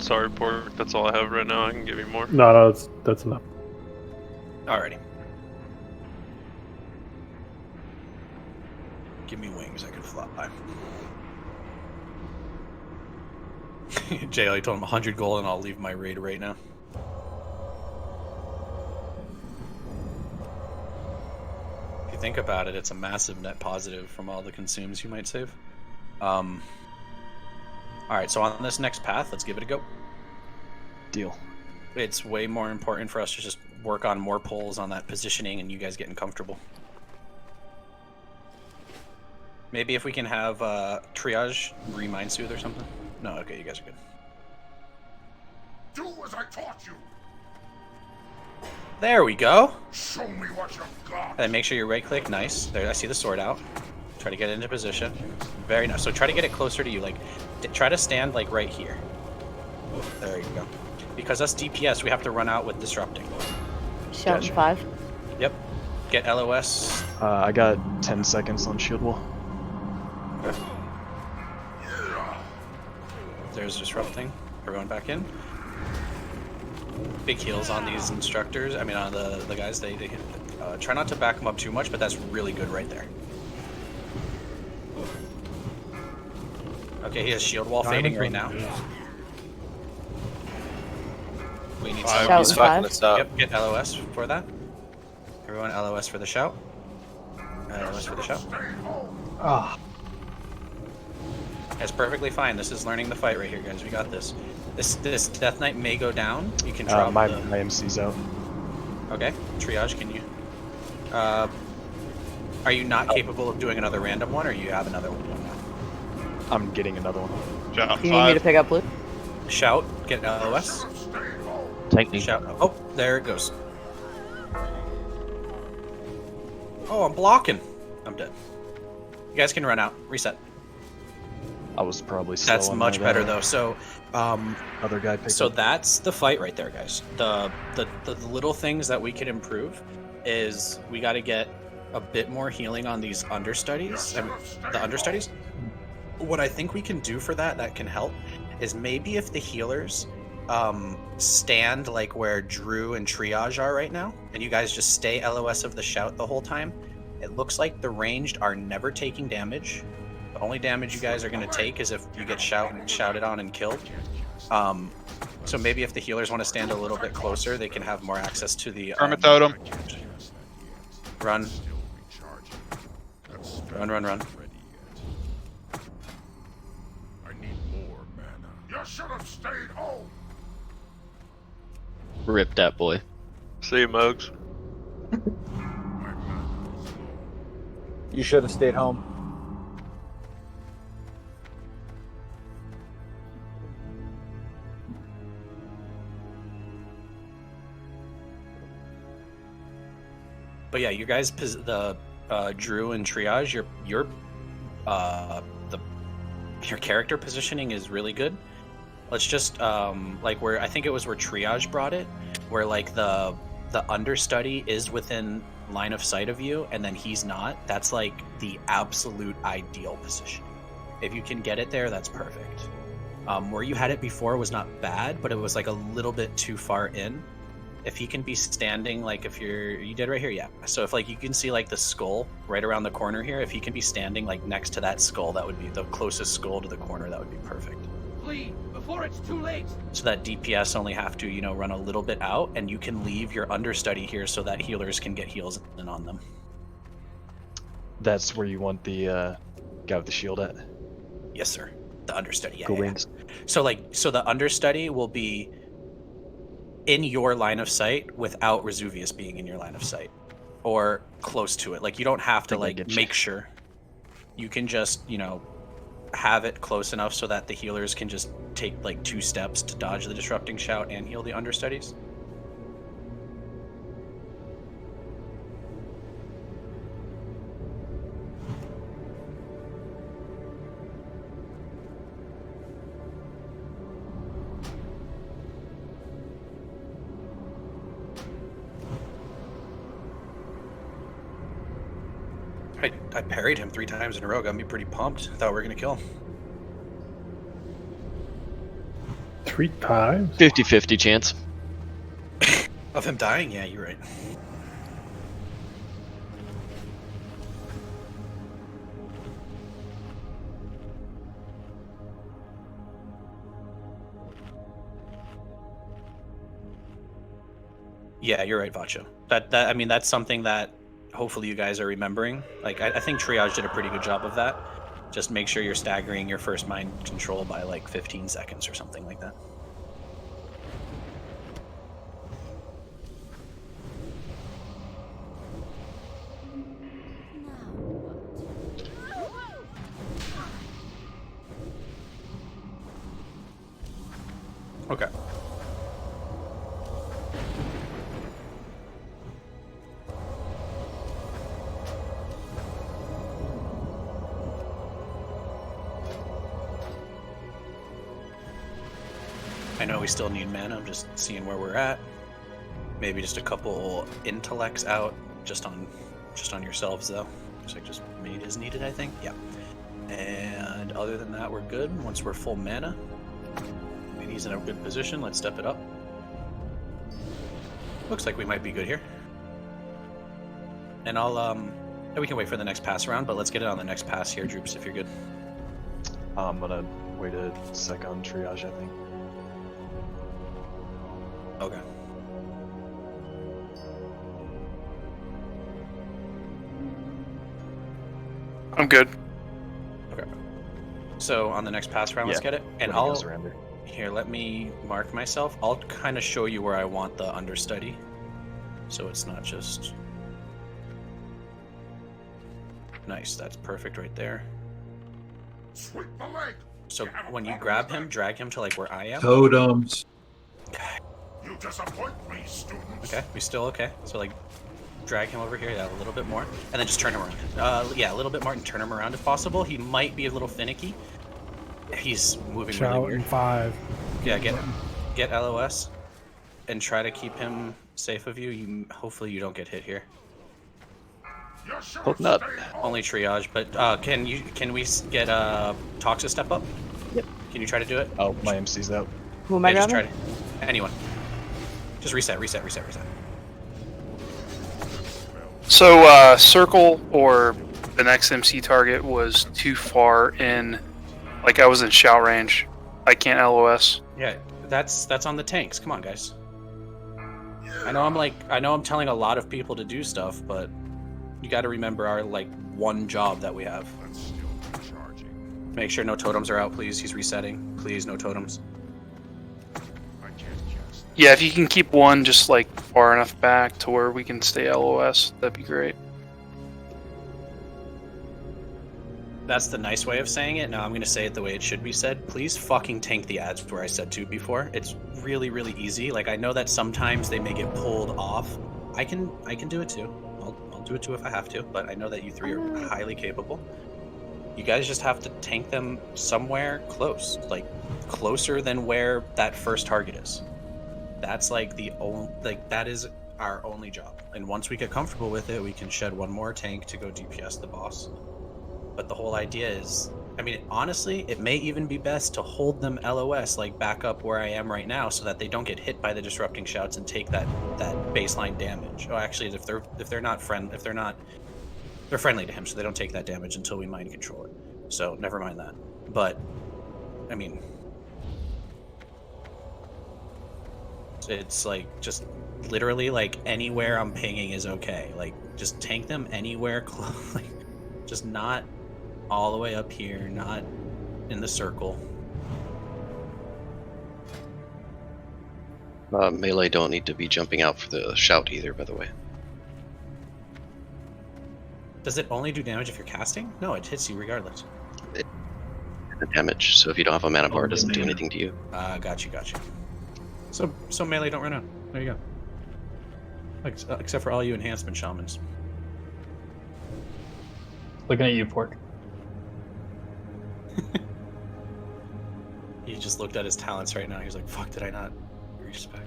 Sorry, Pork. That's all I have right now. I can give you more. No, that's enough. Alrighty. Give me wings, I can fly. JL, you told him 100 gold and I'll leave my raid right now. If you think about it, it's a massive net positive from all the consumes you might save. Alright, so on this next path, let's give it a go. Deal. It's way more important for us to just work on more pulls on that positioning and you guys getting comfortable. Maybe if we can have triage remind soothe or something. No, okay, you guys are good. Do as I taught you. There we go. Show me what you've got. And then make sure you right click. Nice. There, I see the sword out. Try to get it into position. Very nice. So try to get it closer to you. Like, try to stand like right here. There you go. Because us DPS, we have to run out with disrupting. Shout 5. Yep. Get LOS. I got 10 seconds on shield wall. Okay. There's disrupting. We're going back in. Big heals on these instructors. I mean, on the guys. They try not to back them up too much, but that's really good right there. Okay, he has shield wall fading right now. We need some. He's fucking us up. Yep, get LOS for that. Everyone, LOS for the shout. LOS for the shout. Ah. That's perfectly fine. This is learning the fight right here, guys. We got this. This Death Knight may go down. You can drop my MC's out. Okay, triage. Can you? Are you not capable of doing another random one, or you have another one now? I'm getting another one. Shout Do you need me to pick up blue? Shout. Get LOS. Tank me. Shout. Oh, there it goes. Oh, I'm blocking. I'm dead. You guys can run out. Reset. I was probably slow. That's on much that, better though. So, other guy picked so up. that's the fight right there, guys. The little things that we can improve is we got to get a bit more healing on these understudies. The understudies. What I think we can do for that can help is maybe if the healers stand like where Drew and Triage are right now, and you guys just stay LOS of the shout the whole time. It looks like the ranged are never taking damage. The only damage you guys are going to take is if you get shouted on and killed. So maybe if the healers want to stand a little bit closer, they can have more access to the Hermit Totem. Run. Run. I need more mana. You should have stayed home. Rip that boy. See you, Mugs. You should have stayed home. But yeah, you guys, the Drew and Triage, your character positioning is really good. Let's just like where I think it was where Triage brought it, where like the understudy is within line of sight of you, and then he's not. That's like the absolute ideal position. If you can get it there, that's perfect. Where you had it before was not bad, but it was like a little bit too far in. If he can be standing, like if you did right here, yeah. So if like you can see like the skull right around the corner here, if he can be standing like next to that skull, that would be the closest skull to the corner. That would be perfect. Flee before it's too late. So that DPS only have to, run a little bit out, and you can leave your understudy here so that healers can get heals in on them. That's where you want the guy with the shield at? Yes, sir. The understudy, yeah. Cool yeah. beans. So the understudy will be in your line of sight without Razuvious being in your line of sight, or close to it. Like you don't have to make sure. You can just have it close enough so that the healers can just take like 2 steps to dodge the disrupting shout and heal the understudies. I parried him 3 times in a row. Got me pretty pumped. Thought we were gonna kill him. 3 times? 50-50 chance. Of him dying? Yeah, you're right. Yeah, you're right, Vacho. That's something that hopefully you guys are remembering. Like, I think Triage did a pretty good job of that. Just make sure you're staggering your first mind control by like 15 seconds or something like that. Okay. I know we still need mana. I'm just seeing where we're at. Maybe just a couple intellects out, just on yourselves though. Looks like just mage is needed, I think. Yeah. And other than that, we're good. Once we're full mana, and he's in a good position, let's step it up. Looks like we might be good here. And we can wait for the next pass around, but let's get it on the next pass here, Droops, if you're good. I'm gonna wait a sec on triage, I think. Okay. I'm good. Okay. So on the next pass round, let's get it. And here, let me mark myself. I'll kind of show you where I want the understudy, so it's not just nice. That's perfect right there. Sweep the leg. So when you grab him, drag him to like where I am. Totems. You disappoint me, students. Okay, we still okay. So like, drag him over here, yeah, a little bit more, and then just turn him around. Yeah, a little bit more, and turn him around if possible. He might be a little finicky. He's moving really weird. In 5. Yeah, get LOS, and try to keep him safe of you. Hopefully you don't get hit here. Hope not. Only triage, but can we get Tox to step up? Yep. Can you try to do it? Oh, my MC's out. Who am I just grabbing? try to. Anyone. Just reset. So, circle or the next MC target was too far in. Like, I was in shout range. I can't LOS. Yeah, that's on the tanks. Come on, guys. I know I'm telling a lot of people to do stuff, but you got to remember our one job that we have. Make sure no totems are out, please. He's resetting. Please, no totems. Yeah, if you can keep one just far enough back to where we can stay LOS, that'd be great. That's the nice way of saying it. Now I'm going to say it the way it should be said. Please fucking tank the ads where I said to before. It's really, really easy. I know that sometimes they may get pulled off. I can do it too. I'll do it too if I have to, but I know that you three are highly capable. You guys just have to tank them somewhere close, closer than where that first target is. That's that is our only job. And once we get comfortable with it, we can shed one more tank to go DPS the boss. But the whole idea is, I mean, honestly, it may even be best to hold them LOS, back up where I am right now, so that they don't get hit by the disrupting shouts and take that baseline damage. Oh, actually, they're friendly to him, so they don't take that damage until we mind control it. So never mind that. But I mean, it's just literally anywhere I'm pinging is okay. Just tank them anywhere just not all the way up here, not in the circle. Melee don't need to be jumping out for the shout either, by the way. Does it only do damage if you're casting? No, it hits you regardless. The damage, so if you don't have a mana bar, it doesn't do anything to you. Got you. So melee don't run out. There you go. Except for all you enhancement shamans. Looking at you, Pork. He just looked at his talents right now. He's like, fuck, did I not reach back?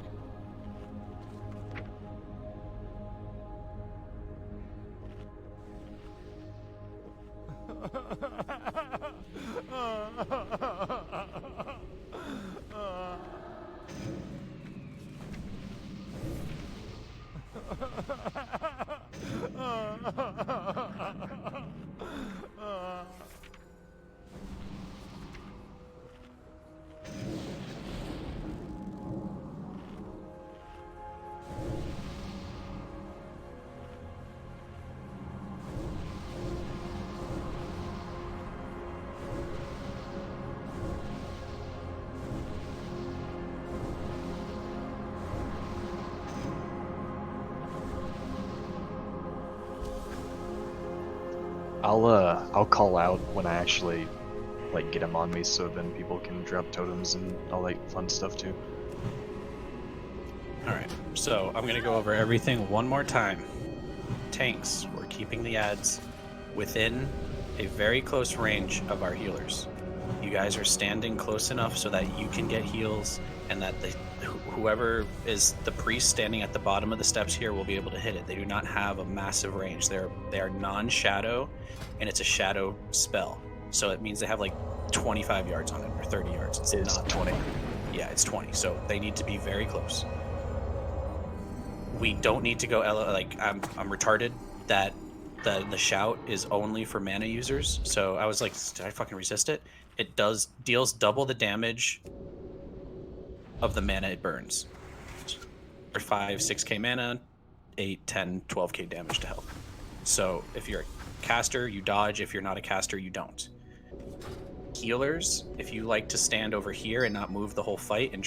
I'll call out when I actually like get them on me so then people can drop totems and all that fun stuff too. Alright, so I'm gonna go over everything one more time. Tanks, we're keeping the ads within a very close range of our healers. You guys are standing close enough so that you can get heals, and that whoever is the priest standing at the bottom of the steps here will be able to hit it. They do not have a massive range. They are non-shadow, and it's a shadow spell. So it means they have like 25 yards on it, or 30 yards. It's not 20. Yeah, it's 20. So they need to be very close. We don't need to go like I'm retarded that the shout is only for mana users. So I was like, did I fucking resist it? It deals double the damage of the mana it burns. For 5, 6k mana, 8, 10, 12k damage to health. So if you're a caster, you dodge. If you're not a caster, you don't. Healers, if you like to stand over here and not move the whole fight and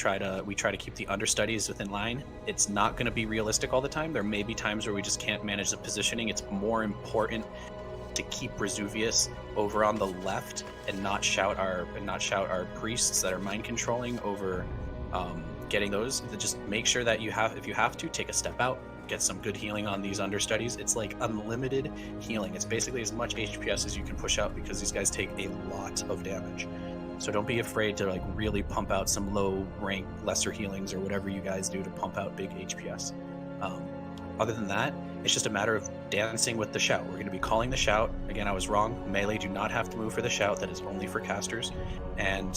we try to keep the understudies within line, it's not going to be realistic all the time. There may be times where we just can't manage the positioning. It's more important to keep Razuvious over on the left and not shout our priests that are mind controlling over getting those. Just make sure that if you have to, take a step out, get some good healing on these understudies. It's like unlimited healing. It's basically as much HPS as you can push out because these guys take a lot of damage. So don't be afraid to like really pump out some low rank lesser healings or whatever you guys do to pump out big HPS. Other than that, it's just a matter of dancing with the shout. We're going to be calling the shout. Again, I was wrong. Melee do not have to move for the shout. That is only for casters. And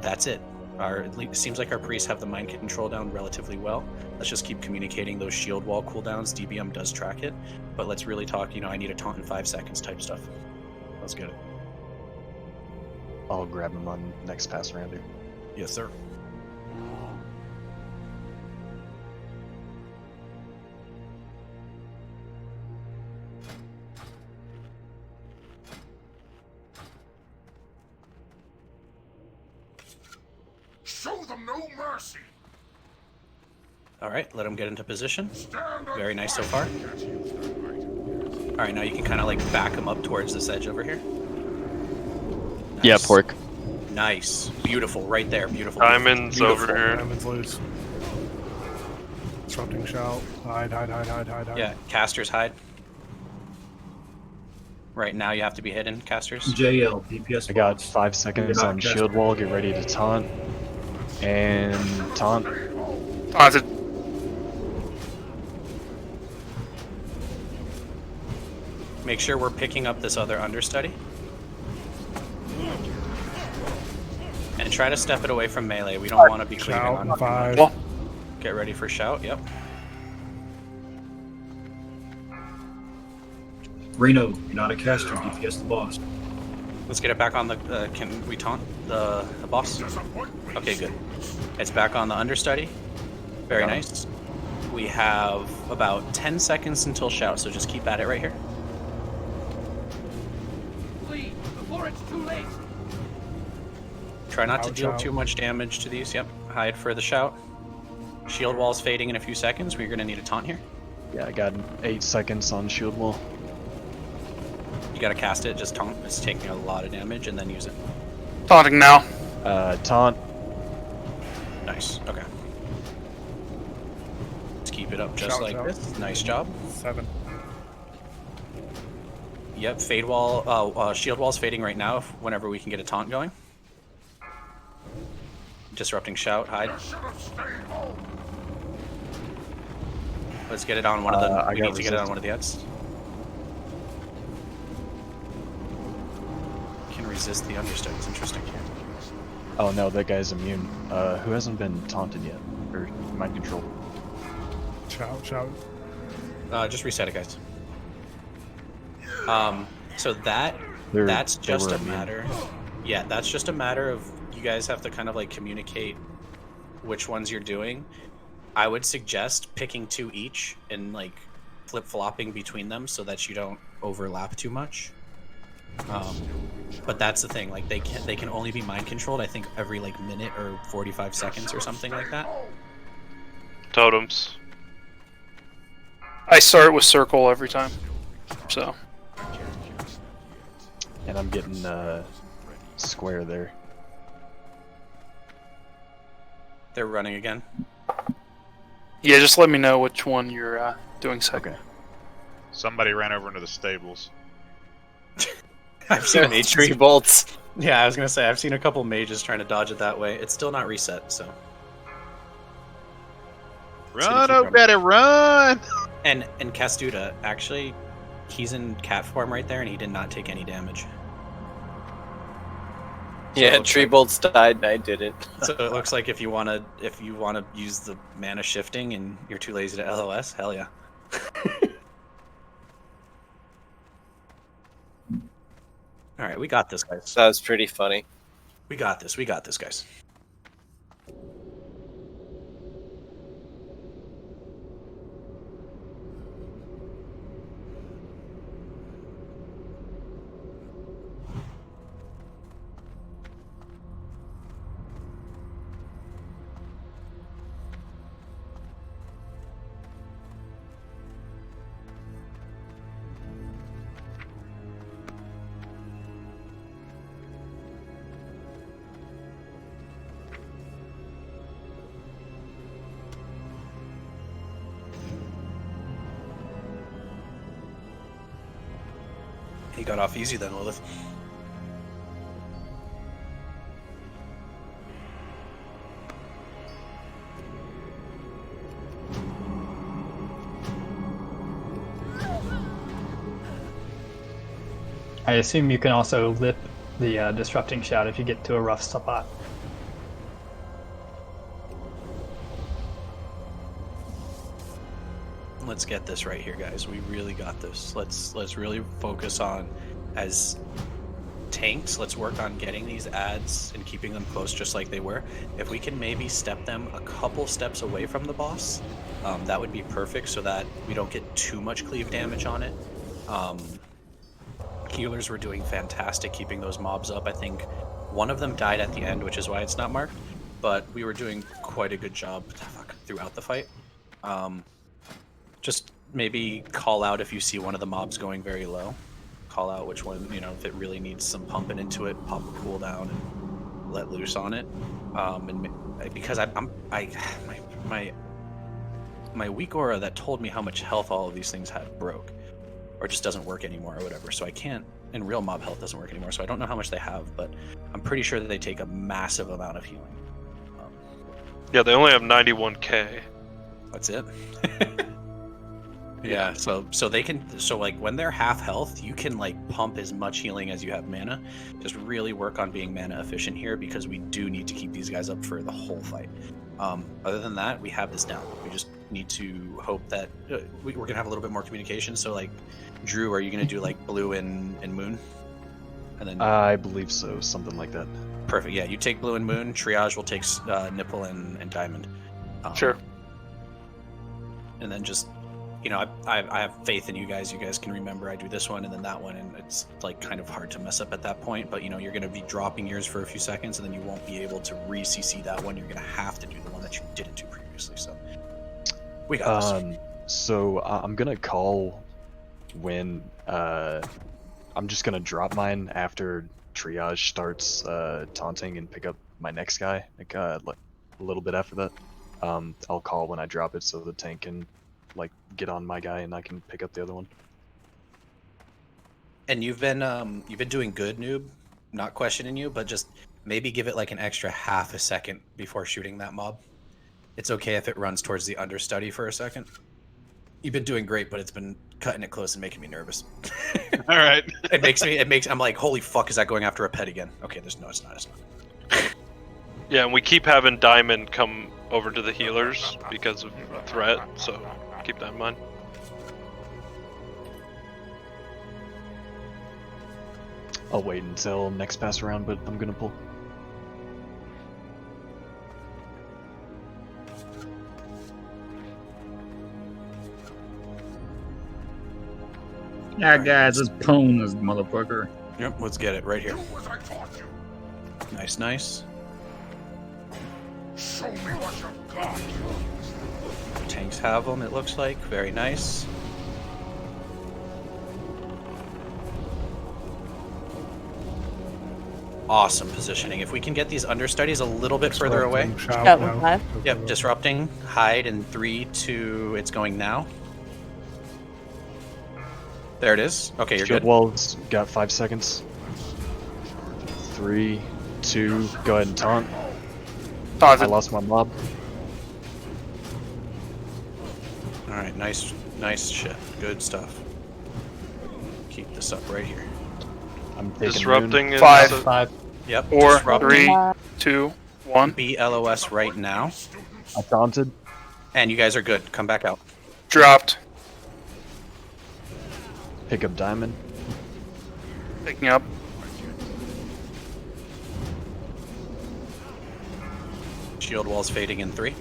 that's it. It seems like our priests have the mind control down relatively well. Let's just keep communicating those shield wall cooldowns. DBM does track it, but let's really talk, I need a taunt in 5 seconds type stuff. Let's get it. I'll grab him on next pass around here. Yes, sir. Show them no mercy. All right, let them get into position. Very nice so far. All right, now you can kind of like back them up towards this edge over here. Nice. Yeah, pork. Nice, beautiful, right there, beautiful. Diamond's beautiful. over here. Diamond's loose. Disrupting shout. Hide. Yeah, casters hide. Right now you have to be hidden, casters. JL, DPS. I got 5 seconds on shield wall. Get ready to taunt. And taunt. Taunted. Make sure we're picking up this other understudy. And try to step it away from melee. We don't want to be cleaving on 5. Get ready for shout, yep. Reno, you're not a caster, DPS the boss. Let's get it back on the, can we taunt the boss? Okay, good. It's back on the understudy. Very nice. We have about 10 seconds until shout, so just keep at it right here. Flee before it's too late. Try not to deal too much damage to these, yep. Hide for the shout. Shield wall's fading in a few seconds. We're gonna need a taunt here. Yeah, I got 8 seconds on shield wall. You gotta cast it, just taunt. It's taking a lot of damage, and then use it. Taunting now. Taunt. Nice, okay. Let's keep it up just like this. Nice job. 7. Yep, fade wall, shield wall's fading right now whenever we can get a taunt going. Disrupting shout, hide. Let's get it on one of the, we need to get it on one of the ads. Can resist the understudy, it's interesting. Oh no, that guy's immune. Who hasn't been taunted yet? Or mind control? Shout. Just reset it, guys. So that's just a matter. Yeah, that's just a matter of you guys have to kind of like communicate which ones you're doing. I would suggest picking 2 each and like flip-flopping between them so that you don't overlap too much. But that's the thing, like they can only be mind controlled I think every like minute or 45 seconds or something like that. Totems. I start with circle every time. So. And I'm getting square there. They're running again. Yeah, just let me know which one you're doing second. Okay. Somebody ran over into the stables. I've seen Mage tree bolts. Yeah, I was gonna say I've seen a couple mages trying to dodge it that way. It's still not reset, so. Run, oh better run! And Castuda, actually, he's in cat form right there, and he did not take any damage. Yeah, tree bolts died, and I didn't. So it looks like if you wanna use the mana shifting and you're too lazy to LOS, hell yeah. All right, we got this, guys. That was pretty funny. We got this. We got this, guys. He got off easy then, Lilith. I assume you can also lip the disrupting shout if you get to a rough spot. Let's get this right here, guys. We really got this. Let's really focus on, as tanks, let's work on getting these ads and keeping them close just like they were. If we can maybe step them a couple steps away from the boss, that would be perfect so that we don't get too much cleave damage on it. Healers were doing fantastic keeping those mobs up. I think one of them died at the end, which is why it's not marked, but we were doing quite a good job throughout the fight. Just maybe call out if you see one of the mobs going very low. Call out which one, you know, if it really needs some pumping into it, pop a cooldown and let loose on it. And because my weak aura that told me how much health all of these things had broke, or just doesn't work anymore or whatever. So I can't, and real mob health doesn't work anymore. So I don't know how much they have, but I'm pretty sure that they take a massive amount of healing. Yeah, they only have 91k. That's it. Yeah, so they can, so like when they're half health, you can like pump as much healing as you have mana. Just really work on being mana efficient here, because we do need to keep these guys up for the whole fight. Other than that, we have this down. We just need to hope that we're gonna have a little bit more communication. So like, Drew, are you gonna do like blue and moon? And then I believe so, something like that. Perfect. Yeah, you take blue and moon. Triage will take nipple and diamond. Sure. And then just, you know, I have faith in you guys. You guys can remember I do this one and then that one, and it's like kind of hard to mess up at that point. But you know, you're going to be dropping yours for a few seconds, and then you won't be able to re-CC that one. You're going to have to do the one that you didn't do previously. So we got this. So I'm gonna call when I'm just gonna drop mine after Triage starts taunting and pick up my next guy. Like a little bit after that, I'll call when I drop it so the tank can like get on my guy and I can pick up the other one. And you've been doing good, noob. Not questioning you, but just maybe give it like an extra half a second before shooting that mob. It's okay if it runs towards the understudy for a second. You've been doing great, but it's been cutting it close and making me nervous. All right. I'm like, holy fuck, is that going after a pet again? Okay, it's not. Yeah, and we keep having Diamond come over to the healers because of threat, so keep that in mind. I'll wait until next pass around, but I'm gonna pull. Yeah, guys, let's pwn this motherfucker. Yep, let's get it right here. Nice. Show me what you've got. Tanks have them, it looks like. Very nice. awesome positioning. If we can get these understudies a little bit further away. Shout with 5. Yep, disrupting, hide in 3, 2, it's going now. There it is. Okay, you're Shield good. walls, got 5 seconds. 3, 2, go ahead and taunt. I lost my mob. Alright, nice shit. Good stuff. Keep this up right here. I'm taking Disrupting Moon. is 5. Yep. 4, disrupting. 3, 2, 1. Be LOS right now. I taunted. And you guys are good. Come back out. Dropped. Pick up diamond. Picking up. Shield walls fading in 3.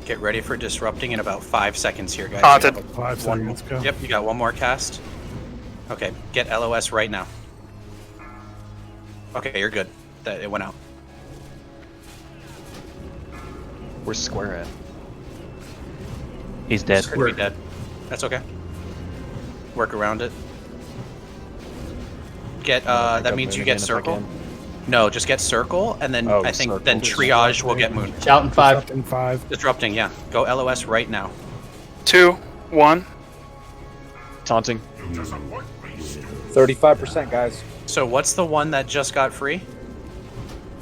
Get ready for disrupting in about 5 seconds here, guys. Taunted. 5 seconds, go. Yep, you got one more cast. Okay, get LOS right now. Okay, you're good. It went out. Where's Square at? He's dead. Square dead. That's okay. Work around it. Get that means you get circle. No, just get circle, and then I think then triage will get moon. Shouting 5. Disrupting 5. Disrupting, yeah. Go LOS right now. 2, 1. Taunting. 35%, guys. So what's the one that just got free?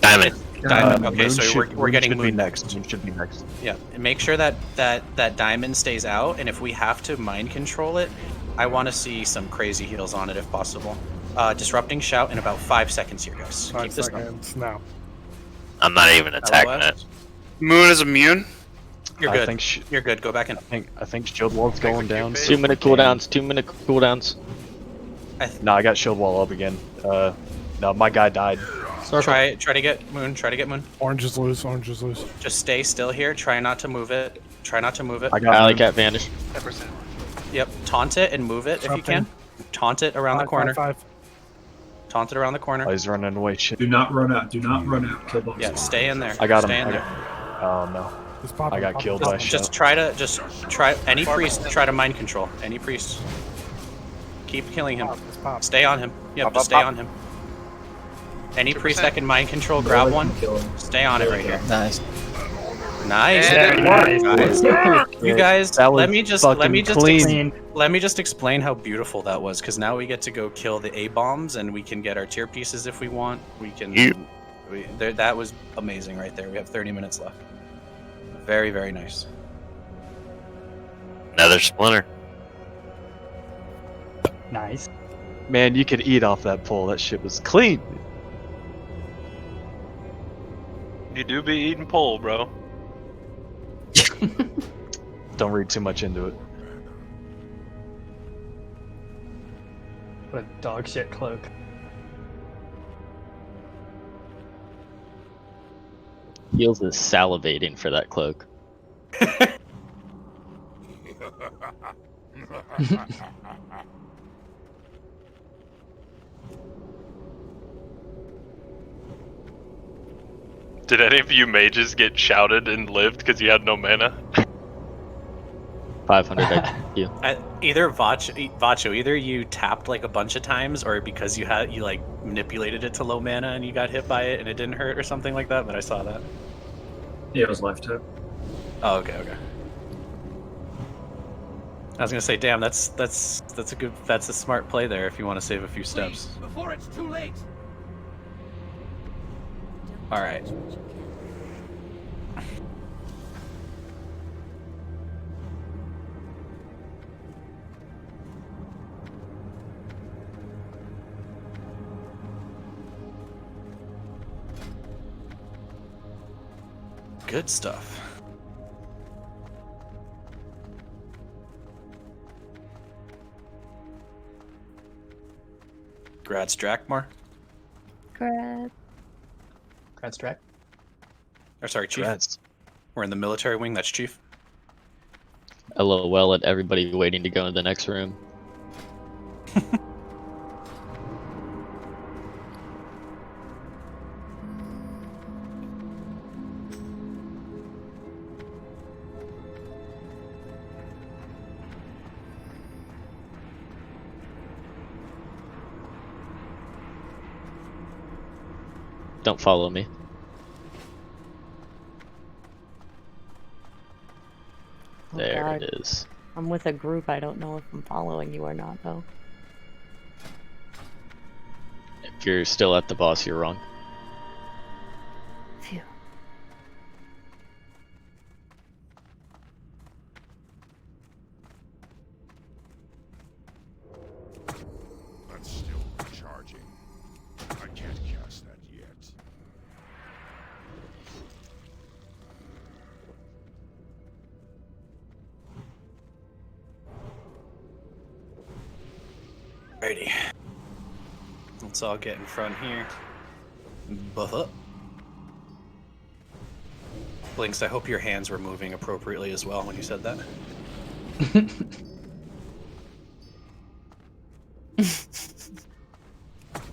Diamond. Diamond. Okay, Moon so we're getting should moon be next. Moon should be next. Yeah, and make sure that diamond stays out, and if we have to mind control it, I want to see some crazy heals on it if possible. Disrupting shout in about 5 seconds here, guys. 5 Keep this going. seconds now. I'm not even attacking it. Moon is immune. You're I good. think You're good. Go back in. I think shield wall's going down. 2 minute cooldowns. 2 minute cooldowns. No, I got shield wall up again. No, my guy died. Try to get moon. Try to get moon. Orange is loose. Orange is loose. Just stay still here. Try not to move it. Try not to move it. I got Alley cat vanish. 10%. Yep. Taunt it and move it if you can. Taunt it around the corner. 5. Taunt it around the corner. Oh, he's running away. Shit. Do not run out. Do not run out. Kill bombs. Yeah, stay in there. I got him. Stay in there. Oh no. I got killed by Just try any priest. Try to mind control any priest. Keep killing him. Stay on him. Yep, just stay on him. Any priest that can mind control, grab one. Stay on it right here. Nice. Nice. Nice. Guys. You guys, That was let me just clean. let me just explain how beautiful that was, because now we get to go kill the A bombs, and we can get our tier pieces if we want. We can. That was amazing right there. We have 30 minutes left. Very, very nice. Another splinter. Nice. Man, you could eat off that pole. That shit was clean. You do be eating pole, bro. Don't read too much into it. What a dog shit cloak. Heels is salivating for that cloak. Did any of you mages get shouted and lived because you had no mana? 500 IQ. Either Vacho, either you tapped like a bunch of times, or because you like manipulated it to low mana and you got hit by it and it didn't hurt or something like that. But I saw that. Yeah, it was life tap. Oh, okay. I was gonna say, damn, that's a smart play there if you want to save a few steps. Before it's too late. All right. Good stuff. Grats Drakmar. Grad. Grad Strak. Or sorry, Chief. Grats. We're in the military wing, that's Chief. LOL at everybody waiting to go in the next room. Don't follow me. Oh, There God. it is. I'm with a group. I don't know if I'm following you or not, though. If you're still at the boss, you're wrong. Phew. That's still recharging. I can't cast that yet. Alrighty. Let's all get in front here. Buff up. Blinks, I hope your hands were moving appropriately as well when you said that.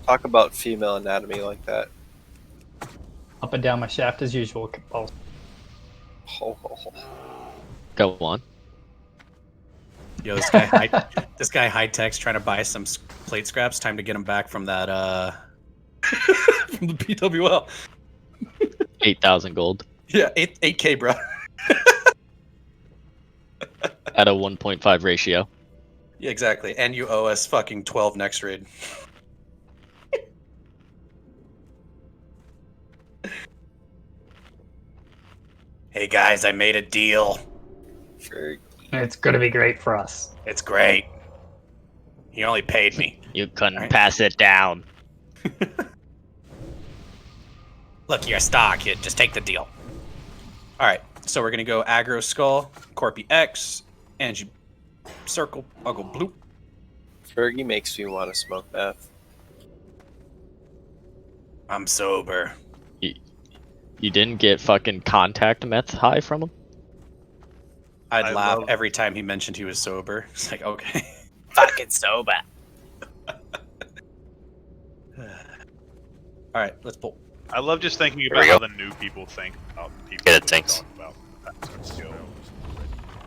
Talk about female anatomy like that. Up and down my shaft as usual. Oh. Go on. Yo, this guy high tech's trying to buy some plate scraps. Time to get him back from that from the PWL. 8,000 gold. Yeah, 8K, bro. At a 1.5 ratio. Yeah, exactly. And you owe us fucking 12 next raid. Hey guys, I made a deal. It's gonna be great for us. It's great. He only paid me. You couldn't pass it down. Look, you're a star, kid. Just take the deal. Alright, so we're gonna go aggro skull, Corpy X, Angie circle, I'll go blue. Fergie makes me want to smoke meth. I'm sober. You didn't get fucking contact meth high from him? I'd laugh every time he mentioned he was sober. It's like, okay. Fucking sober. Alright, let's pull. I love just thinking about how the new people think about people. Get it, thanks. Talk about that skill.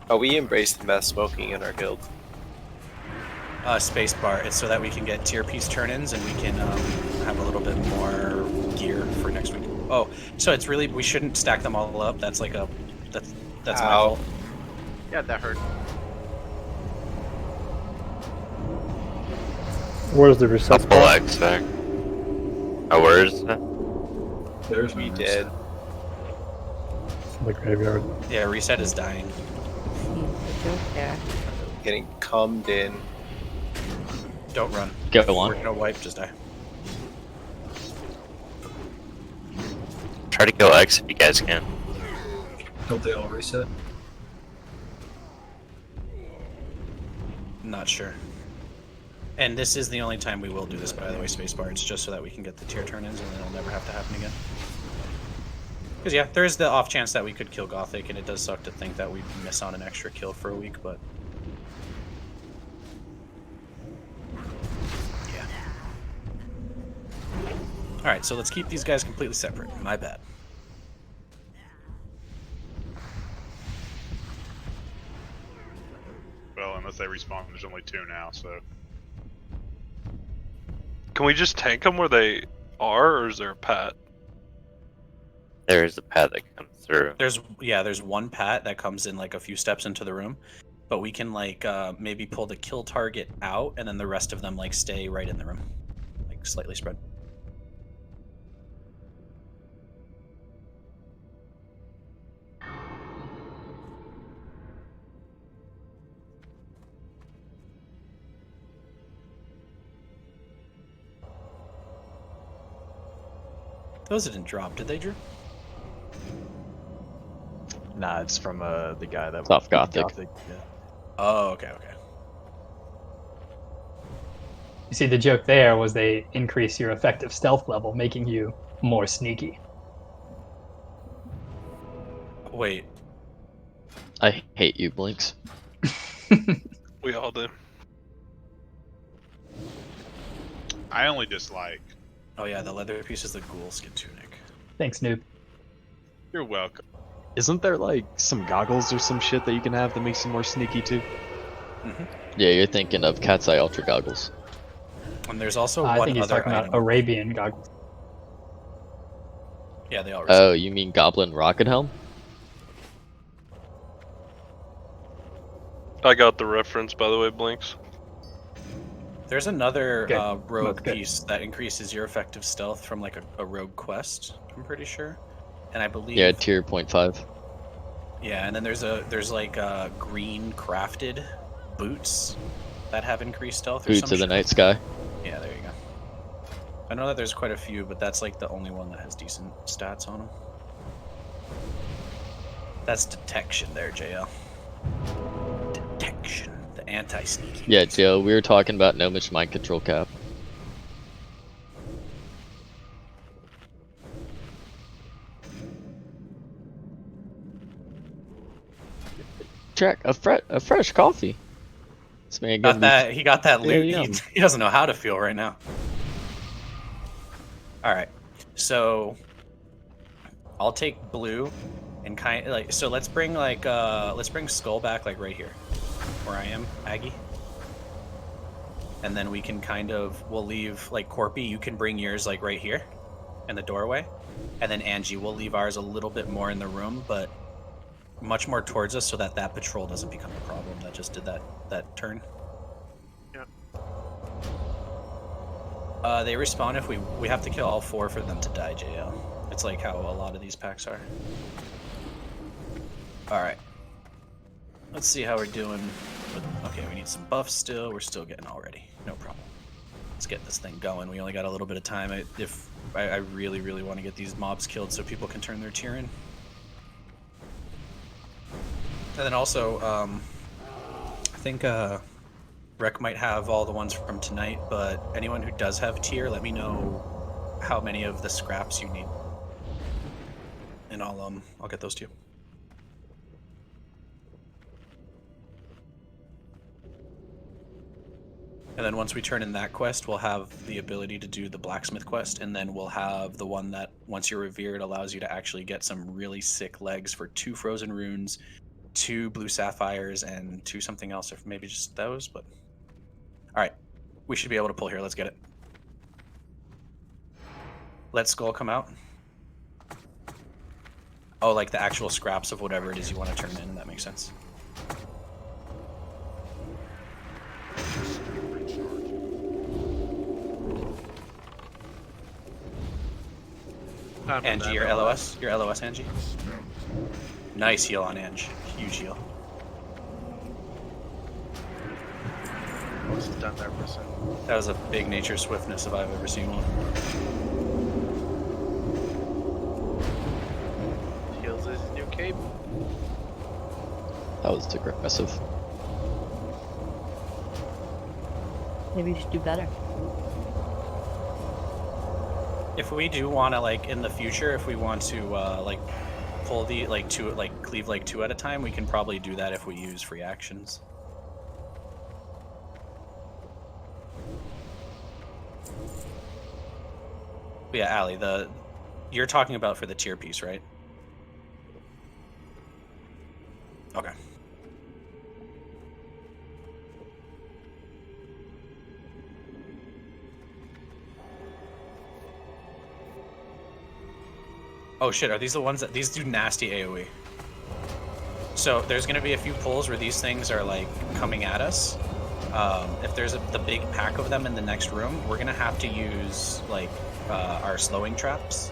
Oh, we embrace meth smoking in our guild. Space bar. It's so that we can get tier piece turn-ins and we can have a little bit more gear for next week. Oh, so it's really, we shouldn't stack them all up. That's like a, that's my fault. Yeah, that hurt. Where's the reset Couple spot? X back. Oh, where is that? There's me dead. The graveyard. Yeah, reset is dying. Yeah. Getting cummed in. Don't run. Go on. We're gonna wipe, just die. Try to kill X if you guys can. Don't they all reset? Not sure. And this is the only time we will do this, by the way, spacebar. It's just so that we can get the tier turn-ins and then it'll never have to happen again. Because yeah, there is the off chance that we could kill Gothic, and it does suck to think that we miss on an extra kill for a week, but... yeah. Alright, so let's keep these guys completely separate. My bad. Well, unless they respawn, there's only 2 now, so... Can we just tank them where they are, or is there a pat? There is a path that comes through. There's one pat that comes in like a few steps into the room, but we can like maybe pull the kill target out, and then the rest of them like stay right in the room, like slightly spread. Those didn't drop, did they, Drew? Nah, it's from the guy that Off Gothic. Yeah. Oh, okay, okay. You see, the joke there was they increase your effective stealth level, making you more sneaky. Wait. I hate you, Blinks. We all do. I only dislike. Oh yeah, the leather piece is the ghoul skin tunic. Thanks, noob. You're welcome. Isn't there like some goggles or some shit that you can have that makes you more sneaky too? Mm-hmm. Yeah, you're thinking of Cat's Eye Ultra Goggles. And there's also I one think he's other talking item. about Arabian goggles. Yeah, they all Oh, you mean Goblin Rocket Helm? I got the reference, by the way, Blinks. There's another Okay, rogue that's good. piece that increases your effective stealth from like a rogue quest, I'm pretty sure. And I believe Yeah, tier 0.5. Yeah, and then there's like green crafted boots that have increased stealth or Boots some of the shit. Night Sky. Yeah, there you go. I know that there's quite a few, but that's like the only one that has decent stats on them. That's detection there, JL. Detection. The anti-sneaky. Yeah, Joe, we were talking about Gnomish Mind Control Cap. Jack, a fresh coffee. This man Got gonna that. He got that Yeah, loot. yum. He doesn't know how to feel right now. All right, so I'll take blue and kind of like so. Let's bring Skull back like right here, where I am, Aggie. And then we can we'll leave like Corpy. You can bring yours like right here, in the doorway, and then Angie, we'll leave ours a little bit more in the room, but much more towards us so that patrol doesn't become a problem that just did that turn. Yep. They respawn if we have to kill all 4 for them to die, JL. It's like how a lot of these packs are. Alright. Let's see how we're doing. Okay, we need some buffs still. We're still getting all ready. No problem. Let's get this thing going. We only got a little bit of time. I really, really want to get these mobs killed so people can turn their tier in. And then also, I think Rec might have all the ones from tonight, but anyone who does have tier, let me know how many of the scraps you need, and I'll get those too. And then once we turn in that quest, we'll have the ability to do the blacksmith quest, and then we'll have the one that once you're revered allows you to actually get some really sick legs for 2 frozen runes, 2 blue sapphires, and 2 something else, or maybe just those, but... Alright, we should be able to pull here, let's get it. Let Skull come out. Oh, like the actual scraps of whatever it is you want to turn in, that makes sense. Angie, your LOS? Your LOS, Angie? Nice heal on Ange. Huge heal. Most done there for a second. That was a big nature swiftness if I've ever seen one. Heals his new cape. That was aggressive. Maybe you should do better. If we do want to, like, in the future, if we want to, like, pull the, like, cleave, like, 2 at a time, we can probably do that if we use free actions. But yeah, Allie, you're talking about for the tier piece, right? Okay. Oh shit, are these the ones these do nasty AoE? So there's gonna be a few pulls where these things are like coming at us. If there's the big pack of them in the next room, we're gonna have to use like our slowing traps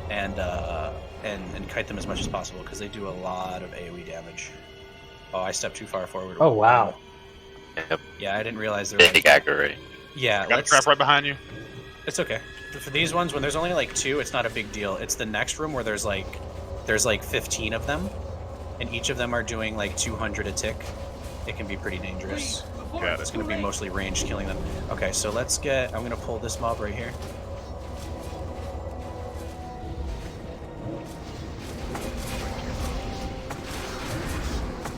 and kite them as much as possible because they do a lot of AoE damage. Oh, I stepped too far forward. Oh wow. Yep. Yeah, I didn't realize there was Big aggro. Yeah, Got a trap right behind you. It's okay. For these ones, when there's only like 2, it's not a big deal. It's the next room where there's like 15 of them, and each of them are doing like 200 a tick. It can be pretty dangerous. Got it. It's going to be mostly ranged killing them. Okay, so let's get... I'm going to pull this mob right here.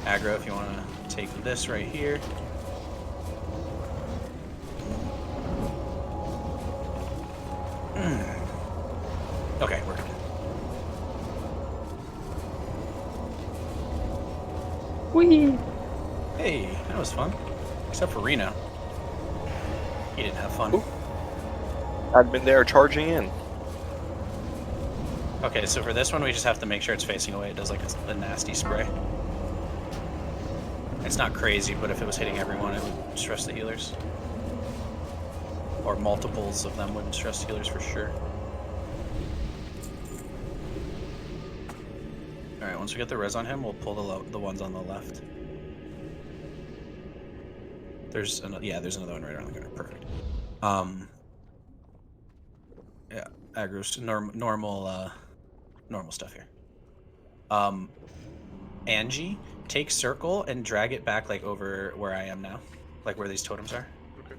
Aggro, if you want to take this right here. Okay, we're good. Whee! Hey, that was fun. Except for Reno. He didn't have fun. Admin there charging in. Okay, so for this one, we just have to make sure it's facing away. It does like a nasty spray. It's not crazy, but if it was hitting everyone, it would stress the healers. Or multiples of them would stress the healers for sure. Alright, once we get the res on him, we'll pull the ones on the left. There's another, yeah, there's another one right around the corner. Perfect. Yeah, aggro's normal stuff here. Angie, take circle and drag it back like over where I am now, like where these totems are. Okay.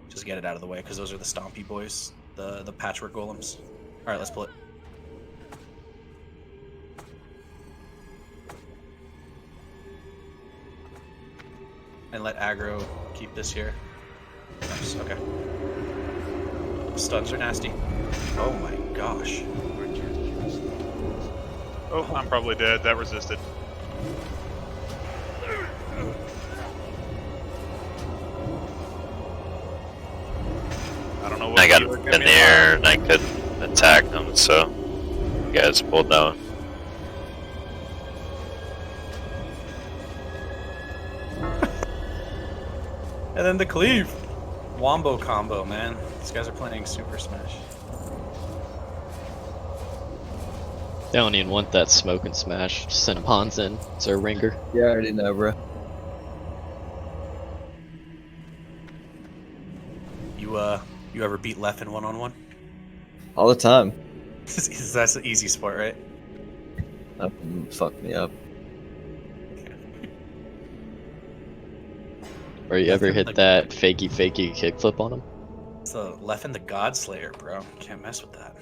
Just get it out of the way because those are the stompy boys, the patchwork golems. All right, let's pull it. And let aggro keep this here. Nice. Okay. Stuns are nasty. Oh my gosh. Oh, I'm probably dead. That resisted. I don't know what I got in the air and I couldn't attack them, so you guys pulled down. And then the cleave. Wombo combo, man. These guys are playing Super Smash. They don't even want that smoke and smash. Just send pawns in. It's our ringer. Yeah, I already know, bro. You ever beat Leffen one-on-one? All the time. That's an easy sport, right? That fucked me up. Or you ever hit that fakey kickflip on him? It's the Leffen the Godslayer, bro. Can't mess with that.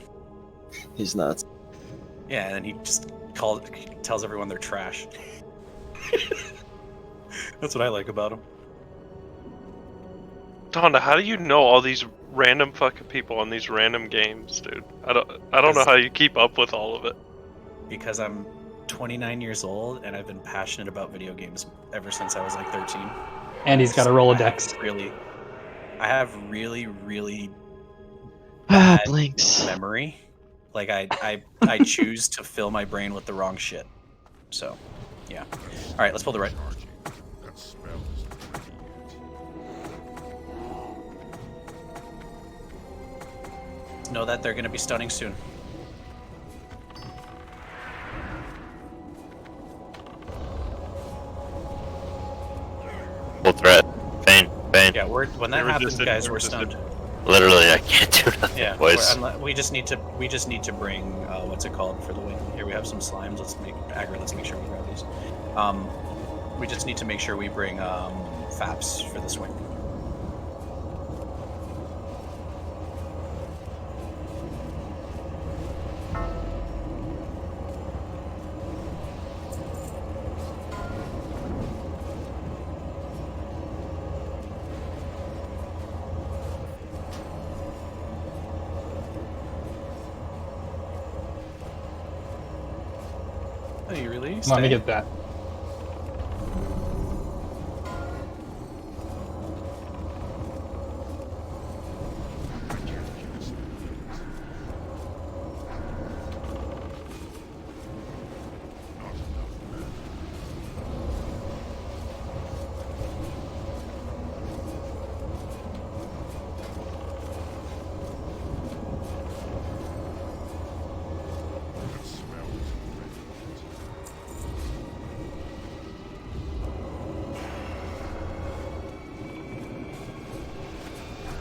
He's nuts. Yeah, and then he just tells everyone they're trash. That's what I like about him. Donda, how do you know all these random fucking people on these random games, dude? I don't know how you keep up with all of it. Because I'm 29 years old and I've been passionate about video games ever since I was like 13. And he's got a Rolodex. I have really bad Blinks. memory. Like I choose to fill my brain with the wrong shit. So, yeah. All right, let's pull the right. Know that they're going to be stunning soon. Full threat. Feign. Yeah, when that happens, guys, we're stunned. Literally, I can't do nothing, Yeah, boys. we just need to bring what's it called for the wing. Here we have some slimes. Let's make sure we grab these. We just need to make sure we bring faps for this wing. Are you really? Let me get that.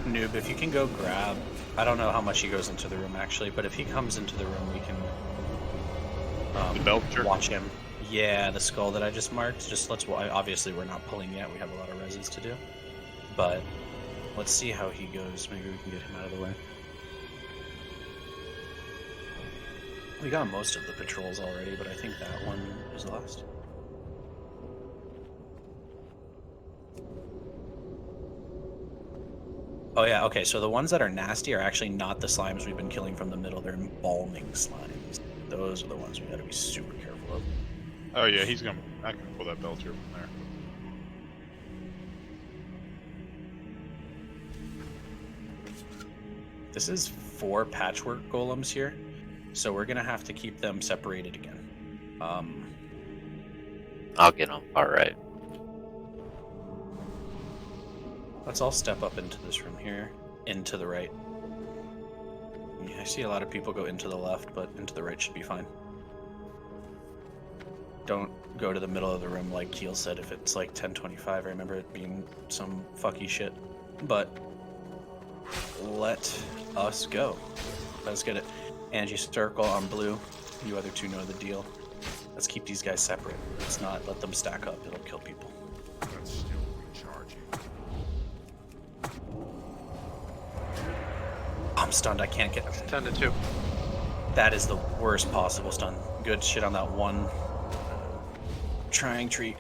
Noob, if you can go grab, I don't know how much he goes into the room actually, but if he comes into the room, we can watch him. Yeah, the skull that I just marked. Obviously we're not pulling yet. We have a lot of reses to do, but let's see how he goes. Maybe we can get him out of the way. We got most of the patrols already, but I think that one is last. Oh yeah, okay, so the ones that are nasty are actually not the slimes we've been killing from the middle, they're embalming slimes. Those are the ones we gotta be super careful of. Oh yeah, I can pull that Belcher from there. This is 4 patchwork golems here. So we're gonna have to keep them separated again. I'll get them. All right. Let's all step up into this room here, into the right. Yeah, I see a lot of people go into the left, but into the right should be fine. Don't go to the middle of the room like Keel said if it's like 10:25. I remember it being some fucky shit. But let us go. Let's get it. Angie, circle on blue. You other two know the deal. Let's keep these guys separate. Let's not let them stack up. It'll kill people. That's still recharging. I'm stunned. I can't get... 10 to 2. That is the worst possible stun. Good shit on that one trying tree.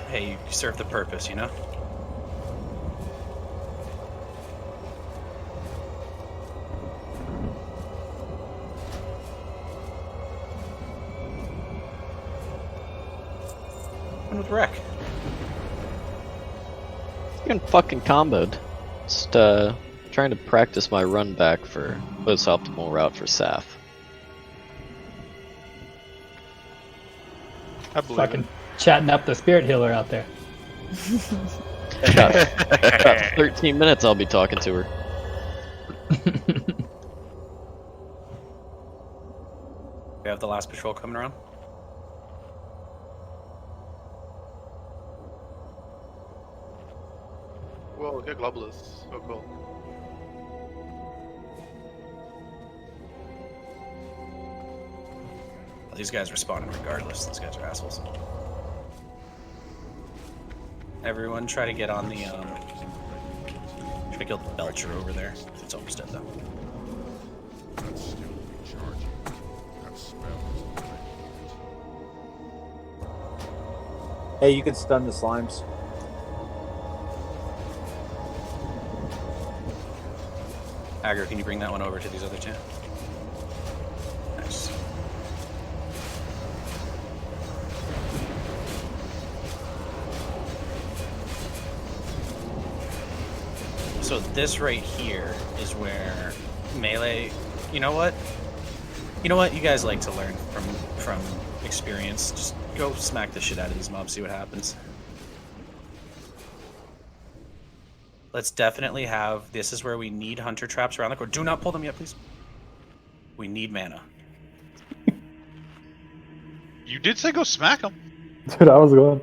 Hey, you serve the purpose, you know? What with Wreck? Getting fucking comboed. Just trying to practice my run back for most optimal route for Saf. I believe Fucking chatting up the spirit healer out there. About 13 minutes I'll be talking to her. We have the last patrol coming around. Whoa, get Globulus. So cool. These guys responding regardless. These guys are assholes. Everyone try to get on the, try to kill the Belcher over there. It's almost dead, though. That's still recharging. That spell is great. Hey, you can stun the slimes. Aggro, can you bring that one over to these other two? Nice. So this right here is where melee. You know what? You know what? You guys like to learn from experience. Just go smack the shit out of these mobs. See what happens. Let's definitely have. This is where we need hunter traps around the corner. Do not pull them yet, please. We need mana. You did say go smack them. Dude, I was going.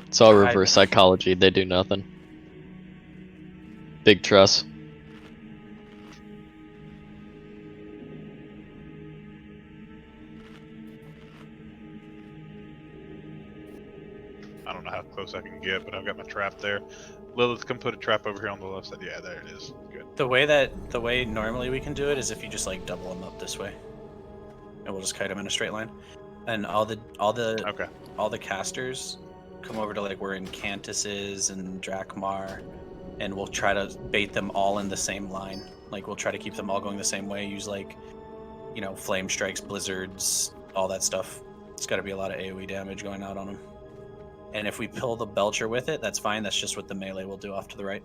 It's all reverse psychology. They do nothing. Big truss. I don't know how close I can get, but I've got my trap there. Lilith can put a trap over here on the left side. Yeah, there it is. Good. The way normally we can do it is if you just like double them up this way, and we'll just kite them in a straight line, and all the casters come over to like where Incantus is and Drakmar, and we'll try to bait them all in the same line. Like we'll try to keep them all going the same way. Use like, you know, flame strikes, blizzards, all that stuff. It's got to be a lot of AoE damage going out on them. And if we pull the Belcher with it, that's fine. That's just what the melee will do off to the right.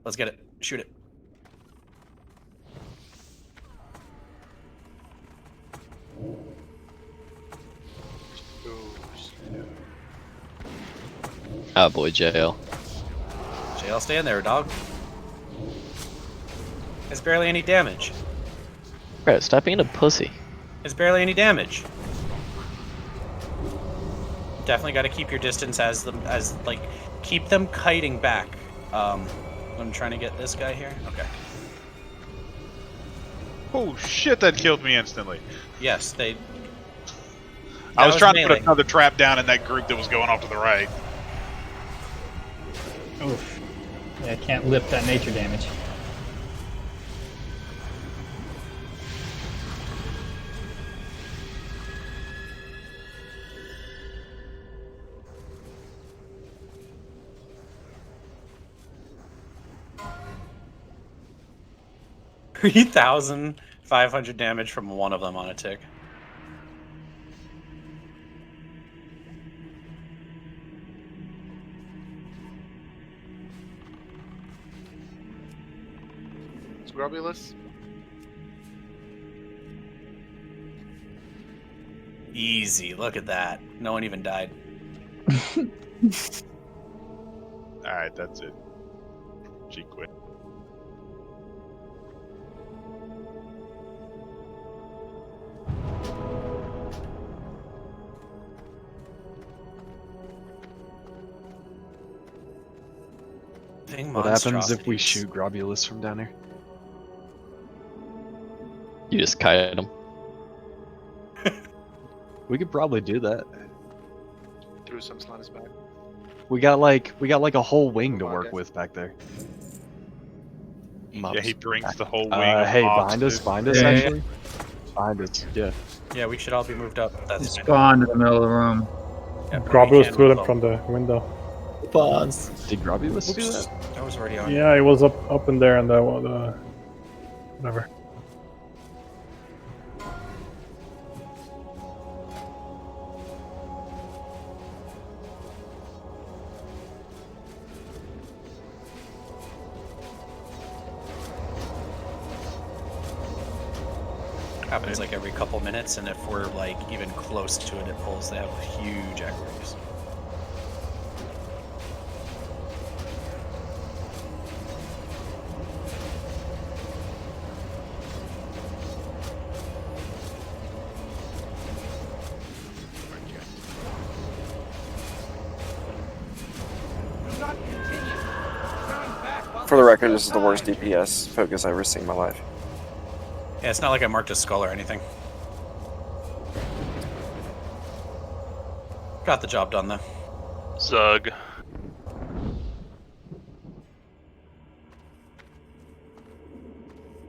Let's get it. Shoot it. Ah, boy, JL. JL, stay in there, dog. There's barely any damage. Bro, stop being a pussy. There's barely any damage. Definitely got to keep your distance as like keep them kiting back. I'm trying to get this guy here. Okay. Oh shit! That killed me instantly. Yes, they. I was trying melee. to put another trap down in that group that was going off to the right. Oof. Yeah, I can't lip that nature damage. $3,500 damage from one of them on a tick. Grobulus? Easy. Look at that. No one even died. Alright, that's it. She quit. What happens if we shoot Grobulus from down here? You just kite him. We could probably do that. Threw some sliders back. We got like a whole wing to work with back there. Yeah, he brings the whole wing. Hey, off behind us, actually. Behind us, yeah. Yeah, we should all be moved up. That's fine. Spawn in the middle of the room. Yeah, Grobulus threw them from the window. Pause. Did Grobulus do that? I was already on. Yeah, it was up in there and the whatever. Happens like every couple minutes, and if we're like even close to it, it pulls. They have huge equities. For the record, this is the worst DPS focus I've ever seen in my life. Yeah, it's not like I marked a skull or anything. Got the job done though. Zug.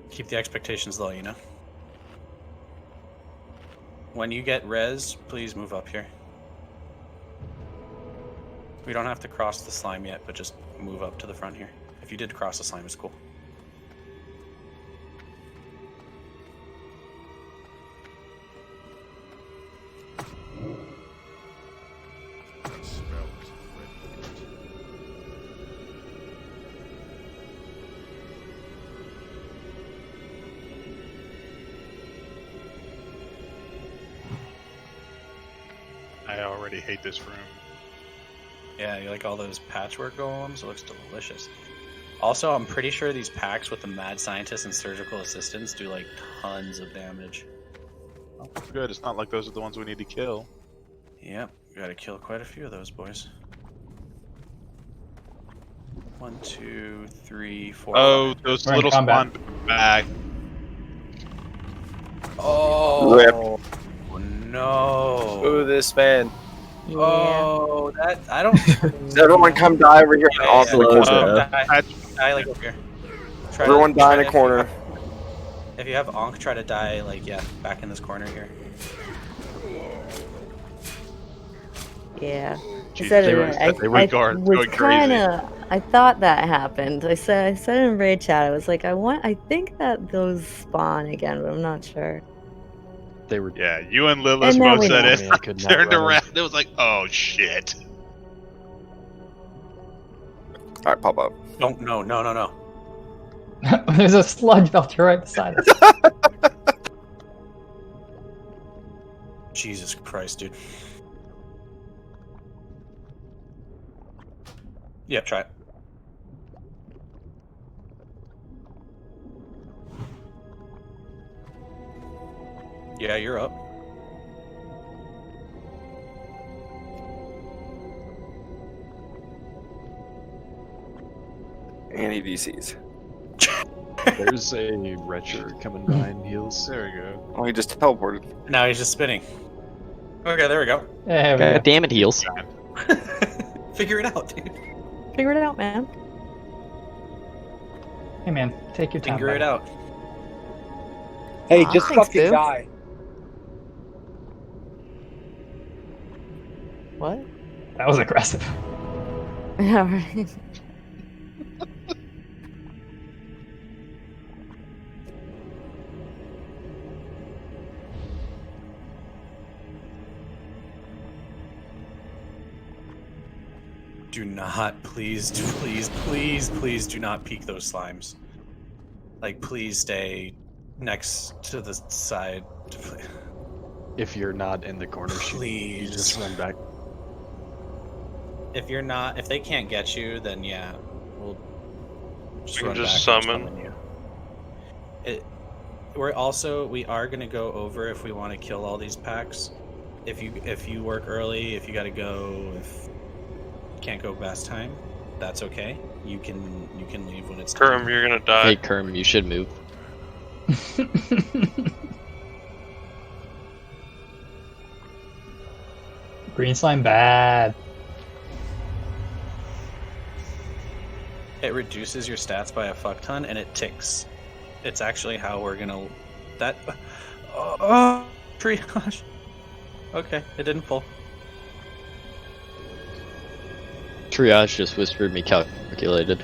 Keep the expectations low, you know. When you get res, please move up here. We don't have to cross the slime yet, but just move up to the front here. If you did cross the slime, it's cool. I already hate this room. Yeah, you like all those patchwork golems? It looks delicious. Also, I'm pretty sure these packs with the mad scientists and surgical assistants do like tons of damage. Oh, good. It's not like those are the ones we need to kill. Yep, we gotta kill quite a few of those boys. 1, 2, 3, 4. Oh, those little spawn back. Oh, Rip. No. Ooh, this man. Oh, that I don't. Everyone come die over here off the corner. Die like over here. Everyone die in a corner. If you have Onk, try to die like back in this corner here. Yeah. Jeez, I was going kinda, I thought that happened. I said in raid chat, I was like, I think that those spawn again, but I'm not sure. They were. Yeah, you and Lilith And now both we said know. it. I could not Turned run. around. It was like, oh shit. Alright, pop up. Don't. No. There's a sludge belcher right beside us. Jesus Christ, dude. Yeah, try it. Yeah, you're up. And he DCs. There's a retcher coming by and heals. There we go. Oh, he just teleported. Now he's just spinning. Okay, there we go. There we go. God damn it, heals. Figure it out, dude. Figure it out, man. Hey man, take your time. Figure it buddy. out. Hey, just Thanks, fucking dude. die. What? That was aggressive. Yeah, right. Do not, please do not peek those slimes. Like, please stay next to the side. If you're not in the corner, you just run back. If you're not, if they can't get you, then yeah, we'll just We can run just back and summon. you. We are gonna go over if we want to kill all these packs. If you work early, if you gotta go, if you can't go past time, that's okay. You can leave when it's time. Kerm, you're gonna die. Hey, Kerm, you should move. Green slime bad. It reduces your stats by a fuck ton, and it ticks. It's actually how we're gonna. Triage. Okay, it didn't pull. Triage just whispered me calculated.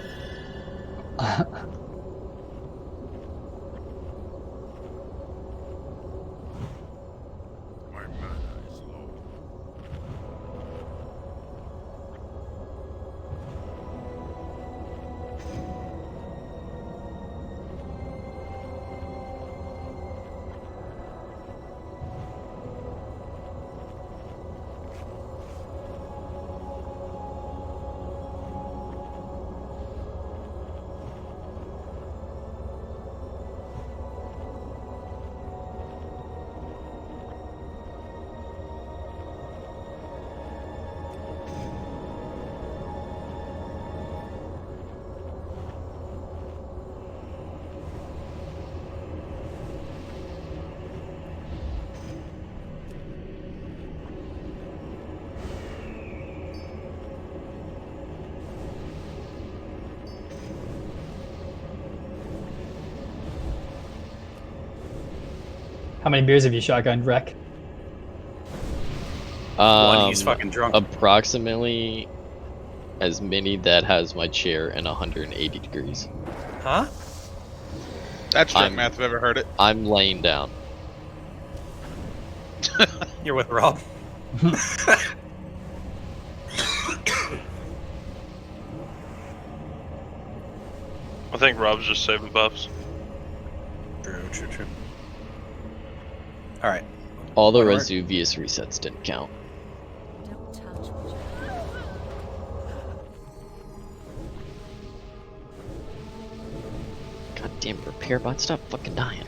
How many beers have you shotgunned, Wreck? One, he's fucking drunk. Approximately as many that has my chair in 180 degrees. Huh? That's drunk math if I've ever heard it. I'm laying down. You're with Rob. I think Rob's just saving buffs. True. Alright. All the Razuvious resets didn't count. God damn, repair bot, stop fucking dying.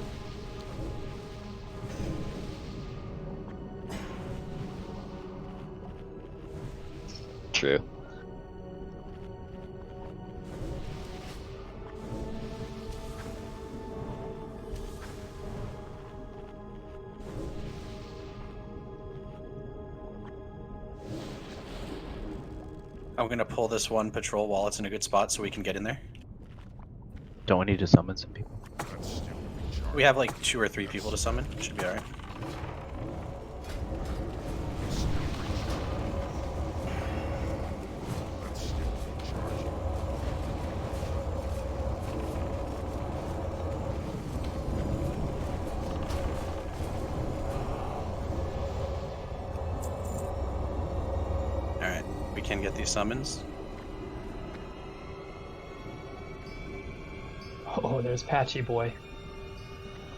True. I'm gonna pull this one patrol while it's in a good spot so we can get in there. Don't we need to summon some people? We have like 2 or 3 people to summon. Should be alright. Alright, we can get these summons. Oh, there's Patchy Boy.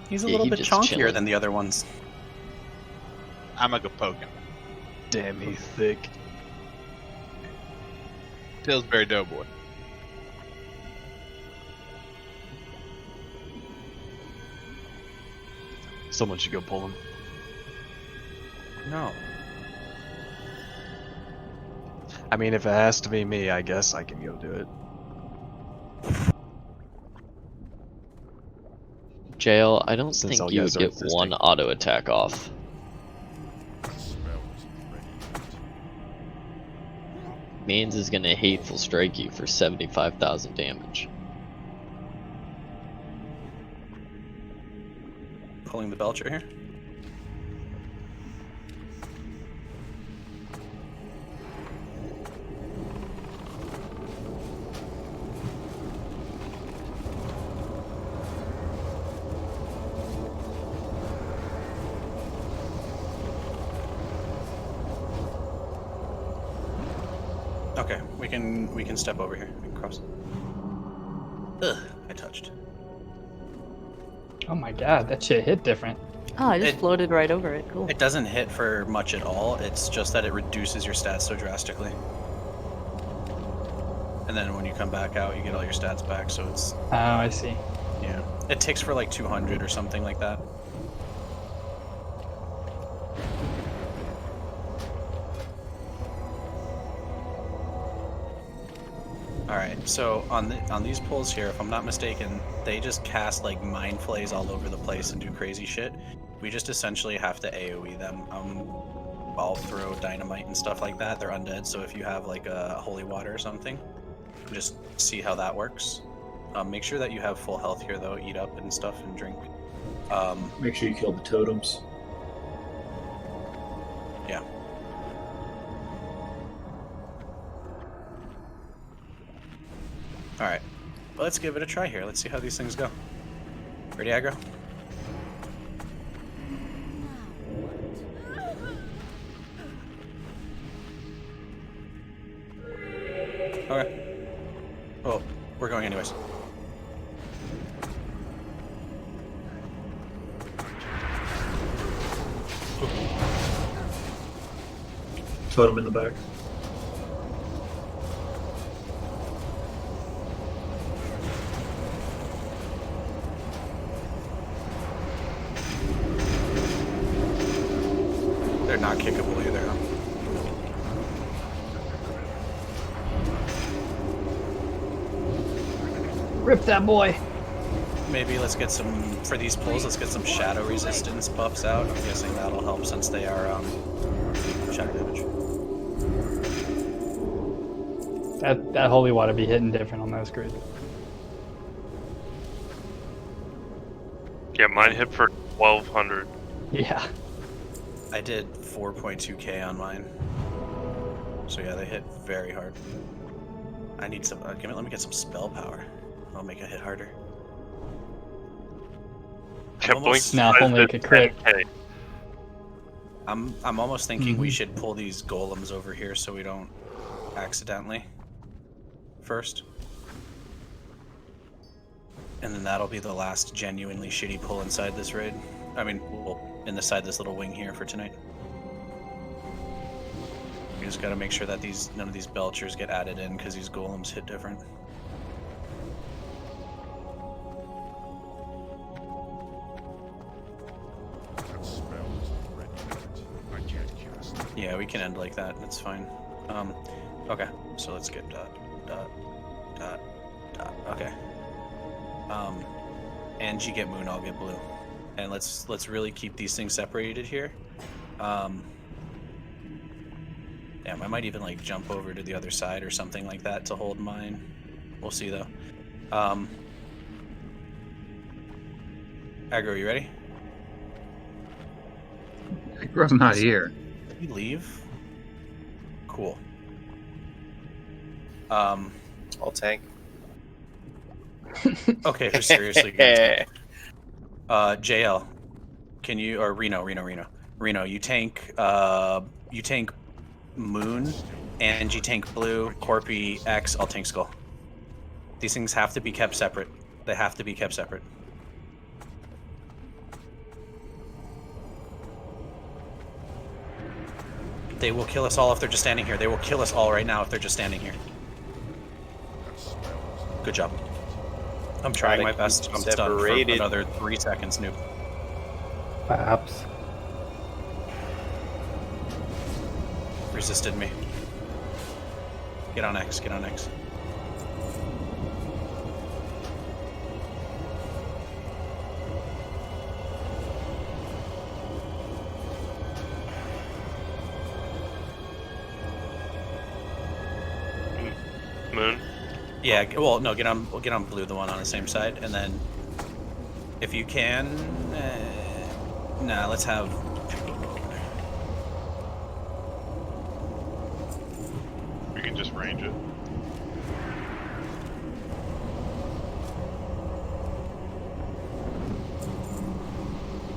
He's a little bit chonkier than the other ones. I'm gonna go poke him. Damn, he's thick. Pillsbury Doughboy. Someone should go pull him. No. I mean, if it has to be me, I guess I can go do it. Jail, I don't Since all think you would guys are get existing. one auto attack off. Means is gonna hateful strike you for 75,000 damage. Pulling the Belcher here. Okay, we can step over here. We can cross. Ugh, I touched. Oh my god, that shit hit different. Oh, I just floated right over it. Cool. It doesn't hit for much at all. It's just that it reduces your stats so drastically. And then when you come back out, you get all your stats back, so it's... Oh, I see. Yeah. It takes for like 200 or something like that. Alright, so on these pulls here, if I'm not mistaken, they just cast like mind flays all over the place and do crazy shit. We just essentially have to AoE them. I'll throw dynamite and stuff like that. They're undead, so if you have like a holy water or something, just see how that works. Make sure that you have full health here though, eat up and stuff and drink. Make sure you kill the totems. Yeah. Alright, let's give it a try here. Let's see how these things go. Ready, aggro? Okay. Oh, we're going anyways. Totem in the back. They're not kickable either. Rip that boy. Maybe let's get some, for these pulls, let's get some shadow resistance buffs out. I'm guessing that'll help since they are shadow damage. That holy water be hitting different on those grids. Yeah, mine hit for 1200. Yeah. I did 4.2k on mine. So yeah, they hit very hard. I need some, let me get some spell power. I'll make it hit harder. Now I'll make a crit. I'm almost thinking we should pull these golems over here so we don't accidentally first. And then that'll be the last genuinely shitty pull inside this raid. I mean, well, inside this little wing here for tonight. We just gotta make sure that none of these belchers get added in because these golems hit different. Yeah, we can end like that. That's fine. Okay, so let's get dot. Okay. And you get moon, I'll get blue, and let's really keep these things separated here. Damn, I might even like jump over to the other side or something like that to hold mine. We'll see though. Aggro, you ready? Aggro's not here. Did he leave? Cool. I'll tank. Okay, who's seriously good? JL, can you, or Reno, you tank moon, and you tank blue, Corpy, X, I'll tank skull. These things have to be kept separate. They have to be kept separate. They will kill us all if they're just standing here. They will kill us all right now if they're just standing here. Good job. I'm trying my best. I'm stunned for another 3 seconds, noob. Perhaps. Resisted me. Get on X, get on X. Moon? Yeah, well, no, get on blue, the one on the same side, and then if you can, nah, let's have. We can just range it.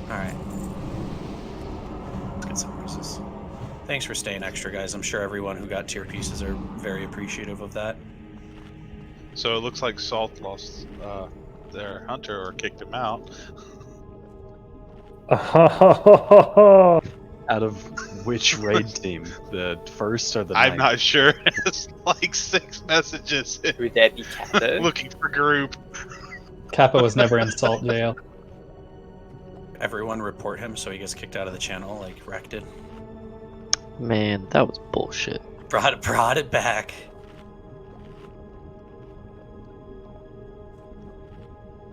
All right. Let's get some pieces. Thanks for staying extra, guys. I'm sure everyone who got tier pieces are very appreciative of that. So it looks like Salt lost their hunter or kicked him out. Oh, Out of which raid team? The first or the I'm ninth? not sure. It's like 6 messages. Would that be Kappa? Looking for group. Kappa was never in Salt Jail. Everyone report him so he gets kicked out of the channel like Rek did. Man, that was bullshit. Brought it back.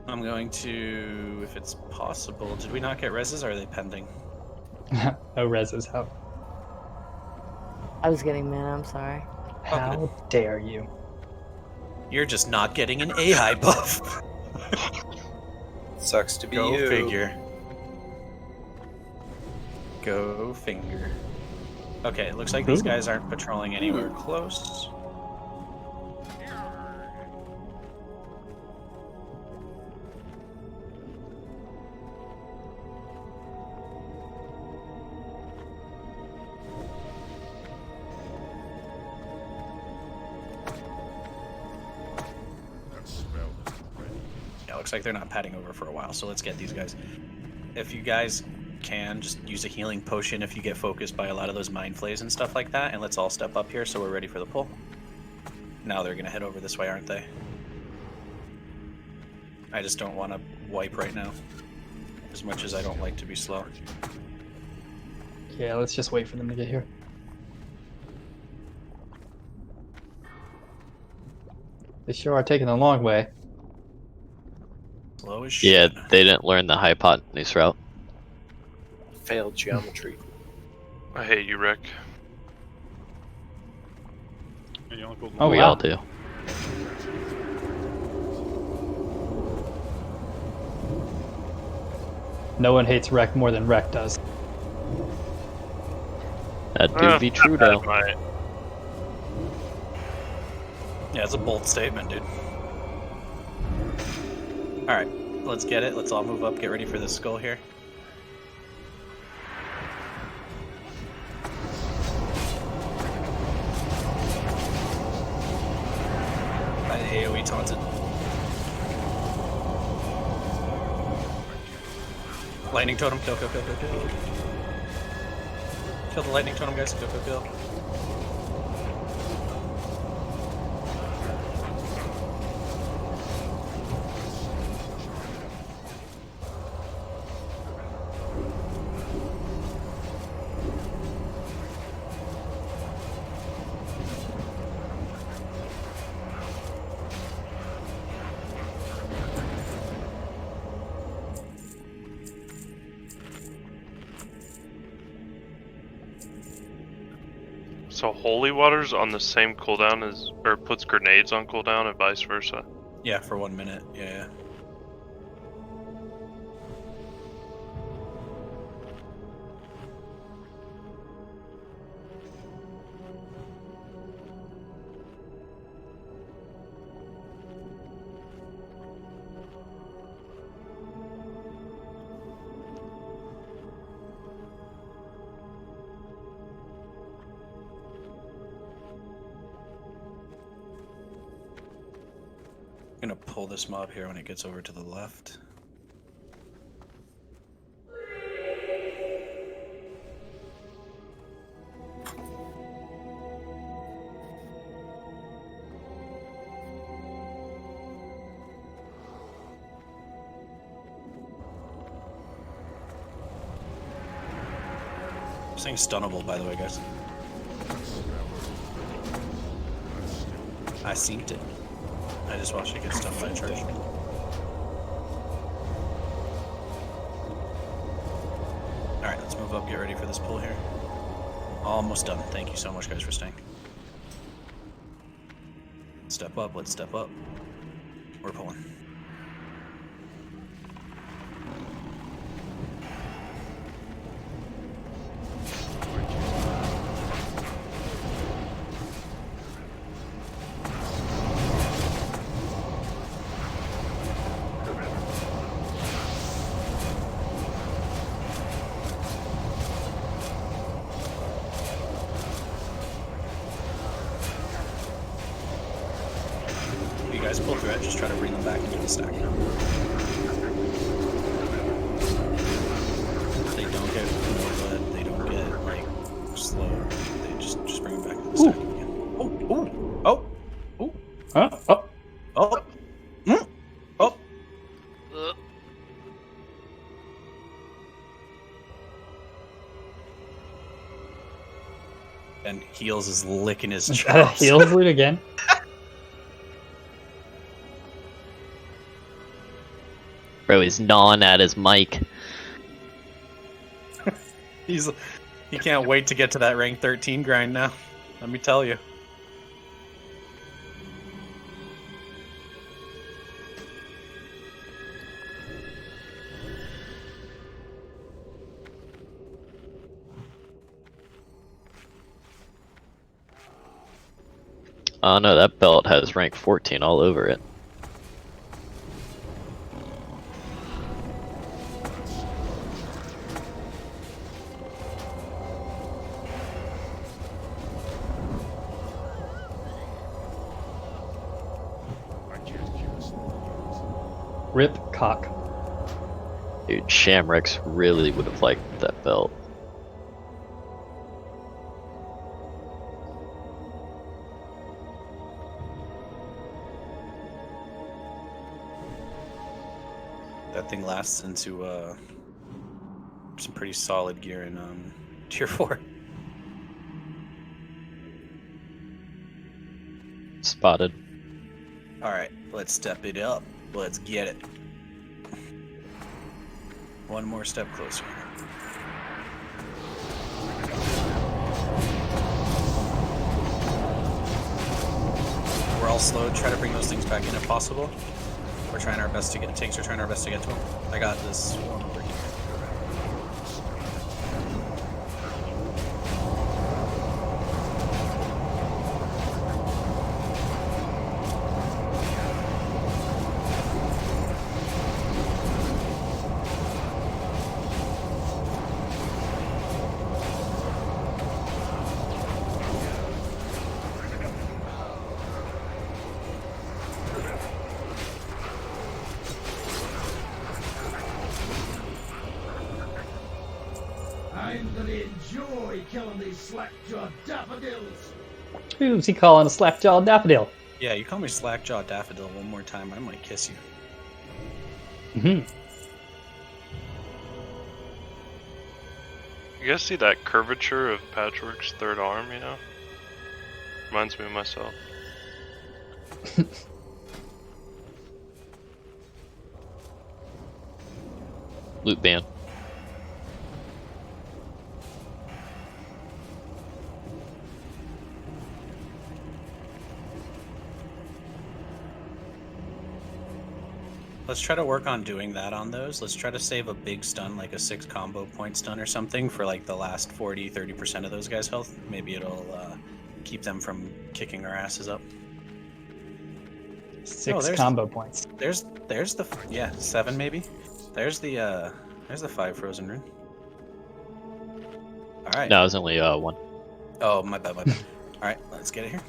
I'm going to, if it's possible, did we not get reses or are they pending? No reses, how I was getting mana, I'm sorry. how dare you? You're just not getting an AI buff. Sucks to be Go you. figure. Go finger. Okay, it looks like these guys aren't patrolling anywhere close. Yeah, looks like they're not padding over for a while, so let's get these guys. If you guys can, just use a healing potion if you get focused by a lot of those mind flays and stuff like that, and let's all step up here so we're ready for the pull. Now they're gonna head over this way, aren't they? I just don't want to wipe right now, as much as I don't like to be slow. Yeah, let's just wait for them to get here. They sure are taking the long way. Slow as shit. Yeah, they didn't learn the hypotenuse route. Failed geometry. I hate you, Rick. Oh, we wow. all do. No one hates Rek more than Rek does. That do be true, though. Yeah, it's a bold statement, dude. Alright, let's get it. Let's all move up, get ready for this skull here. I AoE taunted. Lightning totem, kill. Kill the lightning totem, guys. Kill. So holy water's on the same cooldown as, or puts grenades on cooldown and vice versa. Yeah, for 1 minute. Yeah. I'm gonna pull this mob here when it gets over to the left. This thing's stunnable, by the way, guys. I synced it. I just watched it get stunned by a charge. Alright, let's move up, get ready for this pull here. Almost done. Thank you so much, guys, for staying. Step up, let's step up. We're pulling. Pull through it, just try to bring them back into the stack now. And Heels is licking his Is that a chops. Heels loot again? Bro, he's gnawing at his mic. He can't wait to get to that rank 13 grind now. Let me tell you. Oh no, that belt has rank 14 all over it. Rip cock. Dude, Shamrex really would have liked that belt. That thing lasts into some pretty solid gear in tier 4. Spotted. Alright, let's step it up. Let's get it. One more step closer. We're all slow. Try to bring those things back in if possible. We're trying our best to get tanks. We're trying our best to get to them. I got this one over here. I'm gonna enjoy killing these slack-jawed daffodils. Who's he calling a slack-jawed daffodil? Yeah, you call me Slackjaw Daffodil one more time, I might kiss you. Mm-hmm. You guys see that curvature of Patchwork's third arm, you know? Reminds me of myself. Loot ban. Let's try to work on doing that on those. Let's try to save a big stun, like a 6 combo point stun or something for like the last 40-30% of those guys' health. Maybe it'll keep them from kicking our asses up. 6 combo points. There's the 7 maybe. There's the 5 frozen rune. All right. No, it was only 1. Oh, my bad. All right, let's get it here.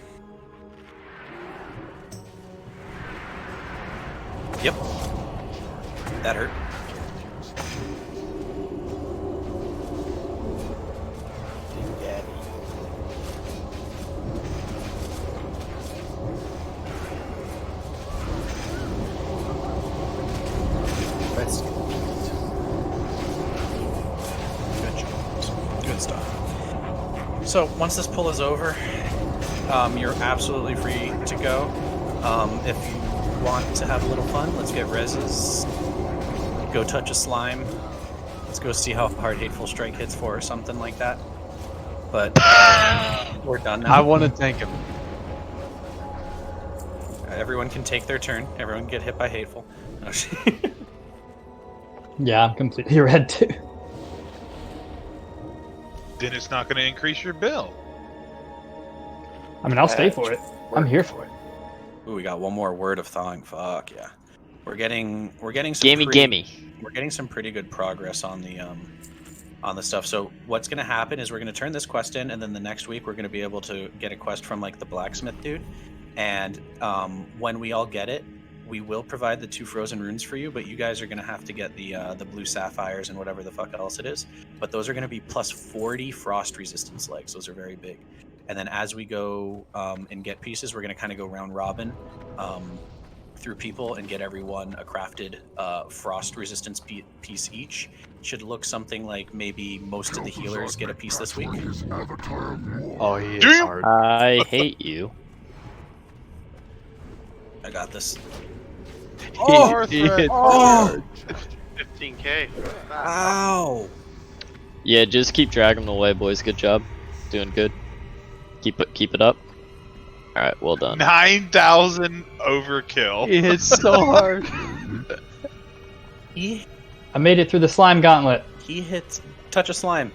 Yep. That hurt. That's good stuff. So once this pull is over, you're absolutely free to go. If you want to have a little fun, let's get reses. Go touch a slime. Let's go see how hard Hateful Strike hits for or something like that. But we're done now. I want to tank him. Everyone can take their turn. Everyone can get hit by Hateful. Oh, Yeah, I'm completely red too. Then it's not going to increase your bill. I mean, I'll stay for it. I'm here for it. Ooh, we got one more word of thawing. Fuck yeah. We're getting some Gimme. We're getting some pretty good progress on the stuff. So what's going to happen is we're going to turn this quest in, and then the next week we're going to be able to get a quest from like the blacksmith dude. And when we all get it, we will provide the 2 frozen runes for you, but you guys are going to have to get the blue sapphires and whatever the fuck else it is. But those are going to be plus 40 frost resistance legs. Those are very big. And then as we go and get pieces, we're going to kind of go round robin. through people and get everyone a crafted frost resistance piece each. Should look something like maybe most of the healers get a piece this week. Oh, he is hard. I hate you. I got this. He hit hard. 15k. Ow! Yeah, just keep dragging them away, boys. Good job. Doing good. Keep it up. Alright, well done. 9,000 overkill. He hit so hard. I made it through the slime gauntlet. He hits touch a slime.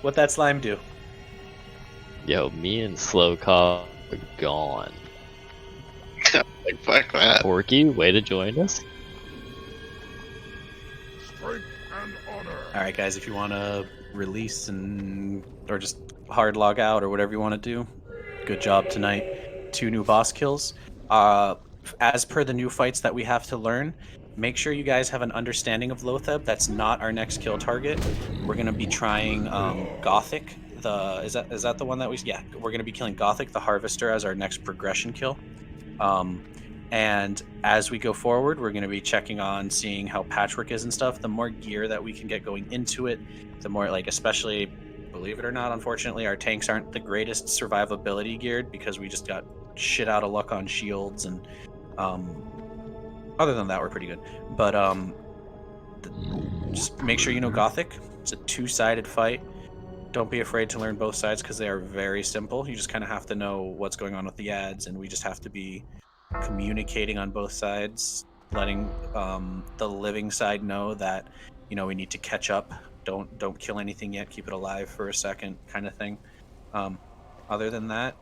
What'd that slime do? Yo, me and Slowcog are gone. Like, fuck that. Porky, way to join us. Alright guys, if you want to release or just hard log out or whatever you want to do, good job tonight. 2 new boss kills. As per the new fights that we have to learn, make sure you guys have an understanding of Loatheb. That's not our next kill target. We're going to be trying Gothic. Is that the one that we're going to be killing Gothic the Harvester as our next progression kill. And as we go forward, we're going to be checking on seeing how Patchwork is and stuff. The more gear that we can get going into it, the more, like, especially, believe it or not, unfortunately, our tanks aren't the greatest survivability geared because we just got shit out of luck on shields. And other than that, we're pretty good. But just make sure you know Gothic. It's a 2-sided fight. Don't be afraid to learn both sides because they are very simple. You just kind of have to know what's going on with the ads, and we just have to be communicating on both sides, letting the living side know that, you know, we need to catch up. Don't kill anything yet. Keep it alive for a second, kind of thing. Other than that,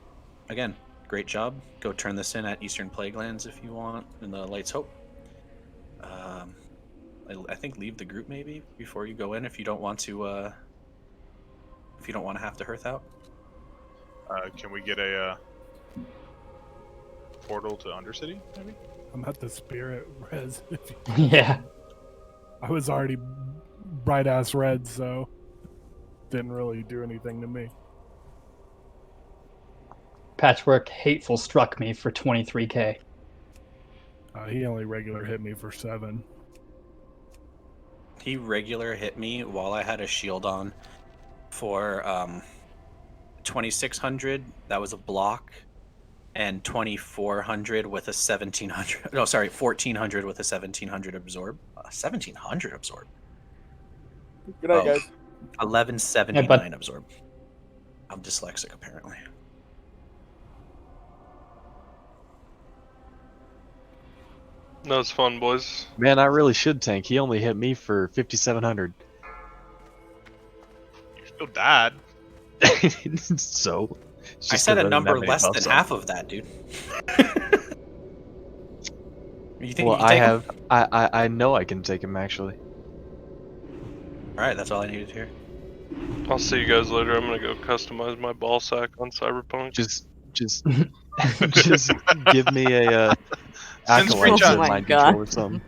again, great job. Go turn this in at Eastern Plaguelands if you want, in the Light's Hope. I think leave the group maybe before you go in if you don't want to. If you don't want to have to hearth out. Can we get a portal to Undercity, maybe? I'm at the Spirit res. Yeah. I was already bright ass red, so didn't really do anything to me. Patchwork hateful struck me for 23k. He only regular hit me for 7. He regular hit me while I had a shield on for 2,600. That was a block, and 2,400 with a 1,700. No, sorry, 1,400 with a 1,700 absorb. 1,700 absorb. Good night, guys. 1179 absorb. I'm dyslexic apparently. No, it's fun, boys. Man, I really should tank. He only hit me for 5,700. You still died. So? I said a number less than half of that, dude. You think well, you can take him? I know I can take him actually. Alright, that's all I needed to hear. I'll see you guys later. I'm gonna go customize my ball sack on Cyberpunk. Just give me a acolyte Oh my mind God. control or something.